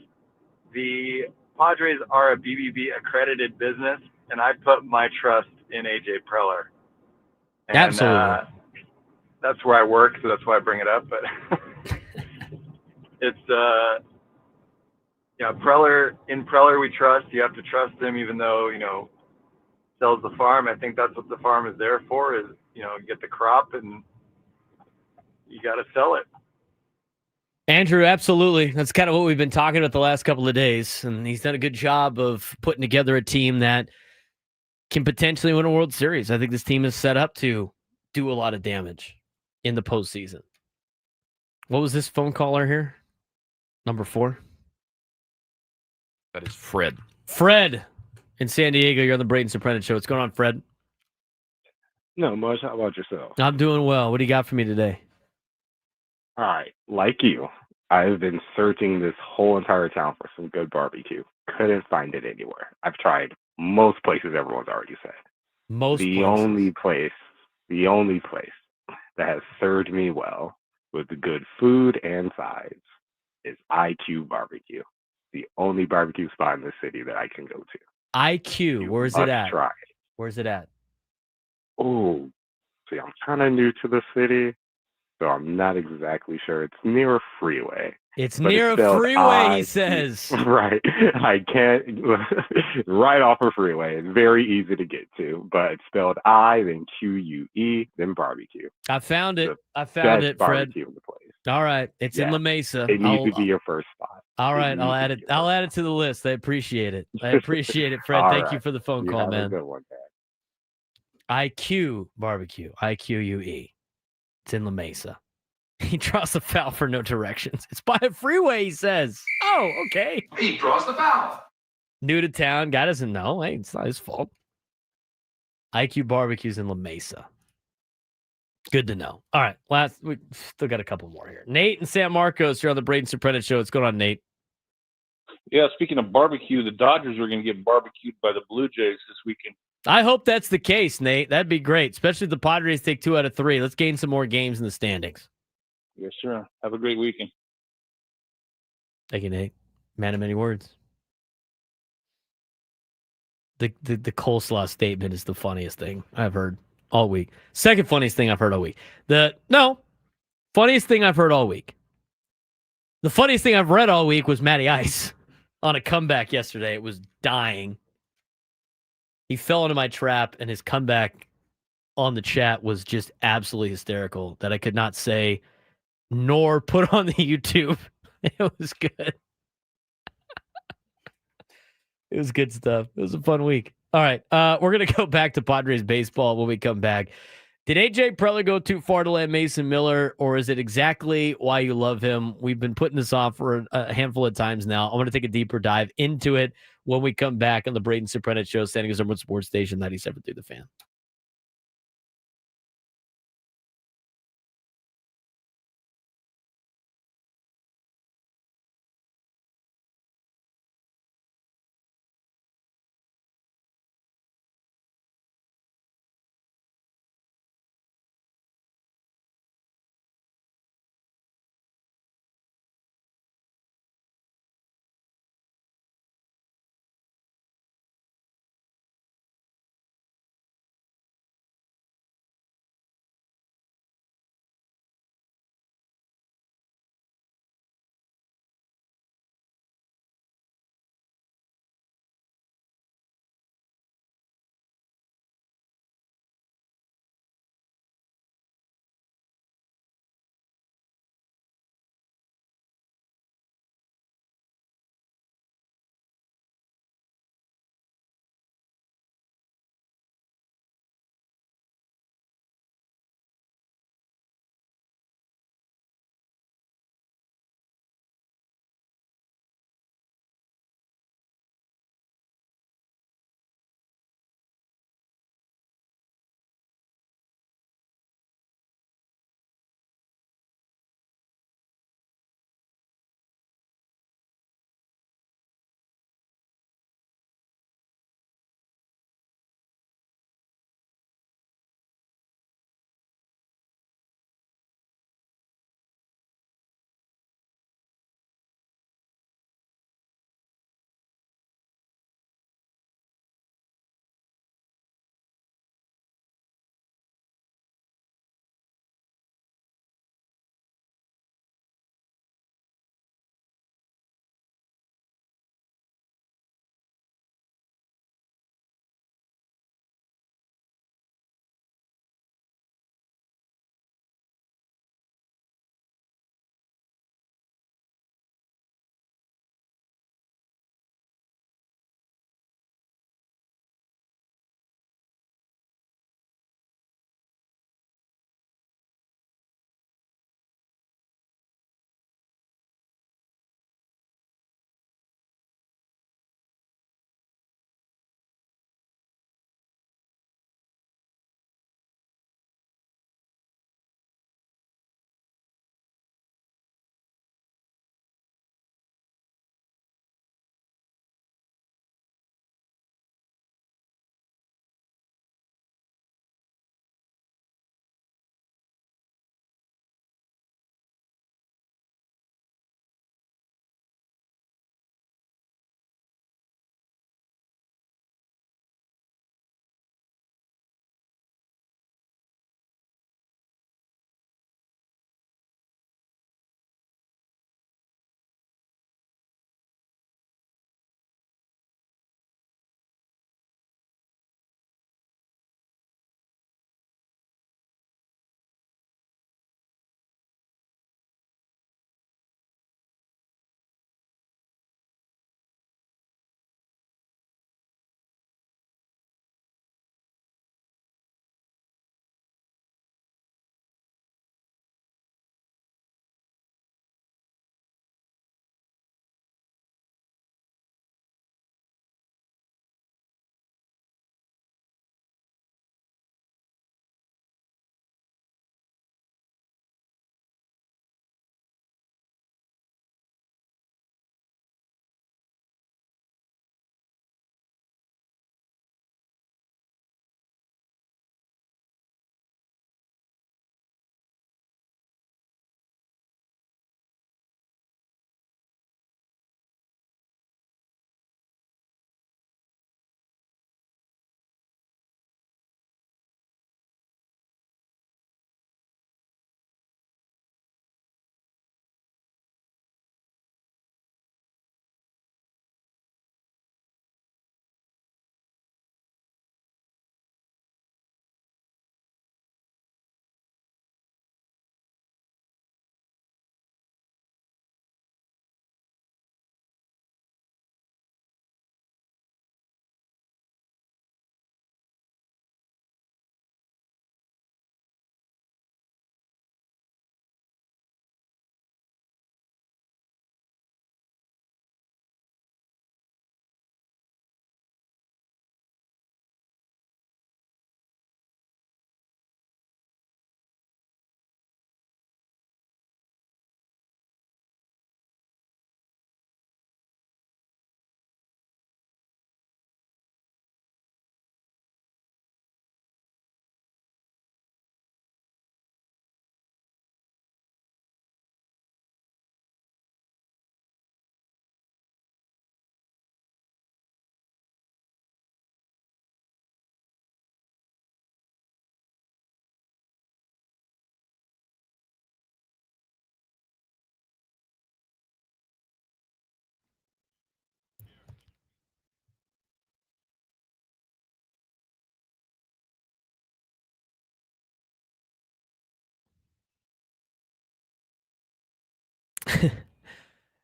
The Padres are a BBB accredited business, and I put my trust in AJ Preller. And, absolutely. That's where I work, so that's why I bring it up. But it's Preller we trust. You have to trust him, even though sells the farm. I think that's what the farm is there for, is get the crop, and you got to sell it. Andrew, absolutely. That's kind of what we've been talking about the last couple of days, and he's done a good job of putting together a team that can potentially win a World Series. I think this team is set up to do a lot of damage in the postseason. What was this phone caller here? Number 4? That is Fred. Fred in San Diego, you're on the Braden Surprenant Show. What's going on, Fred? No, much. How about yourself? I'm doing well. What do you got for me today? All right. Like you, I've been searching this whole entire town for some good barbecue. Couldn't find it anywhere. I've tried most places everyone's already said. Most The places. only place that has served me well with good food and sides is IQ Barbecue. The only barbecue spot in the city that I can go to. IQ, where's it Must at? try. Where's it at? Oh, see, I'm kind of new to the city, so I'm not exactly sure. It's near a freeway. It's But near a spelled freeway, he I. says. Right. I can't. Right off a freeway. It's very easy to get to, but it's spelled I, then QUE, then barbecue. I found it. The I found best it, Fred. barbecue in the place. All right. It's in Yeah. La Mesa. It needs to be your first spot. All It right. I'll needs to add be it. your I'll first add it to the list. I appreciate it. I appreciate it, Fred. All Thank you right. for the phone You call, have a man. good one, man. IQ Barbecue. IQUE. It's in La Mesa. He draws the foul for no directions. It's by a freeway, he says. Oh, okay. He draws the foul. New to town. Guy doesn't know. Hey, it's not his fault. IQ Barbecue's in La Mesa. Good to know. All right. We still got a couple more here. Nate and San Marcos, you're on the Braden Surprenant Show. What's going on, Nate? Yeah, speaking of barbecue, the Dodgers are going to get barbecued by the Blue Jays this weekend. I hope that's the case, Nate. That'd be great, especially if the Padres take 2 out of 3. Let's gain some more games in the standings. Yes, sir. Have a great weekend. Thank you, Nate. Man of many words. The coleslaw statement is the funniest thing I've heard all week. Second funniest thing I've heard all week. Funniest thing I've heard all week. The funniest thing I've read all week was Matty Ice on a comeback yesterday. It was dying. He fell into my trap, and his comeback on the chat was just absolutely hysterical that I could not say nor put on the YouTube. It was good. It was good stuff. It was a fun week. All right. We're going to go back to Padres baseball when we come back. Did AJ Preller go too far to land Mason Miller, or is it exactly why you love him? We've been putting this off for a handful of times now. I want to take a deeper dive into it when we come back on the Braden Surprenant Show, San Diego Sports Station 97.3 The Fan.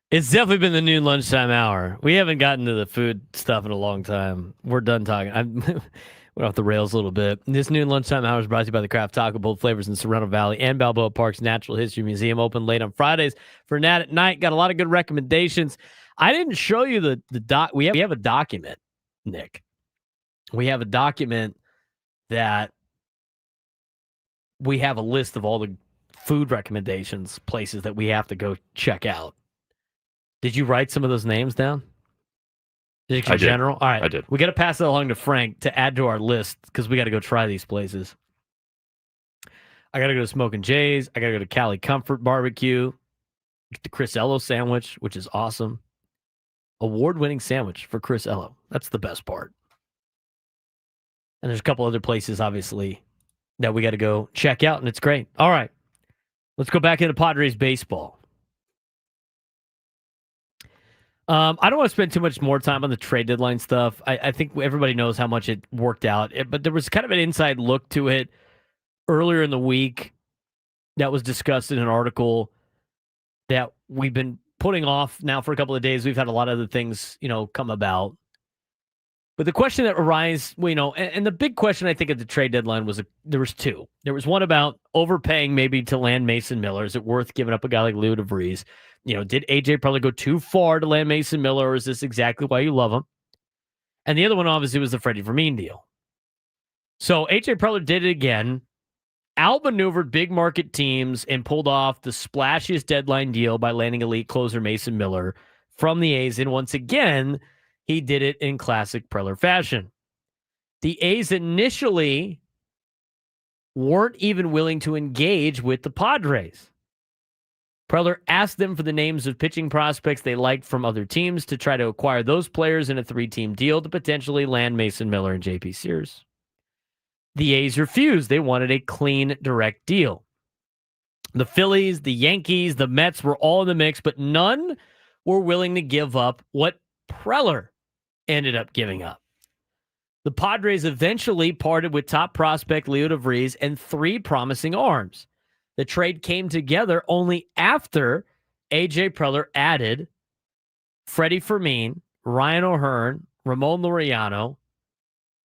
It's definitely been the noon lunchtime hour. We haven't gotten to the food stuff in a long time. We're done talking. Went off the rails a little bit. This noon lunchtime hour is brought to you by the Craft Taco, bold flavors in Serrano Valley and Balboa Park's Natural History Museum, open late on Fridays for Nat at Night. Got a lot of good recommendations. I didn't show you the doc. We have a document, Nick. We have a document that we have a list of all the food recommendations, places that we have to go check out. Did you write some of those names down? In general? All right. I did. We got to pass it along to Frank to add to our list because we got to go try these places. I got to go to Smoking Jay's. I got to go to Cali Comfort Barbecue. Get the Chris Ello sandwich, which is awesome. Award-winning sandwich for Chris Ello. That's the best part. And there's a couple other places, obviously, that we got to go check out, and it's great. All right. Let's go back into Padres baseball. I don't want to spend too much more time on the trade deadline stuff. I think everybody knows how much it worked out, but there was kind of an inside look to it earlier in the week that was discussed in an article that we've been putting off now for a couple of days. We've had a lot of other things, come about. But the question that arises, and the big question I think at the trade deadline was there was two. There was one about overpaying maybe to land Mason Miller. Is it worth giving up a guy like Leo DeVries? Did AJ probably go too far to land Mason Miller, or is this exactly why you love him? And the other one, obviously, was the Freddie Vermin deal. So AJ Preller did it again, outmaneuvered big market teams, and pulled off the splashiest deadline deal by landing elite closer Mason Miller from the A's. And once again, he did it in classic Preller fashion. The A's initially weren't even willing to engage with the Padres. Preller asked them for the names of pitching prospects they liked from other teams to try to acquire those players in a 3-team deal to potentially land Mason Miller and JP Sears. The A's refused. They wanted a clean, direct deal. The Phillies, the Yankees, the Mets were all in the mix, but none were willing to give up what Preller ended up giving up. The Padres eventually parted with top prospect Leo DeVries and 3 promising arms. The trade came together only after A.J. Preller added Freddie Fermin, Ryan O'Hearn, Ramon Laureano,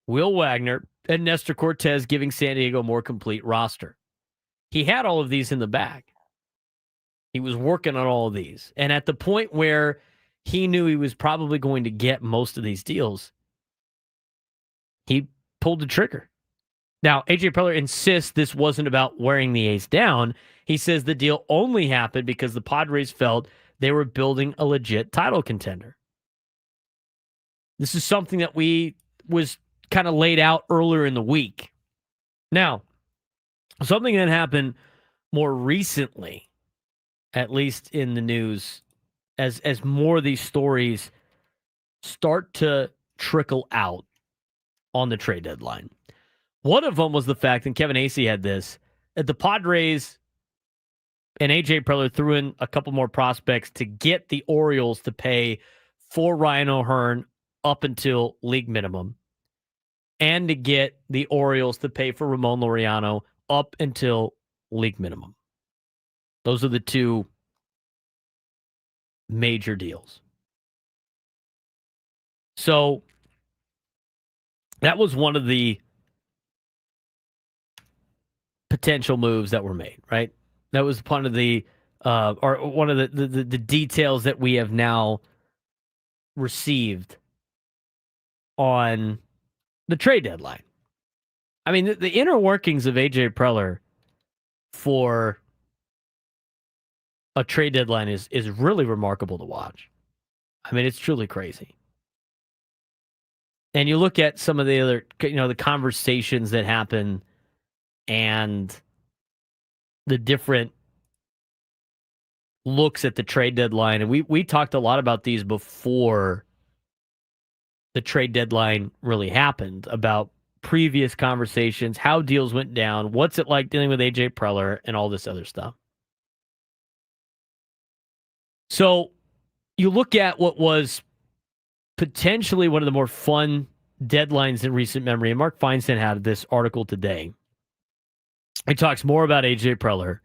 Will Wagner, and Nestor Cortez, giving San Diego a more complete roster. He had all of these in the bag. He was working on all of these. And at the point where he knew he was probably going to get most of these deals, he pulled the trigger. Now, A.J. Preller insists this wasn't about wearing the A's down. He says the deal only happened because the Padres felt they were building a legit title contender. This is something that was kind of laid out earlier in the week. Now, something that happened more recently, at least in the news, as more of these stories start to trickle out on the trade deadline. One of them was the fact, and Kevin Acee had this, that the Padres and A.J. Preller threw in a couple more prospects to get the Orioles to pay for Ryan O'Hearn up until league minimum, and to get the Orioles to pay for Ramon Laureano up until league minimum. Those are the two major deals. So that was one of the potential moves that were made, right? That was one of the one of the details that we have now received on the trade deadline. I mean, the inner workings of A.J. Preller for a trade deadline is really remarkable to watch. I mean, it's truly crazy. And you look at some of the other, the conversations that happen and the different looks at the trade deadline. And we talked a lot about these before the trade deadline really happened, about previous conversations, how deals went down, what's it like dealing with A.J. Preller, and all this other stuff. So you look at what was potentially one of the more fun deadlines in recent memory, and Mark Feinstein had this article today. He talks more about A.J. Preller,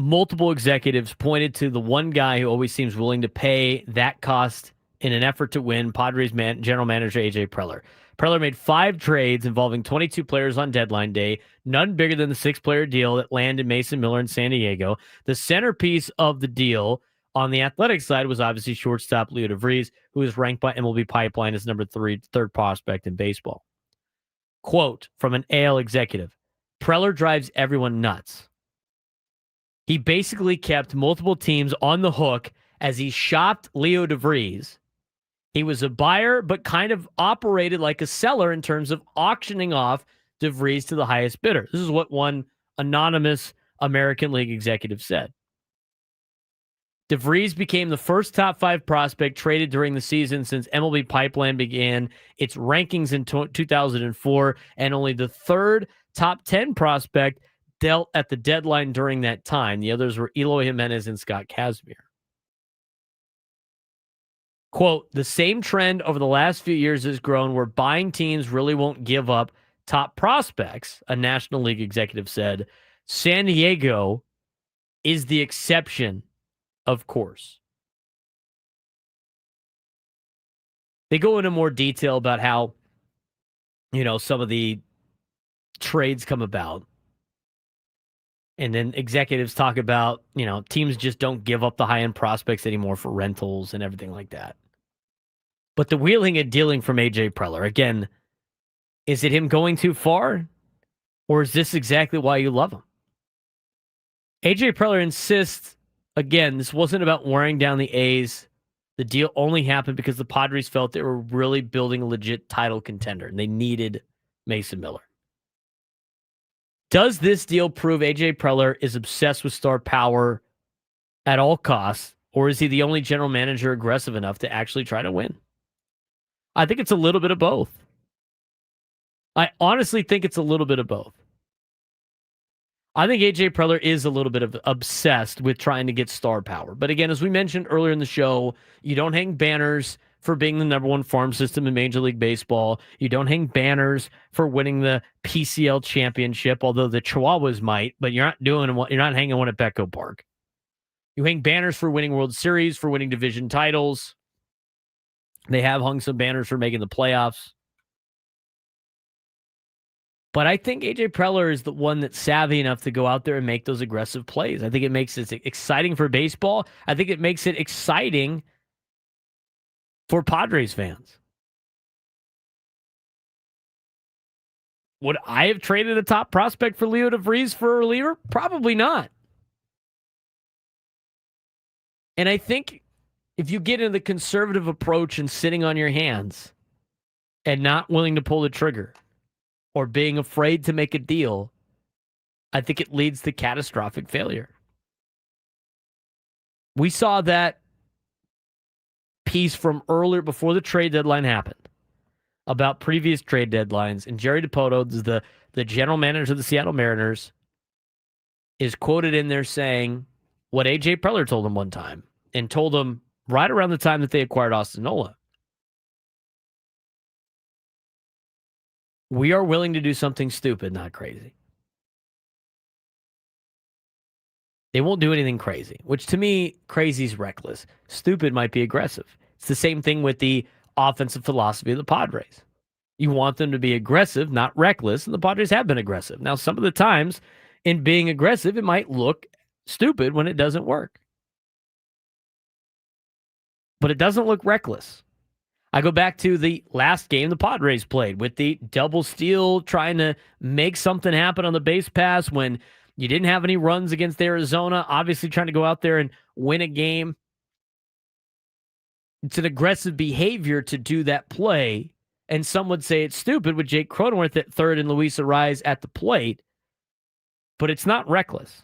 multiple executives pointed to the one guy who always seems willing to pay that cost in an effort to win, Padres general manager A.J. Preller. Preller made 5 trades involving 22 players on deadline day, none bigger than the 6-player deal that landed Mason Miller in San Diego. The centerpiece of the deal on the athletic side was obviously shortstop Leo DeVries, who is ranked by MLB Pipeline as number 3rd prospect in baseball. Quote from an AL executive, Preller drives everyone nuts. He basically kept multiple teams on the hook as he shopped Leo DeVries. He was a buyer, but kind of operated like a seller in terms of auctioning off DeVries to the highest bidder. This is what one anonymous American League executive said. DeVries became the first top 5 prospect traded during the season since MLB Pipeline began its rankings in 2004, and only the 3rd top 10 prospect dealt at the deadline during that time. The others were Eloy Jimenez and Scott Kazmir. Quote, the same trend over the last few years has grown where buying teams really won't give up top prospects, a National League executive said. San Diego is the exception, of course. They go into more detail about how, some of the trades come about. And then executives talk about, teams just don't give up the high-end prospects anymore for rentals and everything like that. But the wheeling and dealing from A.J. Preller, again, is it him going too far? Or is this exactly why you love him? A.J. Preller insists, again, this wasn't about wearing down the A's. The deal only happened because the Padres felt they were really building a legit title contender, and they needed Mason Miller. Does this deal prove A.J. Preller is obsessed with star power at all costs, or is he the only general manager aggressive enough to actually try to win? I think it's a little bit of both. I honestly think it's a little bit of both. I think A.J. Preller is a little bit of obsessed with trying to get star power. But again, as we mentioned earlier in the show, you don't hang banners for being the number 1 farm system in Major League Baseball. You don't hang banners for winning the PCL championship, although the Chihuahuas might, but you're not hanging one at Petco Park. You hang banners for winning World Series, for winning division titles. They have hung some banners for making the playoffs. But I think A.J. Preller is the one that's savvy enough to go out there and make those aggressive plays. I think it makes it exciting for baseball. I think it makes it exciting for Padres fans. Would I have traded a top prospect for Leo DeVries for a reliever? Probably not. And I think if you get into the conservative approach and sitting on your hands and not willing to pull the trigger or being afraid to make a deal, I think it leads to catastrophic failure. We saw that piece from earlier, before the trade deadline happened, about previous trade deadlines, and Jerry DiPoto, the general manager of the Seattle Mariners, is quoted in there saying what A.J. Preller told him one time, and told him right around the time that they acquired Austin Nola. We are willing to do something stupid, not crazy. They won't do anything crazy, which to me, crazy is reckless. Stupid might be aggressive. It's the same thing with the offensive philosophy of the Padres. You want them to be aggressive, not reckless, and the Padres have been aggressive. Now, some of the times in being aggressive, it might look stupid when it doesn't work. But it doesn't look reckless. I go back to the last game the Padres played with the double steal, trying to make something happen on the base pass when you didn't have any runs against Arizona, obviously trying to go out there and win a game. It's an aggressive behavior to do that play, and some would say it's stupid with Jake Cronenworth at third and Luis Ariz at the plate, but it's not reckless.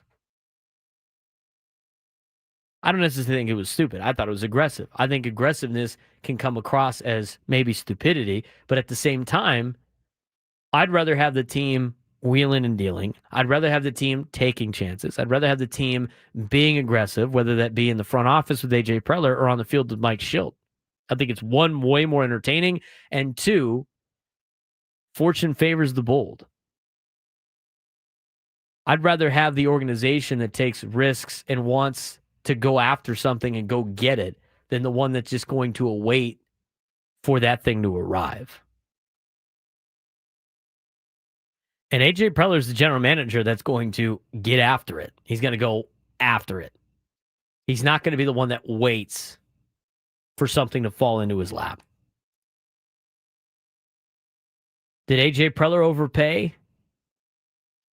I don't necessarily think it was stupid. I thought it was aggressive. I think aggressiveness can come across as maybe stupidity, but at the same time, I'd rather have the team wheeling and dealing. I'd rather have the team taking chances. I'd rather have the team being aggressive, whether that be in the front office with A.J. Preller or on the field with Mike Schilt. I think it's one, way more entertaining, and two, fortune favors the bold. I'd rather have the organization that takes risks and wants to go after something and go get it than the one that's just going to await for that thing to arrive. And A.J. Preller is the general manager that's going to get after it. He's going to go after it. He's not going to be the one that waits for something to fall into his lap. Did A.J. Preller overpay?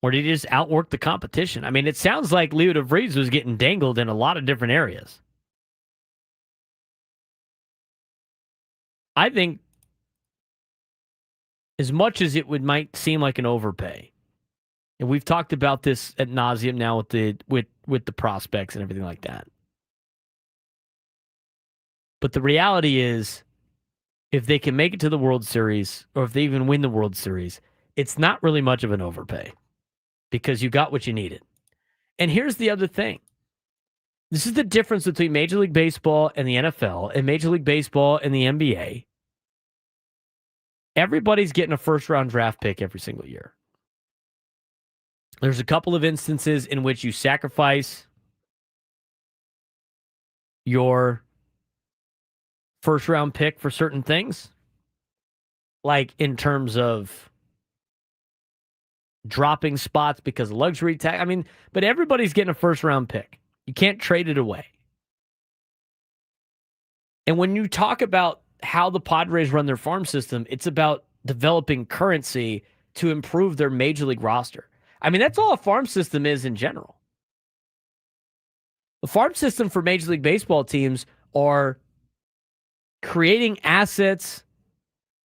Or did he just outwork the competition? I mean, it sounds like Leo DeVries was getting dangled in a lot of different areas. I think as much as it might seem like an overpay, and we've talked about this ad nauseum now with the prospects and everything like that. But the reality is, if they can make it to the World Series, or if they even win the World Series, it's not really much of an overpay because you got what you needed. And here's the other thing. This is the difference between Major League Baseball and the NFL and Major League Baseball and the NBA. Everybody's getting a first-round draft pick every single year. There's a couple of instances in which you sacrifice your first-round pick for certain things, like in terms of dropping spots because of luxury tax. I mean, but everybody's getting a first-round pick. You can't trade it away. And when you talk about how the Padres run their farm system, it's about developing currency to improve their major league roster. I mean, that's all a farm system is in general. The farm system for Major League Baseball teams are creating assets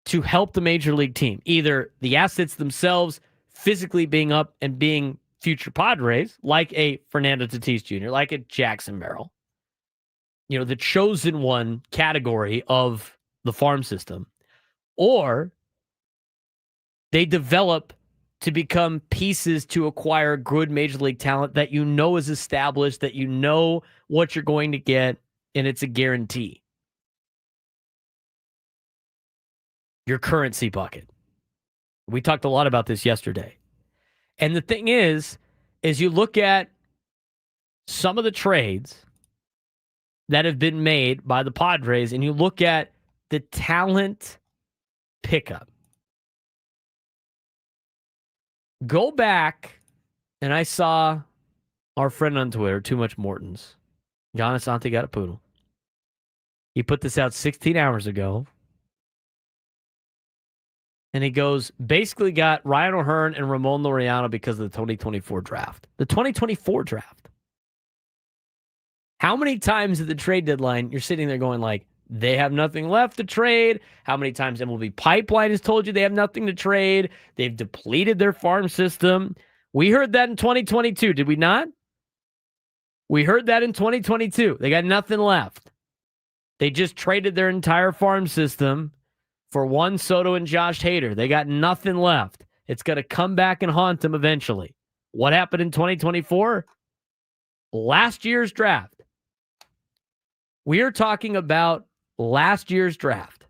to help the major league team. Either the assets themselves physically being up and being future Padres, like a Fernando Tatis Jr., like a Jackson Merrill, the chosen one category of the farm system, or they develop to become pieces to acquire good major league talent that is established, that what you're going to get, and it's a guarantee. Your currency bucket. We talked a lot about this yesterday. And the thing is you look at some of the trades that have been made by the Padres, and you look at the talent pickup. Go back, and I saw our friend on Twitter, Too Much Mortons, John Asante got a poodle. He put this out 16 hours ago. And he goes, basically got Ryan O'Hearn and Ramon Laureano because of the 2024 draft. The 2024 draft. How many times at the trade deadline you're sitting there going like, they have nothing left to trade? How many times MLB Pipeline has told you they have nothing to trade? They've depleted their farm system. We heard that in 2022, did we not? We heard that in 2022. They got nothing left. They just traded their entire farm system for Juan Soto and Josh Hader. They got nothing left. It's going to come back and haunt them eventually. What happened in 2024? Last year's draft. We are talking about last year's draft.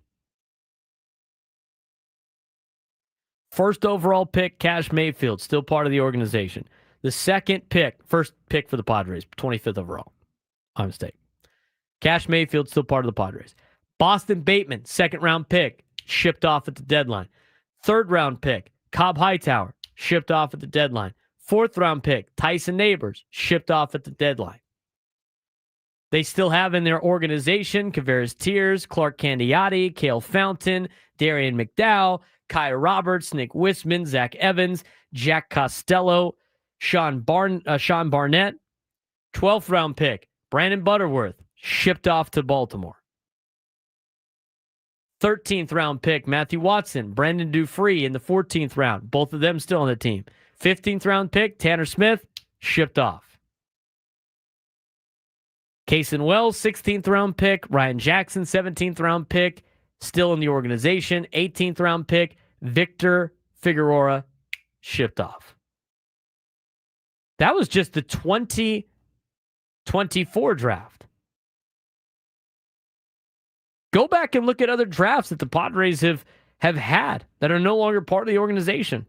First overall pick, Cash Mayfield, still part of the organization. The first pick for the Padres, 25th overall. My mistake. Cash Mayfield, still part of the Padres. Boston Bateman, second round pick, shipped off at the deadline. Third round pick, Cobb Hightower, shipped off at the deadline. Fourth round pick, Tyson Neighbors, shipped off at the deadline. They still have in their organization Kavares Tears, Clark Candiati, Cale Fountain, Darian McDowell, Kyle Roberts, Nick Wisman, Zach Evans, Jack Costello, Sean Barnett. 12th round pick, Brandon Butterworth, shipped off to Baltimore. 13th round pick, Matthew Watson, Brandon Dufree in the 14th round. Both of them still on the team. 15th round pick, Tanner Smith, shipped off. Cason Wells, 16th round pick. Ryan Jackson, 17th round pick, still in the organization. 18th round pick, Victor Figueroa, shipped off. That was just the 2024 draft. Go back and look at other drafts that the Padres have had that are no longer part of the organization.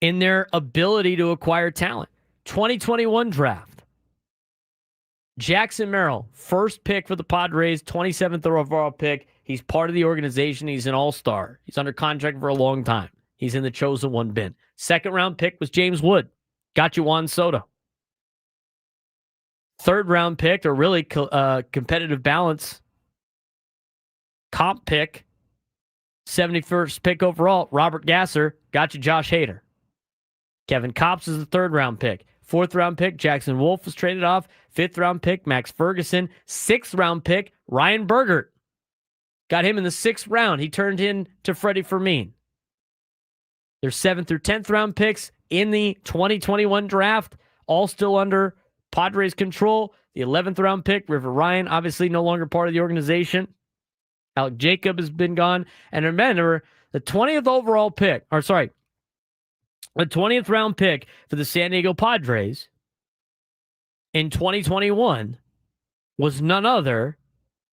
in their ability to acquire talent. 2021 draft. Jackson Merrill, first pick for the Padres, 27th overall pick. He's part of the organization. He's an all-star. He's under contract for a long time. He's in the chosen one bin. Second round pick was James Wood. Got you Juan Soto. Third round pick, or really competitive balance comp pick, 71st pick overall, Robert Gasser. Got you Josh Hader. Kevin Kopps is the third round pick. Fourth round pick, Jackson Wolf was traded off. Fifth round pick, Max Ferguson. Sixth round pick, Ryan Bergert. Got him in the 6th round. He turned in to Freddie Fermin. Their 7th through 10th round picks in the 2021 draft, all still under Padres control. The 11th round pick, River Ryan, obviously no longer part of the organization. Alec Jacob has been gone. And remember, the 20th overall pick, the 20th round pick for the San Diego Padres in 2021 was none other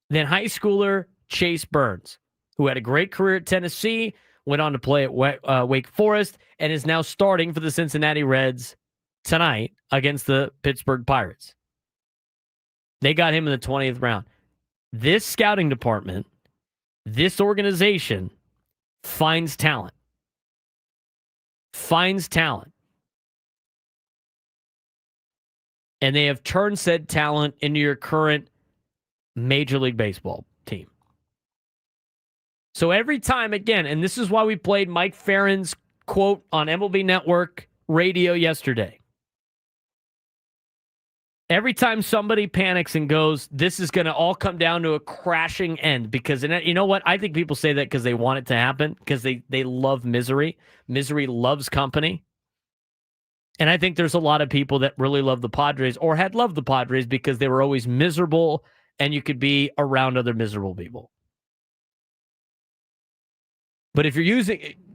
than high schooler Chase Burns, who had a great career at Tennessee, went on to play at Wake Forest, and is now starting for the Cincinnati Reds tonight against the Pittsburgh Pirates. They got him in the 20th round. This scouting department, this organization, finds talent. Finds talent. And they have turned said talent into your current Major League Baseball team. So every time, again, and this is why we played Mike Farron's quote on MLB Network radio yesterday. Every time somebody panics and goes, this is going to all come down to a crashing end, because you know what? I think people say that because they want it to happen, because they love misery. Misery loves company. And I think there's a lot of people that really love the Padres, or had loved the Padres because they were always miserable and you could be around other miserable people. But if you're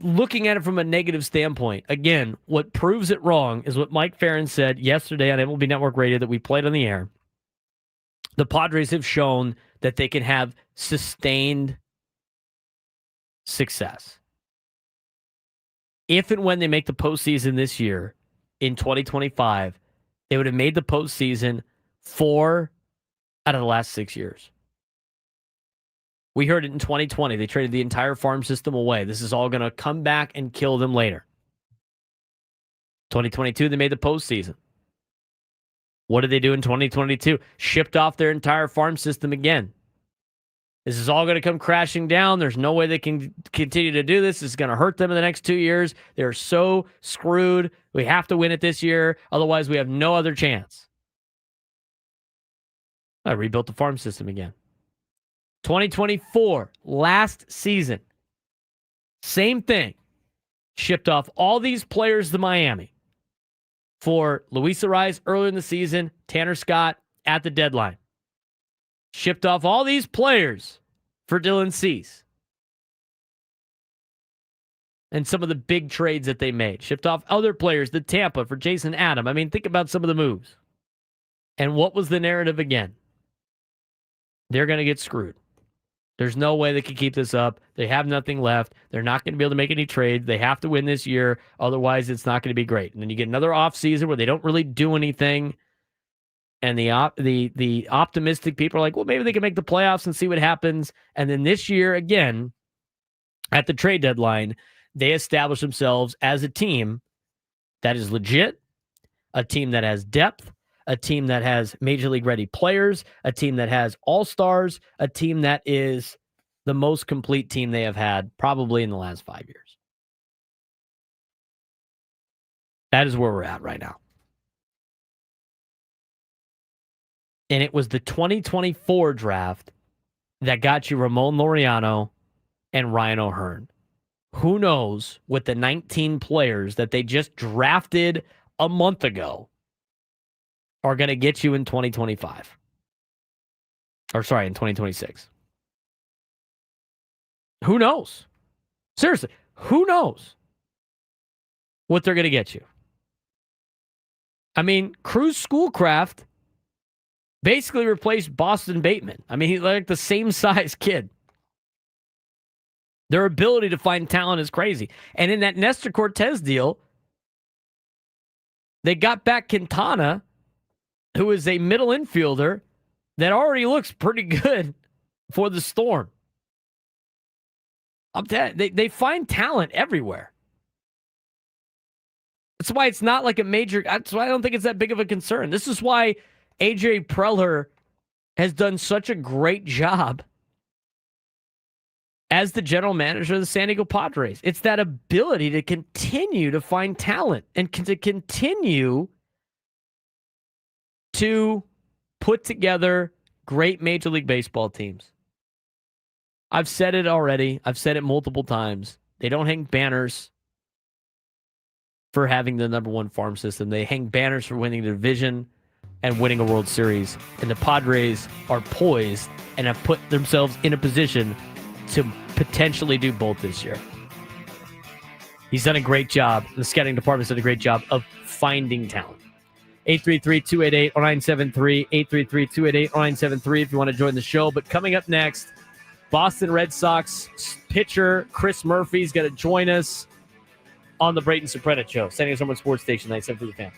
looking at it from a negative standpoint, again, what proves it wrong is what Mike Farron said yesterday on MLB Network Radio that we played on the air. The Padres have shown that they can have sustained success. If and when they make the postseason this year, in 2025, they would have made the postseason 4 out of the last 6 years. We heard it in 2020. They traded the entire farm system away. This is all going to come back and kill them later. 2022, they made the postseason. What did they do in 2022? Shipped off their entire farm system again. This is all going to come crashing down. There's no way they can continue to do this. It's going to hurt them in the next 2 years. They're so screwed. We have to win it this year. Otherwise, we have no other chance. I rebuilt the farm system again. 2024, last season, same thing. Shipped off all these players to Miami for Luis Ariz earlier in the season, Tanner Scott at the deadline. Shipped off all these players for Dylan Cease. And some of the big trades that they made. Shipped off other players to Tampa for Jason Adam. I mean, think about some of the moves. And what was the narrative again? They're going to get screwed. There's no way they can keep this up. They have nothing left. They're not going to be able to make any trades. They have to win this year. Otherwise, it's not going to be great. And then you get another offseason where they don't really do anything. And the optimistic people are like, well, maybe they can make the playoffs and see what happens. And then this year, again, at the trade deadline, they establish themselves as a team that is legit, a team that has depth, a team that has major league ready players, a team that has all-stars, a team that is the most complete team they have had probably in the last 5 years. That is where we're at right now. And it was the 2024 draft that got you Ramon Laureano and Ryan O'Hearn. Who knows with the 19 players that they just drafted a month ago are going to get you in 2025. Or sorry, in 2026. Who knows? Seriously, who knows what they're going to get you? I mean, Cruz Schoolcraft basically replaced Boston Bateman. I mean, he's like the same size kid. Their ability to find talent is crazy. And in that Nestor Cortez deal, They got back Quintana, who is a middle infielder that already looks pretty good for the Storm. They find talent everywhere. That's why it's not like a major. That's why I don't think it's that big of a concern. This is why AJ Preller has done such a great job as the general manager of the San Diego Padres. It's that ability to continue to find talent and to continue to put together great Major League Baseball teams. I've said it already. I've said it multiple times. They don't hang banners for having the number one farm system. They hang banners for winning the division and winning a World Series. And the Padres are poised and have put themselves in a position to potentially do both this year. He's done a great job. The scouting department's done a great job of finding talent. 833-288-0973, 833-288-0973 if you want to join the show. But coming up next, Boston Red Sox pitcher Chris Murphy's going to join us on the Braden Surprenant Show. San Diego Summer Sports Station, 97 for the Fan.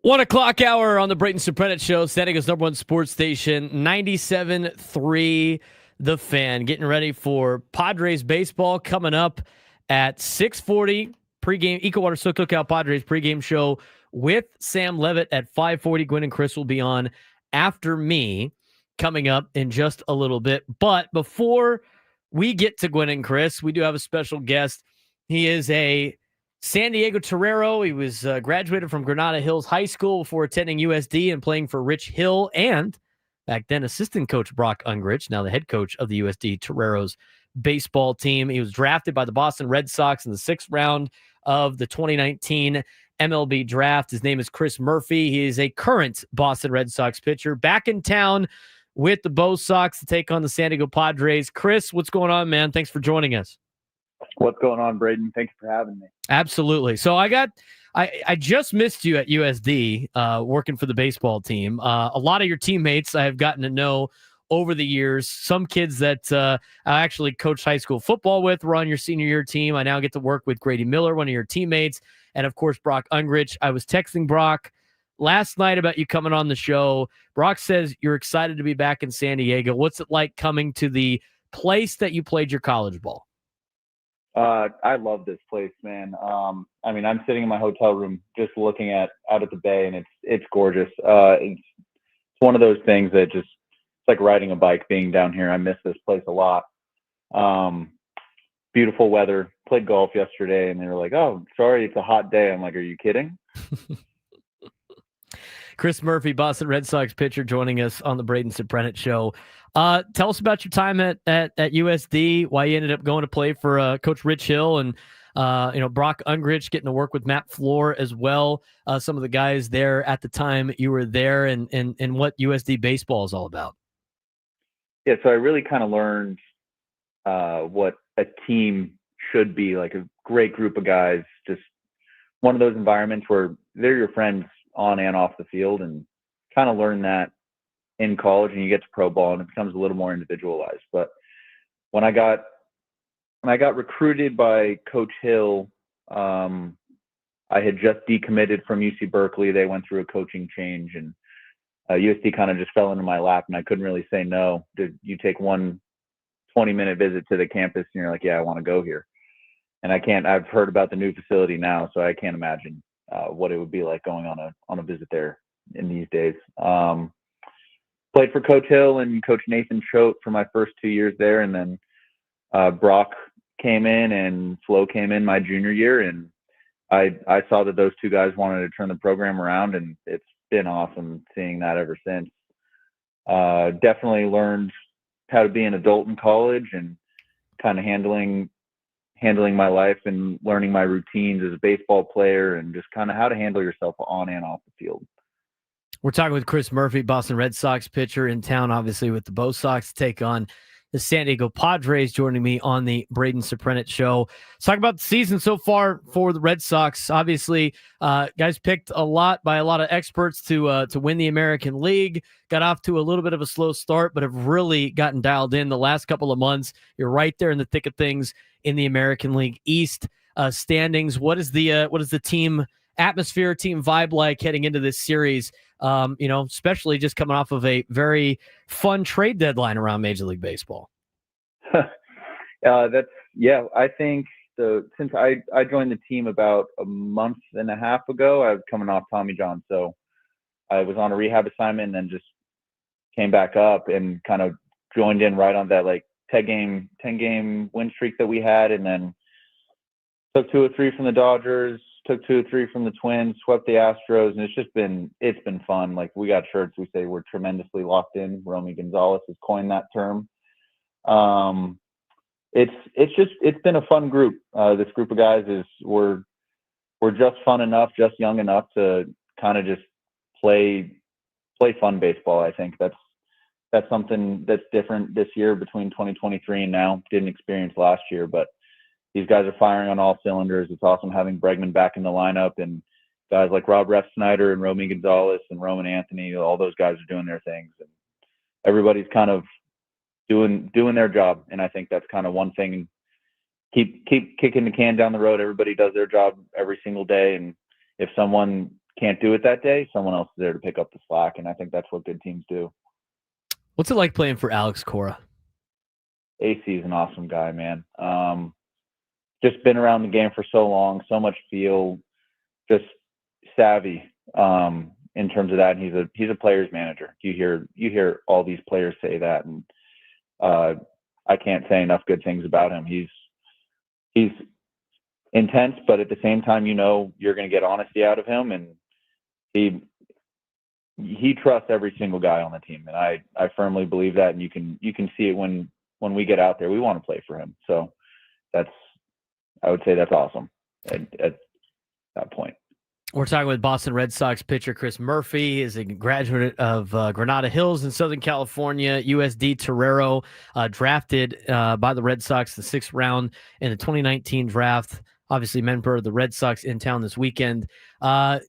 1 o'clock hour on the Braden Surprenant Show, San Diego's #1 sports station, 97.3 The Fan. Getting ready for Padres baseball coming up at 6:40. Pregame, Eco Water So Cookout Padres pregame show with Sam Levitt at 5:40. Gwen and Chris will be on after me coming up in just a little bit. But before we get to Gwen and Chris, we do have a special guest. He is a San Diego Torero. He was graduated from Granada Hills High School before attending USD and playing for Rich Hill and back then assistant coach Brock Ungrich, now the head coach of the USD Toreros baseball team. He was drafted by the Boston Red Sox in the 6th round of the 2019 MLB draft. His name is Chris Murphy. He is a current Boston Red Sox pitcher back in town with the BoSox to take on the San Diego Padres. Chris, what's going on, man? Thanks for joining us. What's going on, Braden? Thank you for having me. Absolutely. So I just missed you at USD working for the baseball team. A lot of your teammates I have gotten to know over the years. Some kids that I actually coached high school football with were on your senior year team. I now get to work with Grady Miller, one of your teammates, and of course Brock Ungrich. I was texting Brock last night about you coming on the show. Brock says you're excited to be back in San Diego. What's it like coming to the place that you played your college ball? I love this place, man. I mean, I'm sitting in my hotel room just looking out at the bay, and it's gorgeous. It's one of those things that just, it's like riding a bike being down here. I miss this place a lot. Beautiful weather. Played golf yesterday, and they were like, "Oh, sorry, it's a hot day." I'm like, "Are you kidding?" Chris Murphy, Boston Red Sox pitcher, joining us on the Braden Surprenant Show. Tell us about your time at USD, why you ended up going to play for Coach Rich Hill and Brock Ungrich, getting to work with Matt Floor as well. Some of the guys there at the time you were there, and what USD baseball is all about. Yeah, so I really kind of learned what a team should be, like a great group of guys, just one of those environments where they're your friends on and off the field, and kind of learn that in college, and you get to pro ball and it becomes a little more individualized. But when I got recruited by Coach Hill, I had just decommitted from UC Berkeley. They went through a coaching change, and USD kind of just fell into my lap, and I couldn't really say no. Did you take one 20-minute visit to the campus and you're like, yeah, I want to go here. And I've heard about the new facility now, so I can't imagine what it would be like going on a visit there in these days. Played for Coach Hill and Coach Nathan Choate for my first 2 years there. And then Brock came in and Flo came in my junior year. And I saw that those two guys wanted to turn the program around, and it's been awesome seeing that ever since. Definitely learned how to be an adult in college and kind of handling my life and learning my routines as a baseball player, and just kind of how to handle yourself on and off the field. We're talking with Chris Murphy, Boston Red Sox pitcher, in town, obviously, with the BoSox to take on the San Diego Padres, joining me on the Braden Surprenant Show. Let's talk about the season so far for the Red Sox. Obviously, guys picked by a lot of experts to win the American League. Got off to a little bit of a slow start, but have really gotten dialed in the last couple of months. You're right there in the thick of things in the American League East standings. What is the team atmosphere, team vibe like heading into this series? Especially just coming off of a very fun trade deadline around Major League Baseball. I think since I joined the team about a month and a half ago, I was coming off Tommy John. So I was on a rehab assignment and then just came back up and kind of joined in right on that like 10 game win streak that we had, and then took 2 or 3 from the Dodgers, took 2 or 3 from the Twins, swept the Astros, and it's been fun. Like, we got shirts, we say we're tremendously locked in. Romy Gonzalez has coined that term. It's been a fun group. This group of guys we're just fun enough, just young enough to kind of just play fun baseball. I think that's something that's different this year between 2023 and now. Didn't experience last year, but these guys are firing on all cylinders. It's awesome having Bregman back in the lineup, and guys like Rob Refsnyder and Romy Gonzalez and Roman Anthony. All those guys are doing their things, and everybody's kind of doing their job. And I think that's kind of one thing. Keep kicking the can down the road. Everybody does their job every single day, and if someone can't do it that day, someone else is there to pick up the slack, and I think that's what good teams do. What's it like playing for Alex Cora? AC is an awesome guy, man. Just been around the game for so long, so much feel, just savvy in terms of that. And he's a player's manager. You hear all these players say that, and I can't say enough good things about him. He's intense, but at the same time, you're going to get honesty out of him, and he trusts every single guy on the team, and I firmly believe that. And you can see it when we get out there. We want to play for him, so I would say that's awesome at that point. We're talking with Boston Red Sox pitcher Chris Murphy. He is a graduate of Granada Hills in Southern California. USD Torero, drafted by the Red Sox the 6th round in the 2019 draft. Obviously, member of the Red Sox in town this weekend.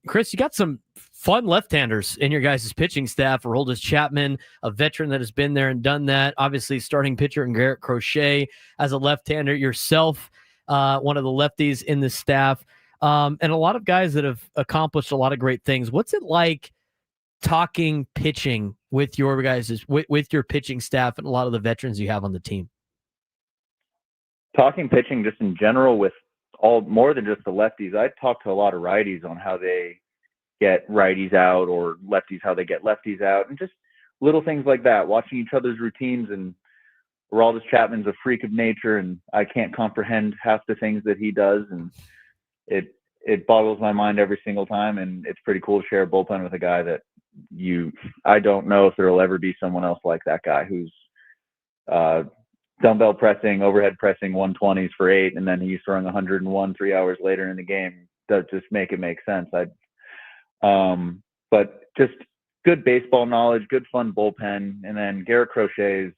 Chris, you got some fun left-handers in your guys' pitching staff. Aroldis Chapman, a veteran that has been there and done that. Obviously, starting pitcher and Garrett Crochet as a left-hander. Yourself, one of the lefties in the staff. And a lot of guys that have accomplished a lot of great things. What's it like talking pitching with your guys, with your pitching staff and a lot of the veterans you have on the team? Talking pitching just in general with more than just the lefties. I talk to a lot of righties on how they get righties out, or lefties how they get lefties out, and just little things like that. Watching each other's routines, and Aroldis Chapman's a freak of nature, and I can't comprehend half the things that he does, and it boggles my mind every single time. And it's pretty cool to share a bullpen with a guy that I don't know if there will ever be someone else like that guy who's dumbbell pressing, overhead pressing 120s for 8, and then he's throwing 101 3 hours later in the game. Does just make it make sense. But just good baseball knowledge, good fun bullpen. And then Garrett Crochet is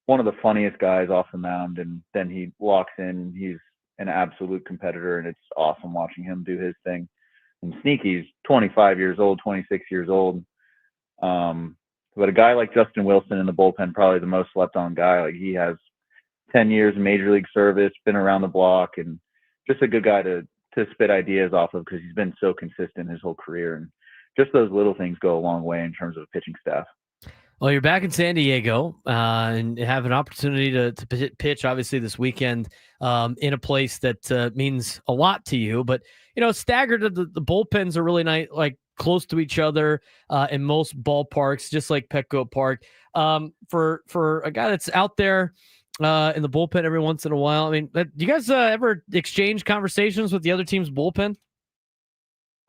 one of the funniest guys off the mound, and then he walks in. He's an absolute competitor, and it's awesome watching him do his thing. And Sneaky's 25 years old, 26 years old. But a guy like Justin Wilson in the bullpen, probably the most slept on guy. Like, he has 10 years of major league service, been around the block, and just a good guy to spit ideas off of, because he's been so consistent his whole career. And just those little things go a long way in terms of a pitching staff. Well, you're back in San Diego and have an opportunity to pitch, obviously, this weekend in a place that means a lot to you. But, staggered, the bullpens are really nice, like close to each other in most ballparks, just like Petco Park. For a guy that's out there in the bullpen every once in a while, I mean, do you guys ever exchange conversations with the other team's bullpen?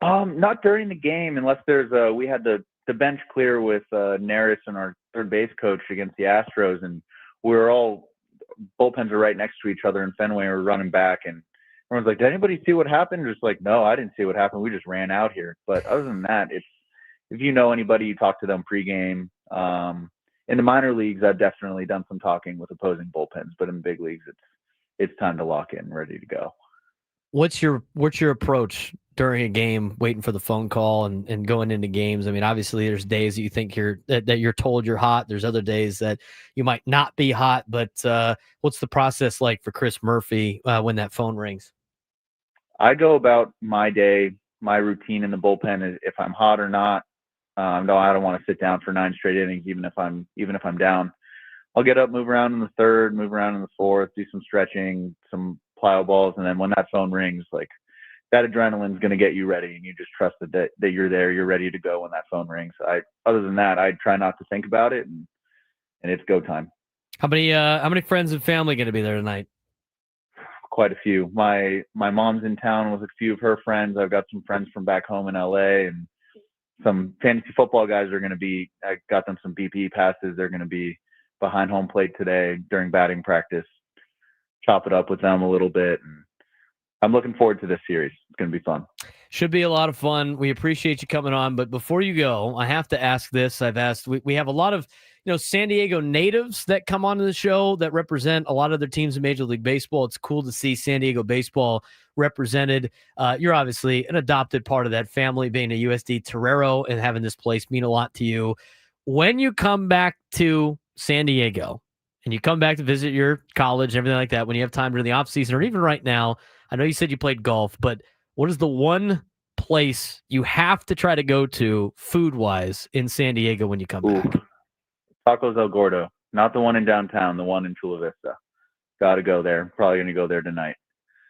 Not during the game, unless there's we had the bench clear with Neris and our third base coach against the Astros, and bullpens are right next to each other in Fenway. We're running back, and everyone's like, "Did anybody see what happened?" Just like, "No, I didn't see what happened. We just ran out here." But other than that, if you know anybody, you talk to them pregame. In the minor leagues, I've definitely done some talking with opposing bullpens, but in big leagues, it's time to lock in, ready to go. What's your approach during a game, waiting for the phone call and going into games? I mean, obviously there's days that you think that you're told you're hot. There's other days that you might not be hot, but what's the process like for Chris Murphy when that phone rings? I go about my day, my routine in the bullpen is if I'm hot or not. No, I don't want to sit down for 9 straight innings, even if I'm down. I'll get up, move around in the third, move around in the fourth, do some stretching, some plyo balls, and then when that phone rings, like, that adrenaline's going to get you ready, and you just trust that you're there, you're ready to go when that phone rings. Other than that, I try not to think about it, and it's go time. How many friends and family going to be there tonight? Quite a few. My mom's in town with a few of her friends. I've got some friends from back home in LA, and some fantasy football guys are going to be. I got them some BP passes. They're going to be behind home plate today during batting practice. Chop it up with them a little bit, and I'm looking forward to this series. It's going to be fun. Should be a lot of fun. We appreciate you coming on, but before you go, I have to ask this. We have a lot of San Diego natives that come onto the show that represent a lot of their teams in Major League Baseball. It's cool to see San Diego baseball represented. You're obviously an adopted part of that family, being a USD Torero and having this place mean a lot to you. When you come back to San Diego and you come back to visit your college and everything like that, when you have time during the off season or even right now, I know you said you played golf, but what is the one place you have to try to go to food-wise in San Diego when you come back? Tacos El Gordo. Not the one in downtown, the one in Chula Vista. Got to go there. Probably going to go there tonight.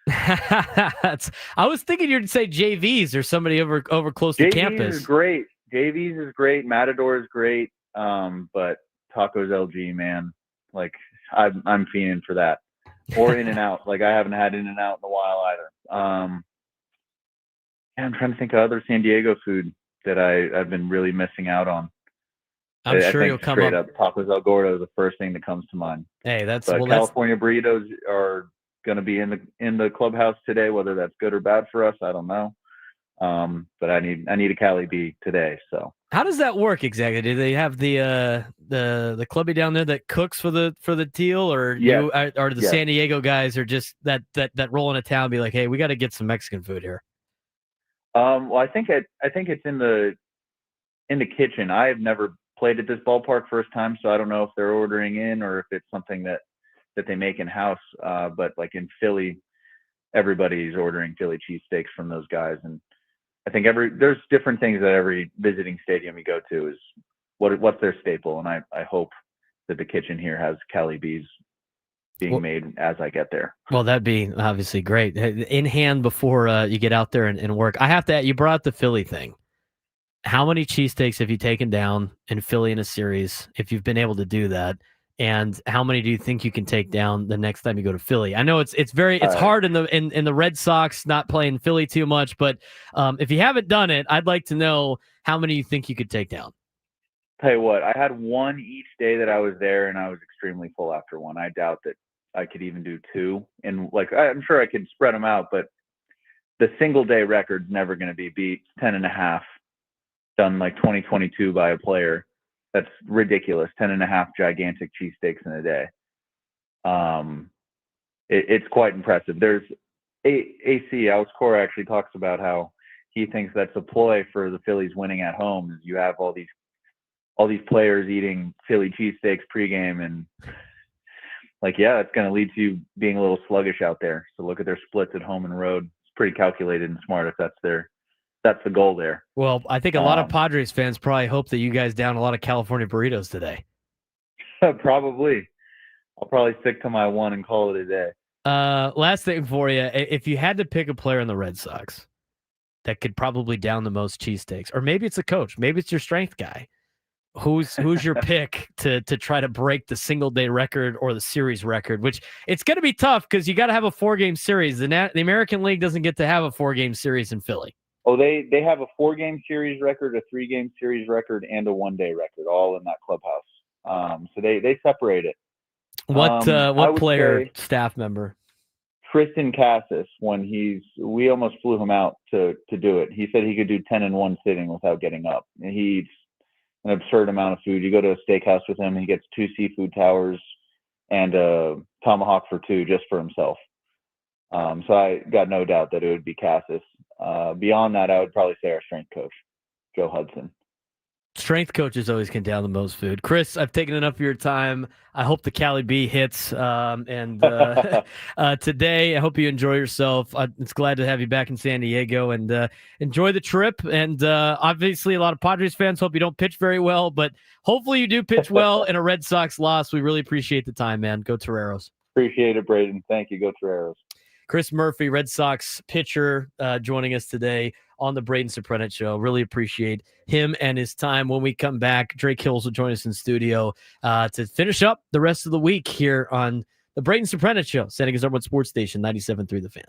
I was thinking you'd say JV's or somebody over close to campus. JV's is great. JV's is great. Matador is great. But Tacos LG, man, like I'm fiending for that. Or In-N-Out. Like I haven't had In-N-Out in a while either. I'm trying to think of other San Diego food that I've been really missing out on. I'm sure think you'll come straight up. Tacos El Gordo is the first thing that comes to mind. Hey, But California burritos are going to be in the clubhouse today. Whether that's good or bad for us, I don't know. But I need a Cali B today. So how does that work exactly? Do they have the clubby down there that cooks for the teal, or yes. or the San Diego guys are just that roll into town and be like, hey, we got to get some Mexican food here? Well, I think it's in the kitchen. I have never played at this ballpark first time, so I don't know if they're ordering in or if it's something that they make in house. But like in Philly, everybody's ordering Philly cheesesteaks from those guys, and I think there's different things that every visiting stadium you go to is what's their staple, and I hope that the kitchen here has Cali B's being made as I get there. Well, that'd be obviously great in hand before you get out there and work. I have to. You brought up the Philly thing. How many cheesesteaks have you taken down in Philly in a series, if you've been able to do that? And how many do you think you can take down the next time you go to Philly? I know it's hard in the Red Sox not playing Philly too much, but if you haven't done it, I'd like to know how many you think you could take down. Tell you what, I had one each day that I was there, and I was extremely full after one. I doubt that I could even do two, and like I'm sure I could spread them out, but the single day record's never going to be beat. 10.5 done like 2022 by a player. That's ridiculous. 10.5 gigantic cheesesteaks in a day. It's quite impressive. There's AC Alex Cora actually talks about how he thinks that's a ploy for the Phillies winning at home. Is you have all these players eating Philly cheesesteaks pregame, and like, yeah, it's going to lead to you being a little sluggish out there. So look at their splits at home and road. It's pretty calculated and smart if that's the goal there. Well, I think a lot of Padres fans probably hope that you guys down a lot of California burritos today. Probably. I'll probably stick to my one and call it a day. Last thing for you, if you had to pick a player in the Red Sox that could probably down the most cheesesteaks, or maybe it's a coach, maybe it's your strength guy, who's your pick to try to break the single day record or the series record, which it's going to be tough because you got to have a 4-game series. The American League doesn't get to have a 4-game series in Philly. Oh, they have a 4-game series record, a 3-game series record, and a 1-day record, all in that clubhouse. So they separate it. What player, staff member? Tristan Cassis, we almost flew him out to do it. He said he could do 10 in one sitting without getting up. And he eats an absurd amount of food. You go to a steakhouse with him, he gets 2 seafood towers and a tomahawk for 2 just for himself. So I got no doubt that it would be Cassis. Beyond that, I would probably say our strength coach, Joe Hudson. Strength coaches always can down the most food. Chris, I've taken enough of your time. I hope the Cali B hits. Today, I hope you enjoy yourself. It's glad to have you back in San Diego, and enjoy the trip. And obviously, a lot of Padres fans hope you don't pitch very well, but hopefully you do pitch well in a Red Sox loss. We really appreciate the time, man. Go Toreros. Appreciate it, Braden. Thank you. Go Toreros. Chris Murphy, Red Sox pitcher, joining us today on the Braden Surprenant Show. Really appreciate him and his time. When we come back, Drake Hills will join us in studio to finish up the rest of the week here on the Braden Surprenant Show, San Diego's #1 sports station, 97.3 The Fan.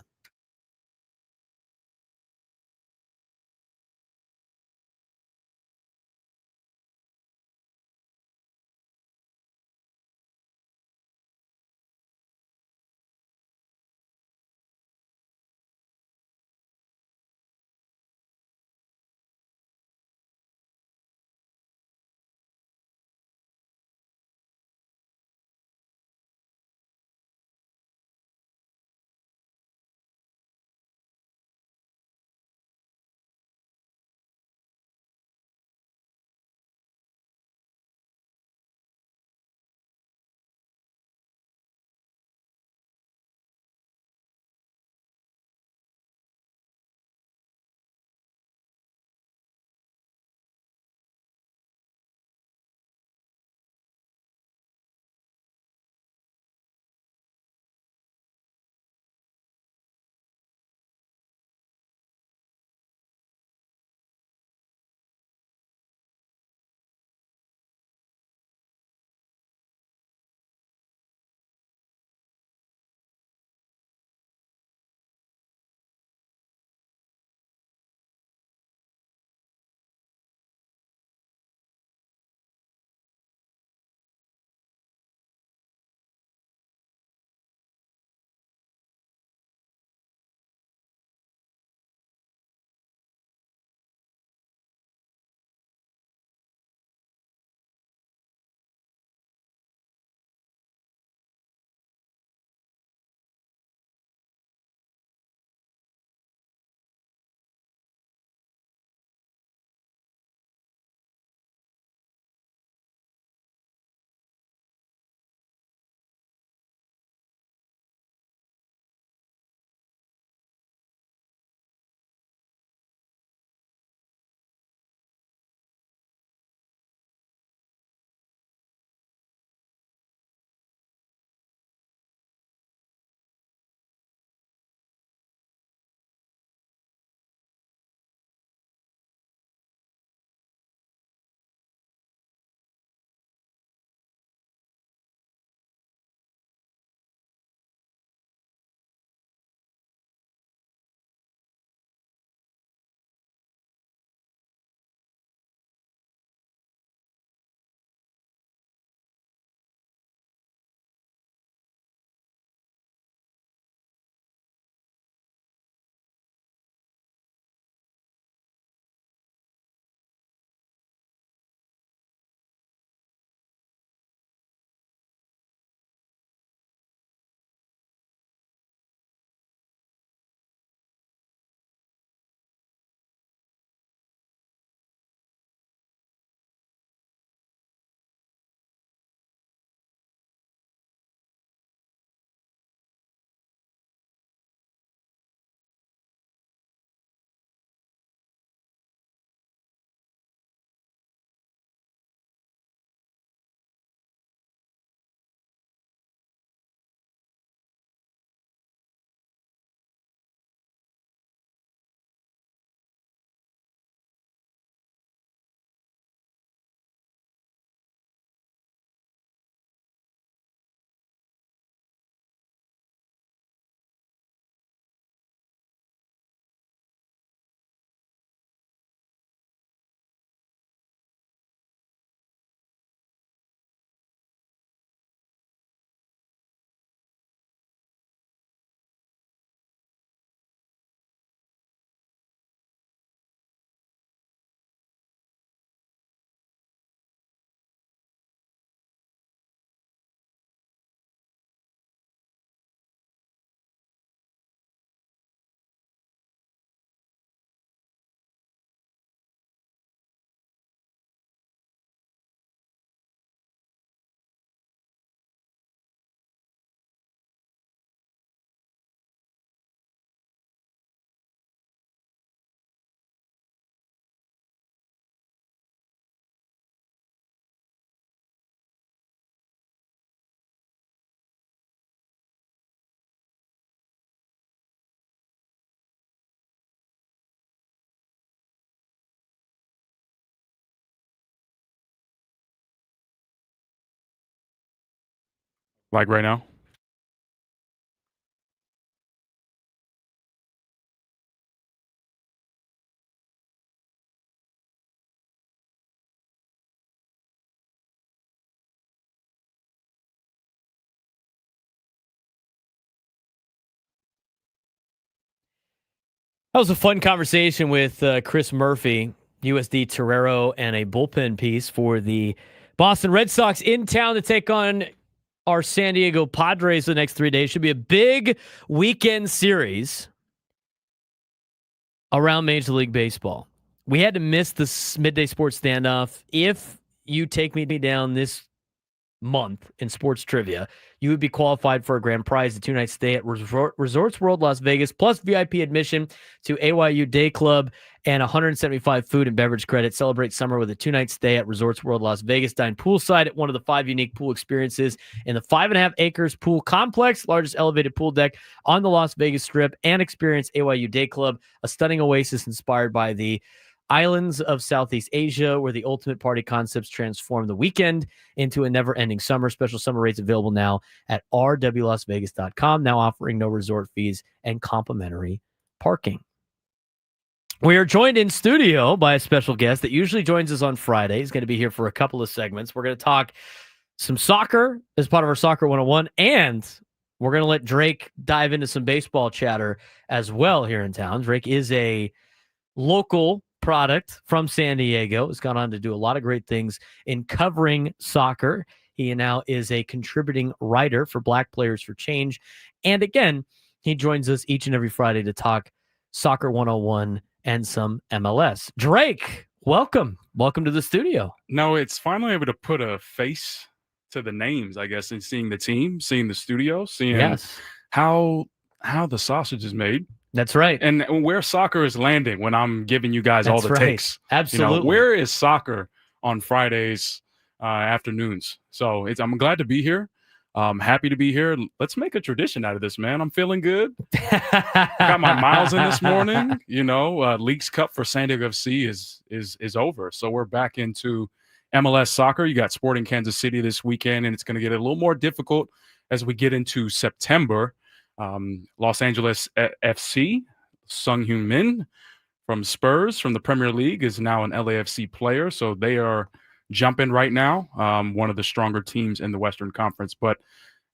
Like right now? That was a fun conversation with Chris Murphy, USD Torero, and a bullpen piece for the Boston Red Sox in town to take on our San Diego Padres the next 3 days. Should be a big weekend series around Major League Baseball. We had to miss the midday sports standoff. If you take me down this month in sports trivia, you would be qualified for a grand prize, a 2-night stay at Resorts World Las Vegas, plus VIP admission to AYU Day Club and 175 food and beverage credits. Celebrate summer with a 2-night stay at Resorts World Las Vegas. Dine poolside at one of the 5 unique pool experiences in the 5.5 acres pool complex, largest elevated pool deck on the Las Vegas Strip, and experience AYU Day Club, a stunning oasis inspired by the islands of Southeast Asia, where the ultimate party concepts transform the weekend into a never-ending summer. Special summer rates available now at rwlasvegas.com, now offering no resort fees and complimentary parking. We are joined in studio by a special guest that usually joins us on Friday. He's going to be here for a couple of segments. We're going to talk some soccer as part of our Soccer 101, and we're going to let Drake dive into some baseball chatter as well here in town. Drake is a local product from San Diego. Has gone on to do a lot of great things in covering soccer. He now is a contributing writer for Black Players for Change. And again, he joins us each and every Friday to talk Soccer 101 and some MLS. Drake, welcome. Welcome to the studio. No, it's finally able to put a face to the names, I guess, and seeing the team, seeing the studio, seeing how the sausage is made. That's right. And where soccer is landing when I'm giving you guys all the takes. Absolutely. You know, where is soccer on Fridays afternoons? So I'm glad to be here. Happy to be here. Let's make a tradition out of this, man. I'm feeling good. Got my miles in this morning. You know, Leagues Cup for San Diego FC is over. So we're back into MLS soccer. You got Sporting Kansas City this weekend, and it's going to get a little more difficult as we get into September. Los Angeles FC, Sung Hyun Min from Spurs from the Premier League is now an LAFC player, so they are jumping right now, one of the stronger teams in the Western Conference. But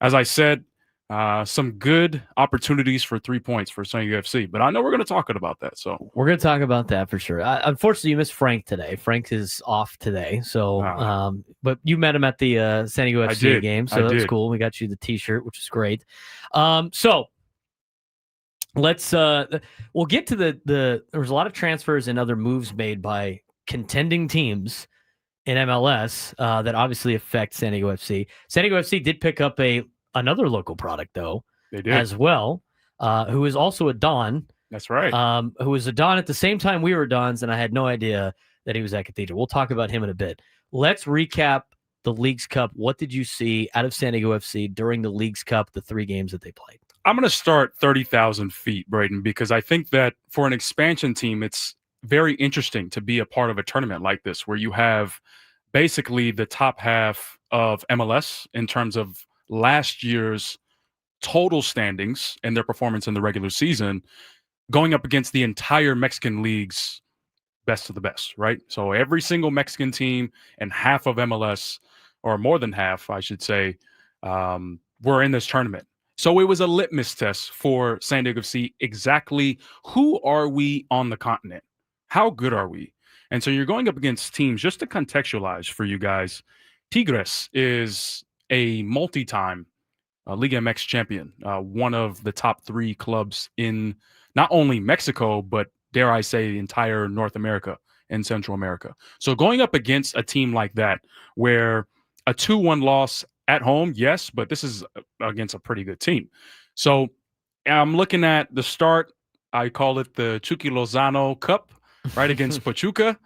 as I said, some good opportunities for 3 points for San Diego FC, but I know we're going to talk about that. So we're going to talk about that for sure. Unfortunately, you missed Frank today. Frank is off today, so but you met him at the San Diego FC game, so that was cool. We got you the T-shirt, which is great. So let's we'll get to the there was a lot of transfers and other moves made by contending teams in MLS that obviously affect San Diego FC. San Diego FC did pick up another local product, though, they did as well, who is also a Don. That's right. Who was a Don at the same time we were Dons, and I had no idea that he was at Cathedral. We'll talk about him in a bit. Let's recap the Leagues Cup. What did you see out of San Diego FC during the Leagues Cup, the 3 games that they played? I'm going to start 30,000 feet, Braden, because I think that for an expansion team, it's very interesting to be a part of a tournament like this, where you have basically the top half of MLS in terms of last year's total standings and their performance in the regular season going up against the entire Mexican League's best of the best, right? So every single Mexican team and half of MLS, or more than half, I should say, were in this tournament. So it was a litmus test for San Diego FC. Exactly who are we on the continent? How good are we? And so you're going up against teams, just to contextualize for you guys, Tigres is a multi-time Liga MX champion, one of the top 3 clubs in not only Mexico, but dare I say, the entire North America and Central America. So going up against a team like that, where a 2-1 loss at home, yes, but this is against a pretty good team. So I'm looking at the start. I call it the Chucky Lozano Cup, right, against Pachuca.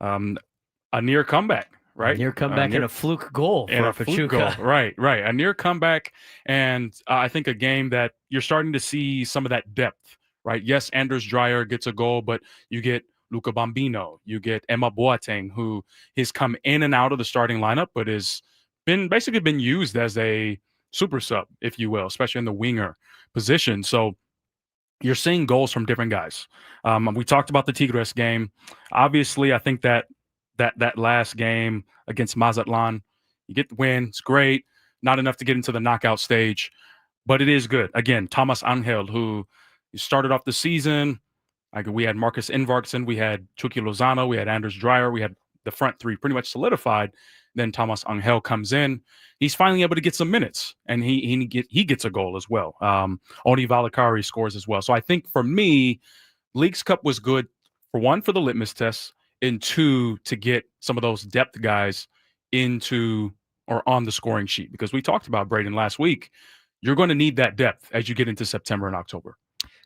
A near comeback, right? Near comeback and a fluke goal for Pachuca. Right. A near comeback, and I think a game that you're starting to see some of that depth, right? Yes, Anders Dreyer gets a goal, but you get Luca Bambino, you get Emma Boateng, who has come in and out of the starting lineup, but has been used as a super sub, if you will, especially in the winger position. So you're seeing goals from different guys. We talked about the Tigres game. Obviously, I think that last game against Mazatlan, you get the win. It's great. Not enough to get into the knockout stage, but it is good. Again, Thomas Angel, who started off the season. We had Marcus Invarksen, we had Chucky Lozano, we had Anders Dreyer, we had the front three pretty much solidified. Then Thomas Angel comes in. He's finally able to get some minutes, and he gets a goal as well. Oni Valakari scores as well. So I think for me, Leagues Cup was good for one, for the litmus test, and two, to get some of those depth guys into or on the scoring sheet, because we talked about Braden last week. You're going to need that depth as you get into September and October.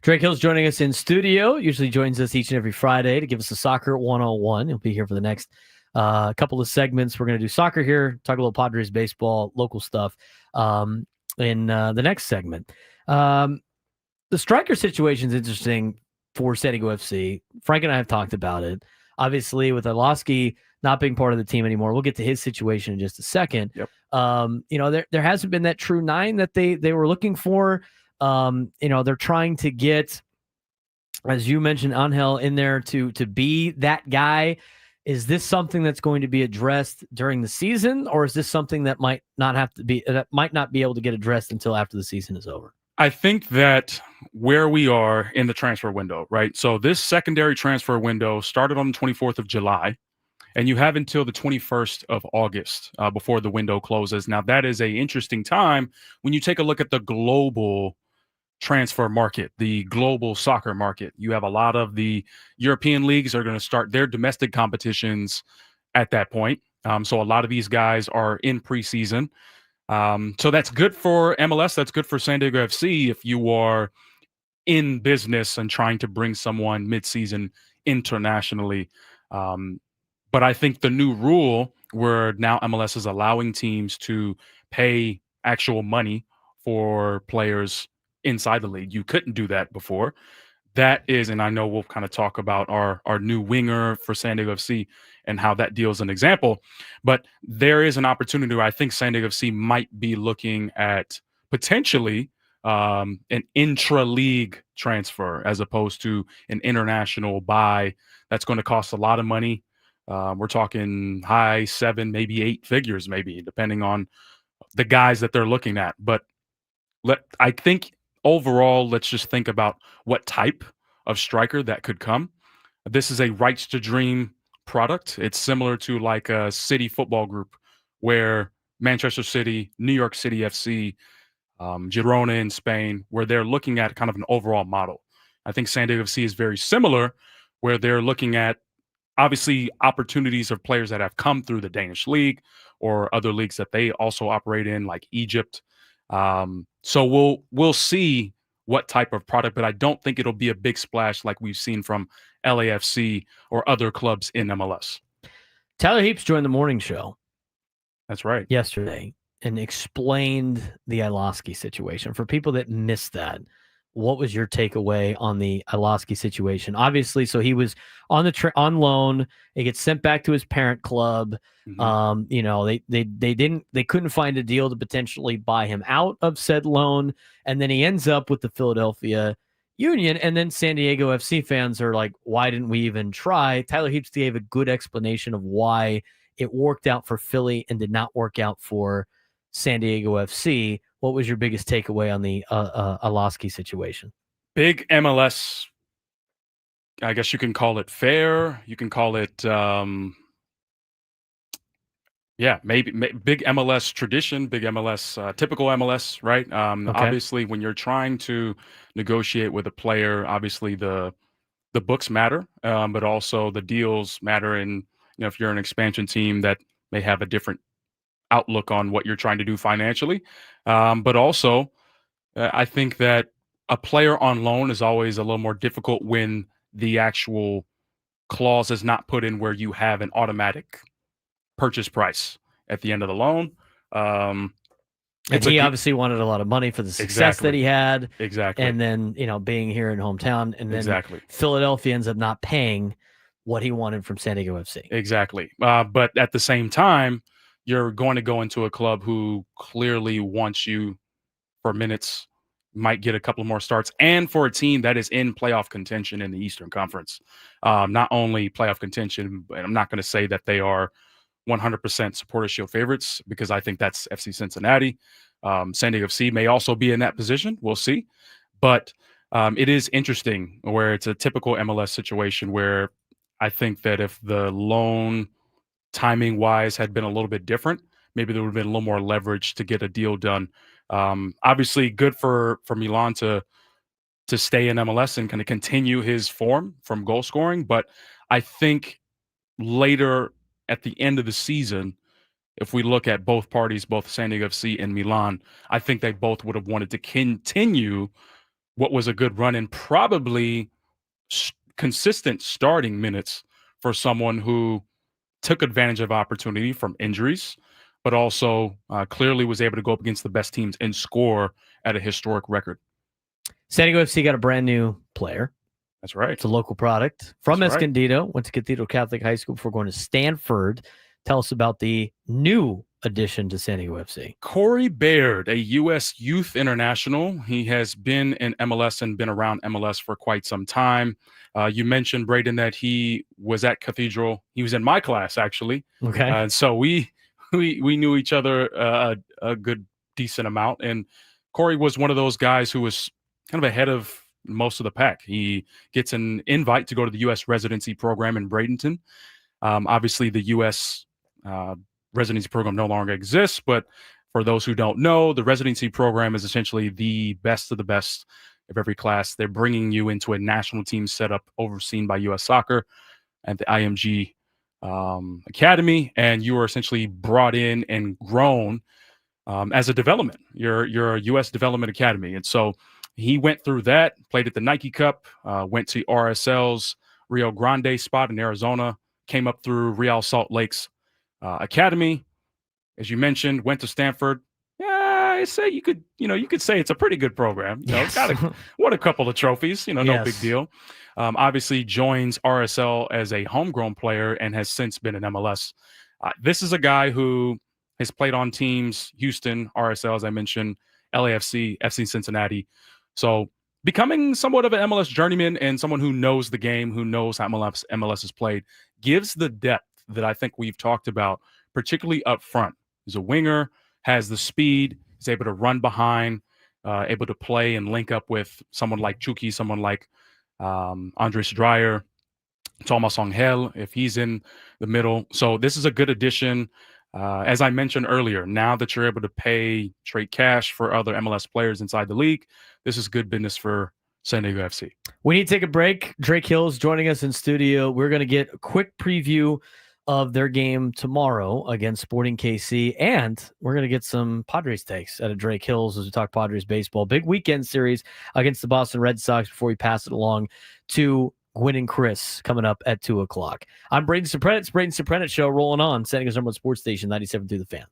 Drake Hill's joining us in studio. Usually joins us each and every Friday to give us a soccer 101. He'll be here for the next couple of segments. We're going to do soccer here, talk a little Padres baseball, local stuff in the next segment. The striker situation is interesting for San Diego FC. Frank and I have talked about it. Obviously, with Arlovsky not being part of the team anymore, we'll get to his situation in just a second. Yep. There hasn't been that true nine that they were looking for. They're trying to get, as you mentioned, Angel in there to be that guy. Is this something that's going to be addressed during the season, or is this something that might not be able to get addressed until after the season is over? I think that where we are in the transfer window, right? So this secondary transfer window started on the 24th of July, and you have until the 21st of August before the window closes. Now, that is an interesting time when you take a look at the global transfer market, the global soccer market. You have a lot of the European leagues are going to start their domestic competitions at that point. So a lot of these guys are in preseason. So that's good for MLS. That's good for San Diego FC if you are in business and trying to bring someone mid-season internationally. But I think the new rule where now MLS is allowing teams to pay actual money for players inside the league. You couldn't do that before. That is, and I know we'll kind of talk about our new winger for San Diego FC and how that deals an example, but there is an opportunity where I think San Diego FC might be looking at potentially an intra-league transfer as opposed to an international buy that's going to cost a lot of money. We're talking high 7, maybe 8 figures, maybe, depending on the guys that they're looking at. But I think overall, let's just think about what type of striker that could come. This is a rights to dream product. It's similar to like a City Football Group, where Manchester City, New York City FC, Girona in Spain, where they're looking at kind of an overall model. I think San Diego FC is very similar, where they're looking at obviously opportunities of players that have come through the Danish league or other leagues that they also operate in, like Egypt. So we'll see what type of product, but I don't think it'll be a big splash like we've seen from LAFC or other clubs in MLS. Tyler Heaps joined the morning show. That's right. Yesterday, and explained the Arlovsky situation. For people that missed that, what was your takeaway on the Arlovsky situation? Obviously, so he was on on loan. He gets sent back to his parent club. Mm-hmm. They couldn't find a deal to potentially buy him out of said loan, and then he ends up with the Philadelphia Union. And then San Diego FC fans are like, "Why didn't we even try?" Tyler Heaps gave a good explanation of why it worked out for Philly and did not work out for San Diego FC. What was your biggest takeaway on the Arlovsky situation? Big MLS, I guess you can call it fair. You can call it, maybe big MLS tradition, big MLS, typical MLS, right? Okay. Obviously, when you're trying to negotiate with a player, obviously the books matter, but also the deals matter. And if you're an expansion team that may have a different outlook on what you're trying to do financially. But also, I think that a player on loan is always a little more difficult when the actual clause is not put in where you have an automatic purchase price at the end of the loan. And he obviously wanted a lot of money for the success that he had. Exactly. And then, being here in hometown. And then Philadelphia ends up not paying what he wanted from San Diego FC. Exactly. But at the same time, you're going to go into a club who clearly wants you for minutes, might get a couple more starts, and for a team that is in playoff contention in the Eastern Conference. Not only playoff contention, but I'm not going to say that they are 100% Supporters Shield favorites because I think that's FC Cincinnati. San Diego FC may also be in that position. We'll see. But it is interesting where it's a typical MLS situation where I think that if the loan timing wise had been a little bit different, maybe there would have been a little more leverage to get a deal done. Obviously, good for Milan to stay in MLS and kind of continue his form from goal scoring. But I think later at the end of the season, if we look at both parties, both San Diego FC and Milan, I think they both would have wanted to continue what was a good run and probably consistent starting minutes for someone who took advantage of opportunity from injuries, but also clearly was able to go up against the best teams and score at a historic record. San Diego FC got a brand new player. That's right. It's a local product from That's right. Escondido. Went to Cathedral Catholic High School before going to Stanford. Tell us about the new addition to San Diego FC. Corey Baird, a U.S. youth international. He has been in MLS and been around MLS for quite some time. You mentioned, Braden, that he was at Cathedral. He was in my class, actually. Okay. So we knew each other a good, decent amount. And Corey was one of those guys who was kind of ahead of most of the pack. He gets an invite to go to the U.S. residency program in Bradenton. Obviously, the U.S. Residency program no longer exists, but for those who don't know, the residency program is essentially the best of the best of every class. They're bringing you into a national team setup overseen by U.S. Soccer at the IMG Academy, and you are essentially brought in and grown as a development. You're a U.S. Development Academy, and so he went through that, played at the Nike Cup, went to RSL's Rio Grande spot in Arizona, came up through Real Salt Lake's Academy, as you mentioned, went to Stanford. Yeah, I say you could say it's a pretty good program. Yes. Won a couple of trophies. No Yes. big deal. Obviously joins RSL as a homegrown player and has since been in MLS. This is a guy who has played on teams: Houston, RSL, as I mentioned, LAFC, FC Cincinnati. So becoming somewhat of an MLS journeyman and someone who knows the game, who knows how MLS is played, gives the depth that I think we've talked about, particularly up front. He's a winger, has the speed, is able to run behind, able to play and link up with someone like Chucky, someone like Andres Dreyer, Thomas Angel, if he's in the middle. So this is a good addition. As I mentioned earlier, now that you're able to pay trade cash for other MLS players inside the league, this is good business for San Diego FC. We need to take a break. Drake Hill's joining us in studio. We're going to get a quick preview of their game tomorrow against Sporting KC, and we're going to get some Padres takes out of Drake Hills as we talk Padres baseball. Big weekend series against the Boston Red Sox before we pass it along to Gwen and Chris coming up at 2 o'clock. I'm Braden Surprenant. It's Braden Surprenant Show rolling on, San Diego's #1 sports station, 97 through the Fan.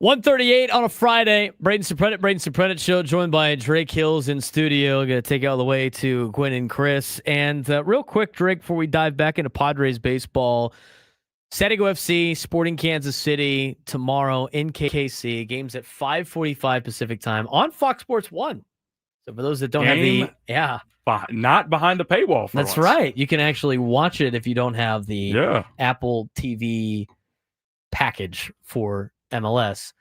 1:38 on a Friday. Braden Surprenant Show, joined by Drake Hills in studio. Going to take it all the way to Gwen and Chris. And real quick, Drake, before we dive back into Padres baseball, San Diego FC, Sporting Kansas City tomorrow in KC. Games at 5:45 Pacific time on Fox Sports 1. So for those that don't have the... Yeah. Not behind the paywall. That's once. right. You can actually watch it if you don't have the Apple TV package for MLS.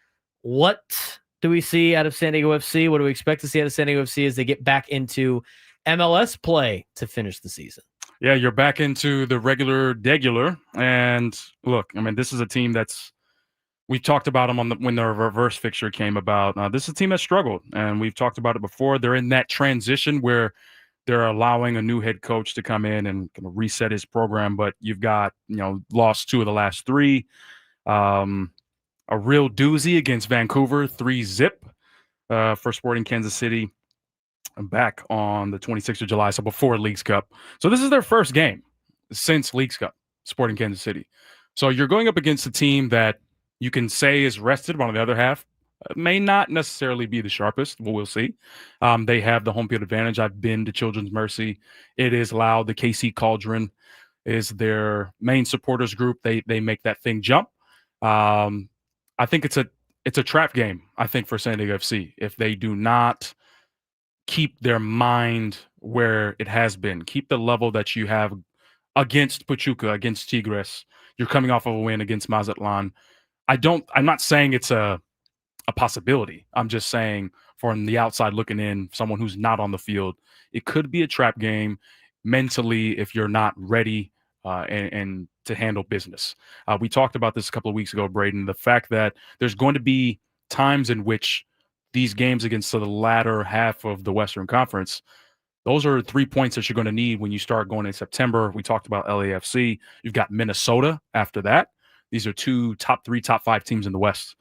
What do we see out of San Diego FC? What do we expect to see out of San Diego FC as they get back into MLS play to finish the season? Yeah, you're back into the regular. And look, I mean, this is a team that's, we talked about them when the reverse fixture came about. This is a team that struggled, and we've talked about it before. They're in that transition where they're allowing a new head coach to come in and kind of reset his program. But you've got, lost 2 of the last 3. A real doozy against Vancouver, 3-0 for Sporting Kansas City back on the 26th of July, so before Leagues Cup. So this is their first game since Leagues Cup, Sporting Kansas City. So you're going up against a team that you can say is rested, but on the other half, may not necessarily be the sharpest, but we'll see. They have the home field advantage. I've been to Children's Mercy. It is loud. The KC Cauldron is their main supporters group. They make that thing jump. I think it's a trap game, I think, for San Diego FC. If they do not keep their mind where it has been, keep the level that you have against Pachuca, against Tigres. You're coming off of a win against Mazatlan. I'm not saying it's a possibility. I'm just saying, from the outside looking in, someone who's not on the field, it could be a trap game mentally if you're not ready and to handle business. We talked about this a couple of weeks ago, Braden, the fact that there's going to be times in which these games against the latter half of the Western Conference, those are 3 points that you're going to need when you start going in September. We talked about LAFC. You've got Minnesota after that. These are 2 top 3, top 5 teams in the West.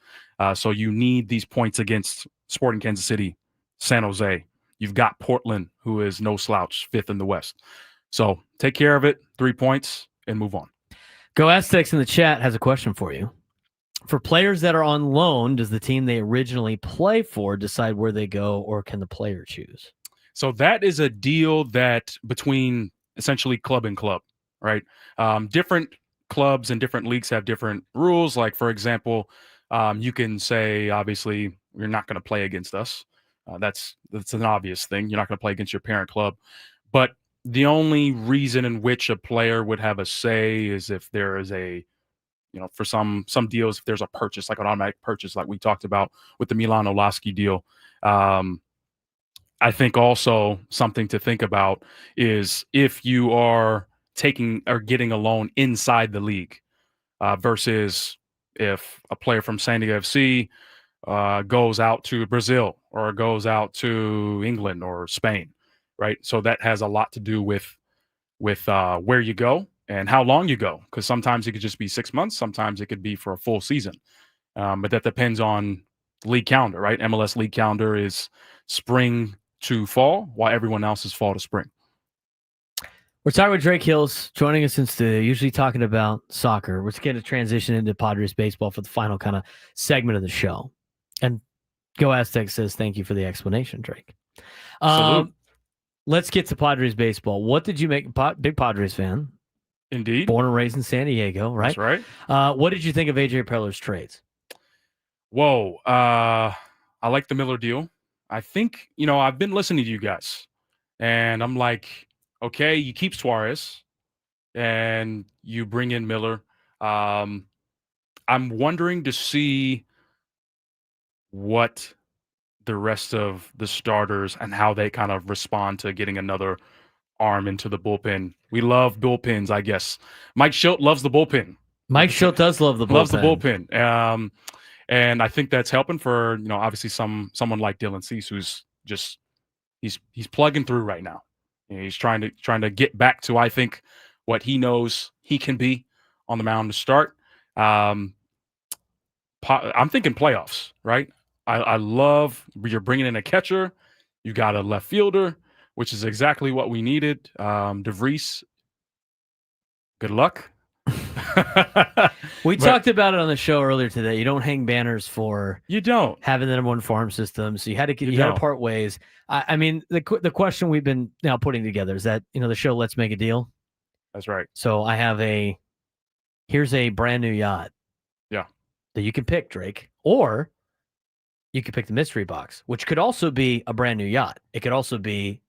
So you need these points against Sporting Kansas City, San Jose. You've got Portland, who is no slouch, 5th in the West. So take care of it, 3 points, and move on. Go Aztecs in the chat has a question for you. For players that are on loan, does the team they originally play for decide where they go, or can the player choose? So that is a deal that between essentially club and club, right? Different clubs and different leagues have different rules. Like, for example, you can say, obviously, you're not going to play against us. That's an obvious thing. You're not going to play against your parent club. But the only reason in which a player would have a say is if there is a, for some deals, if there's a purchase, like an automatic purchase, like we talked about with the Milan Olaski deal. I think also something to think about is if you are taking or getting a loan inside the league versus if a player from San Diego FC goes out to Brazil or goes out to England or Spain, right? So that has a lot to do with where you go and how long you go, because sometimes it could just be 6 months, sometimes it could be for a full season. But that depends on the league calendar, right? MLS league calendar is spring to fall, while everyone else is fall to spring. We're talking with Drake Hills, joining us in studio, usually talking about soccer. We're going to transition into Padres baseball for the final kind of segment of the show. And Go Aztecs says, thank you for the explanation, Drake. Let's get to Padres baseball. What did you make? Big Padres fan. Indeed. Born and raised in San Diego, right? That's right. What did you think of AJ Preller's trades? Whoa. I like the Miller deal. I think, I've been listening to you guys, and I'm like, okay, you keep Suarez and you bring in Miller. I'm wondering to see what the rest of the starters and how they kind of respond to getting another arm into the bullpen. We love bullpens, I guess. Mike Schilt loves the bullpen. Mike Schilt does love the bullpen. Loves the bullpen. And I think that's helping for, obviously someone like Dylan Cease, who's just he's plugging through right now. He's trying to get back to, I think, what he knows he can be on the mound to start. I'm thinking playoffs, right? I love you're bringing in a catcher. You got a left fielder, which is exactly what we needed. DeVries, good luck. We talked about it on the show earlier today. You don't hang banners for having the number one farm system, so you had to part ways. I mean, the question we've been now putting together is that the show Let's Make a Deal. That's right. So I have here's a brand new yacht. Yeah. That you can pick, Drake, or you could pick the mystery box, which could also be a brand new yacht. It could also be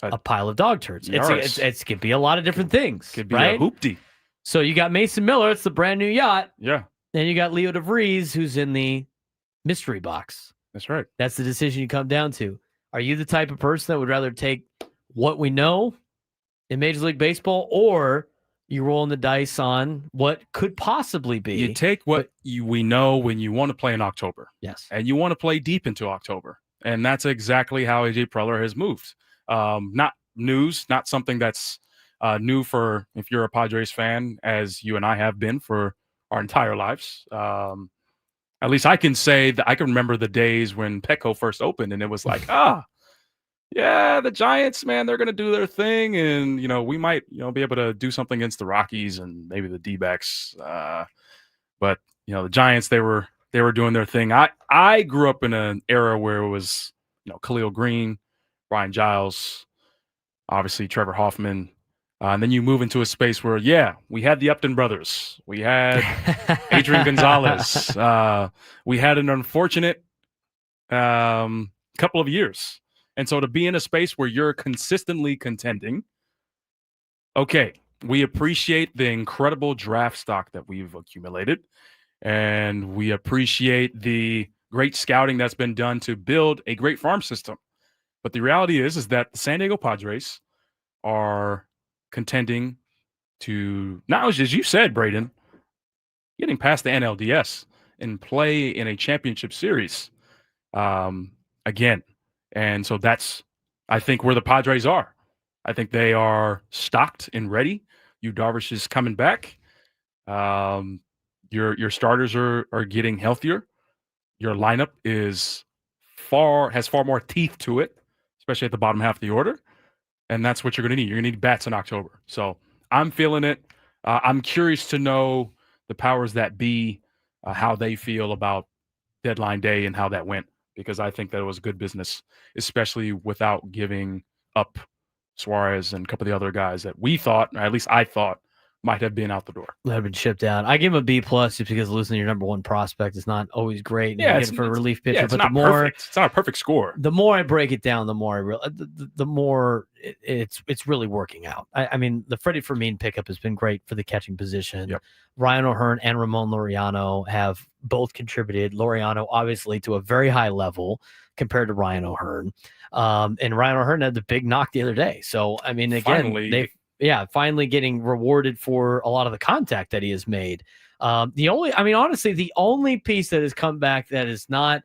a pile of dog turds. It could be a lot of different things. Could be right? a hoopty. So you got Mason Miller, it's the brand new yacht. Yeah. Then you got Leo DeVries, who's in the mystery box. That's right. That's the decision you come down to. Are you the type of person that would rather take what we know in Major League Baseball, or you rolling the dice on what could possibly be? You take what we know when you want to play in October. Yes. And you want to play deep into October. And that's exactly how AJ Preller has moved. Not news, not something that's new for if you're a Padres fan, as you and I have been for our entire lives. At least I can say that I can remember the days when Petco first opened, and it was like, yeah, the Giants, man, they're going to do their thing, and we might be able to do something against the Rockies and maybe the D-backs. But the Giants, they were doing their thing. I grew up in an era where it was Khalil Green, Brian Giles, obviously Trevor Hoffman. And then you move into a space where, we had the Upton brothers. We had Adrian Gonzalez. We had an unfortunate couple of years. And so to be in a space where you're consistently contending, okay, we appreciate the incredible draft stock that we've accumulated. And we appreciate the great scouting that's been done to build a great farm system. But the reality is that the San Diego Padres are contending to, not as you said, Braden, getting past the NLDS and play in a championship series again. And so that's, I think, where the Padres are. I think they are stocked and ready. Yu Darvish is coming back. Your starters are getting healthier. Your lineup has far more teeth to it, especially at the bottom half of the order. And that's what you're going to need. You're going to need bats in October. So I'm feeling it. I'm curious to know the powers that be, how they feel about deadline day and how that went, because I think that it was good business, especially without giving up Suarez and a couple of the other guys that we thought, or at least I thought, might have been out the door. That have been shipped out. I give him a B+ just because losing your number one prospect is not always great. Yeah, it's for a relief pitcher. It's but not perfect. It's not a perfect score. The more I break it down, the more the more it's really working out. I mean, the Freddie Fermin pickup has been great for the catching position. Yep. Ryan O'Hearn and Ramon Laureano have both contributed. Laureano, obviously, to a very high level compared to Ryan O'Hearn. And Ryan O'Hearn had the big knock the other day. So, I mean, again, finally getting rewarded for a lot of the contact that he has made. Honestly, the only piece that has come back that has not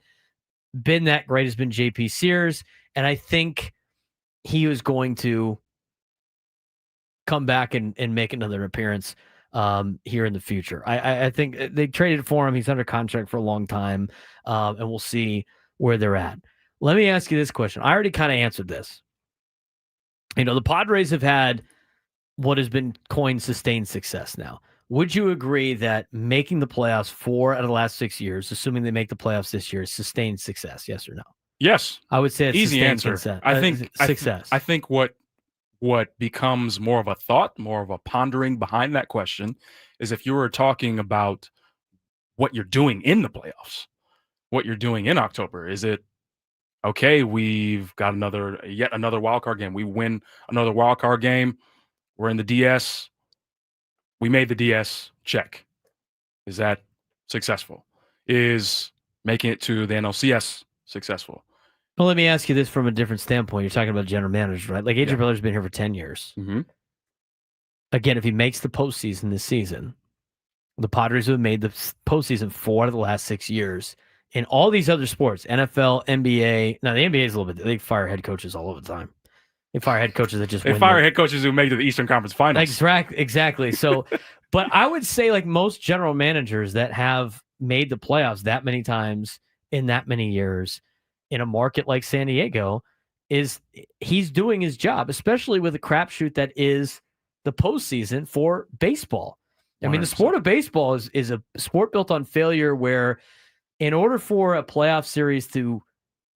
been that great has been JP Sears. And I think he was going to come back and make another appearance here in the future. I think they traded for him. He's under contract for a long time, and we'll see where they're at. Let me ask you this question. I already kind of answered this. The Padres have had what has been coined sustained success now. Would you agree that making the playoffs 4 out of the last 6 years, assuming they make the playoffs this year, is sustained success? Yes or no? Yes. I would say it's easy answer. Success. I think success. I think what becomes more of a thought, more of a pondering behind that question is if you were talking about what you're doing in the playoffs, what you're doing in October. Is it, okay, we've got yet another wild card game. We win another wild card game. We're in the DS. We made the DS. Check. Is that successful? Is making it to the NLCS successful? Well, let me ask you this from a different standpoint. You're talking about general managers, right? Like AJ Preller's been here for 10 years. Mm-hmm. Again, if he makes the postseason this season, the Padres have made the postseason 4 out of the last 6 years. In all these other sports, NFL, NBA. Now, the NBA is a little bit, they fire head coaches all over the time. They fire head coaches that just They fire head coaches who make it to the Eastern Conference Finals. Exactly. So, but I would say like most general managers that have made the playoffs that many times in that many years in a market like San Diego, he's doing his job, especially with a crapshoot that is the postseason for baseball. I mean, the sport of baseball is a sport built on failure where in order for a playoff series to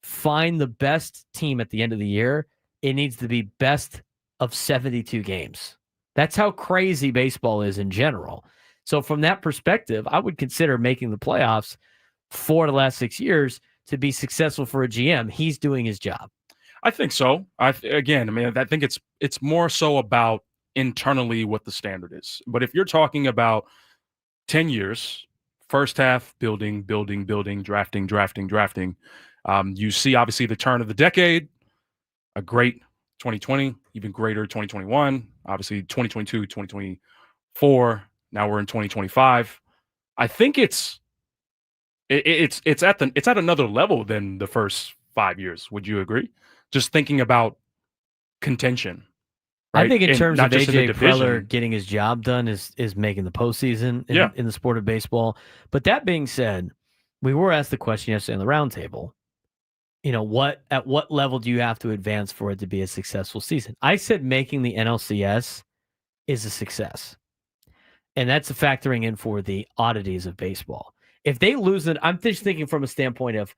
find the best team at the end of the year, it needs to be best of 72 games. That's how crazy baseball is in general. So from that perspective, I would consider making the playoffs 4 of the last 6 years to be successful for a GM. He's doing his job. I think so. I think it's more so about internally what the standard is. But if you're talking about 10 years, first half building, drafting. You see obviously the turn of the decade, a great 2020, even greater 2021, obviously 2022, 2024. Now we're in 2025. I think it's at another level than the first 5 years. Would you agree? Just thinking about contention. Right? I think in terms of AJ division. Preller getting his job done is making the postseason in the sport of baseball. But that being said, we were asked the question yesterday on the roundtable. At what level do you have to advance for it to be a successful season? I said making the NLCS is a success. And that's factoring in for the oddities of baseball. If they lose it, I'm just thinking from a standpoint of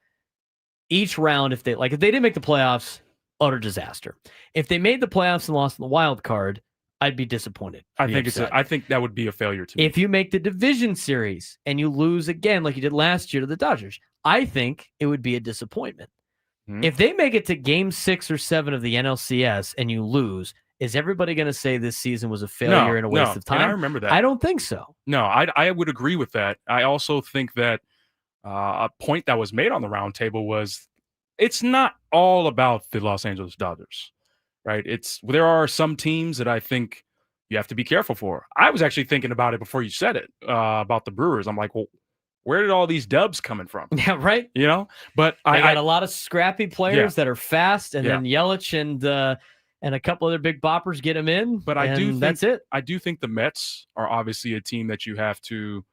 each round, if they didn't make the playoffs, utter disaster. If they made the playoffs and lost in the wild card, I'd be disappointed. I think that would be a failure to me. If you make the division series and you lose again like you did last year to the Dodgers, I think it would be a disappointment. Mm-hmm. If they make it to game 6 or 7 of the NLCS and you lose, is everybody going to say this season was a failure and a waste of time? And I remember that. I don't think so. No, I would agree with that. I also think that a point that was made on the roundtable was it's not all about the Los Angeles Dodgers, right? There are some teams that I think you have to be careful for. I was actually thinking about it before you said it about the Brewers. I'm like, well, where did all these dubs coming from? Yeah, right. But I got a lot of scrappy players that are fast, and then Yelich and a couple other big boppers get them in. But that's it. I do think the Mets are obviously a team that you have to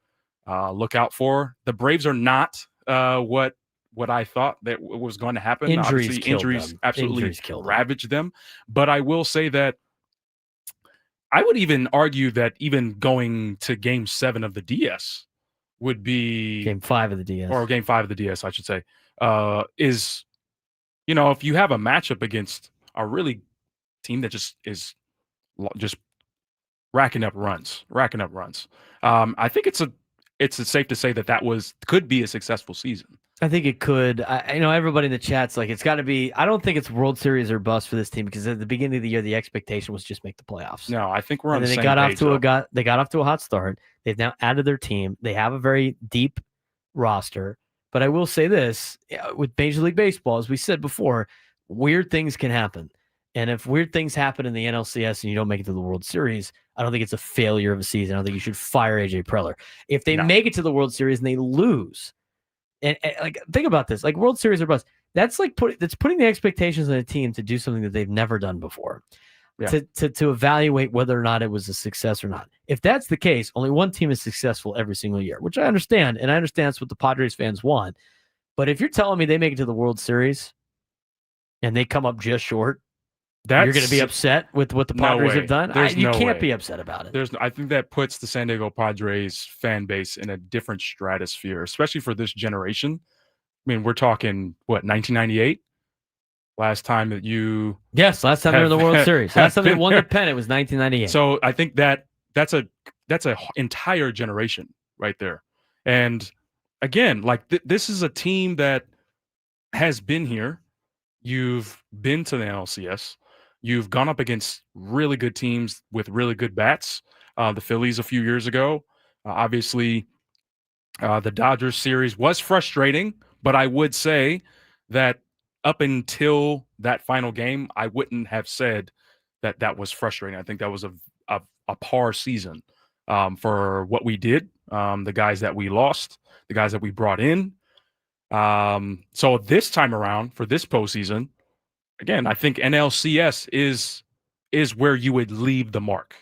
look out for. The Braves are not what I thought that was going to happen. Injuries absolutely ravaged them. But I will say that I would even argue that even going to Game 7 of the DS would be Game 5 of the DS, or Game 5 of the DS, I should say, is if you have a matchup against a really team that just is just racking up runs. I think it's safe to say that could be a successful season. I think it could. Everybody in the chat's like, it's got to be. I don't think it's World Series or bust for this team because at the beginning of the year, the expectation was just make the playoffs. No, I think we're on the same page. They got off to a hot start. They've now added their team. They have a very deep roster. But I will say this, with Major League Baseball, as we said before, weird things can happen. And if weird things happen in the NLCS and you don't make it to the World Series, I don't think it's a failure of a season. I don't think you should fire AJ Preller. If they make it to the World Series and they lose, and think about this, like World Series or bust, that's like putting the expectations on a team to do something that they've never done before. Yeah. To evaluate whether or not it was a success or not. If that's the case, only one team is successful every single year, which I understand, and I understand that's what the Padres fans want. But if you're telling me they make it to the World Series and they come up just short, you're going to be upset with what the Padres have done? You can't be upset about it. I think that puts the San Diego Padres fan base in a different stratosphere, especially for this generation. I mean, we're talking, 1998? Last time that you... Yes, last time they were in the World Series. Last time they won the pennant was 1998. So I think that's a entire generation right there. And again, this is a team that has been here. You've been to the NLCS. You've gone up against really good teams with really good bats. The Phillies a few years ago. Obviously, the Dodgers series was frustrating, but I would say that up until that final game, I wouldn't have said that was frustrating. I think that was a par season for what we did, the guys that we lost, the guys that we brought in. So this time around for this postseason, again, I think NLCS is where you would leave the mark.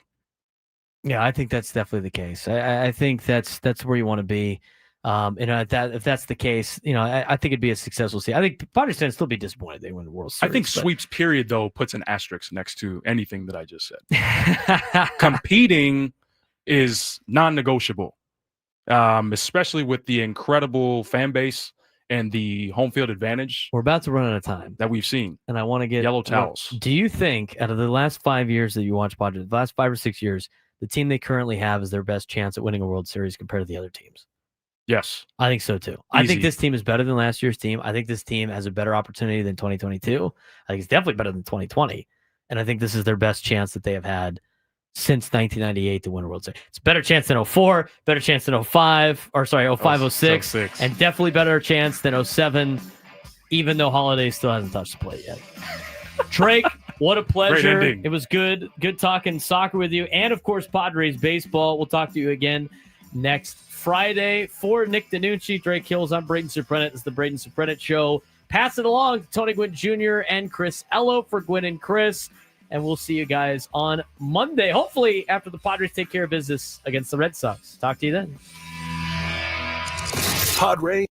Yeah, I think that's definitely the case. I think that's where you want to be. If that's the case, I think it'd be a successful season. I think the Padres fans still be disappointed they win the World Series. I think sweeps period though puts an asterisk next to anything that I just said. Competing is non-negotiable, especially with the incredible fan base and the home field advantage. We're about to run out of time that we've seen. And I want to get yellow towels. Do you think out of the last 5 years that you watch Padres, the last 5 or 6 years, the team they currently have is their best chance at winning a World Series compared to the other teams? Yes. I think so too. I think this team is better than last year's team. I think this team has a better opportunity than 2022. I think it's definitely better than 2020. And I think this is their best chance that they have had since 1998 to win a World Series. It's a better chance than 04, better chance than 05, or sorry, 05, 06, and definitely better chance than 07, even though Holiday still hasn't touched the plate yet. Drake, what a pleasure. It was good talking soccer with you. And, of course, Padres baseball. We'll talk to you again next Friday. For Nick DiNucci, Drake Hills, I'm Braden Surprenant. It's the Braden Surprenant Show. Pass it along to Tony Gwynn Jr. and Chris Ello for Gwynn and Chris. And we'll see you guys on Monday, hopefully after the Padres take care of business against the Red Sox. Talk to you then. Padres.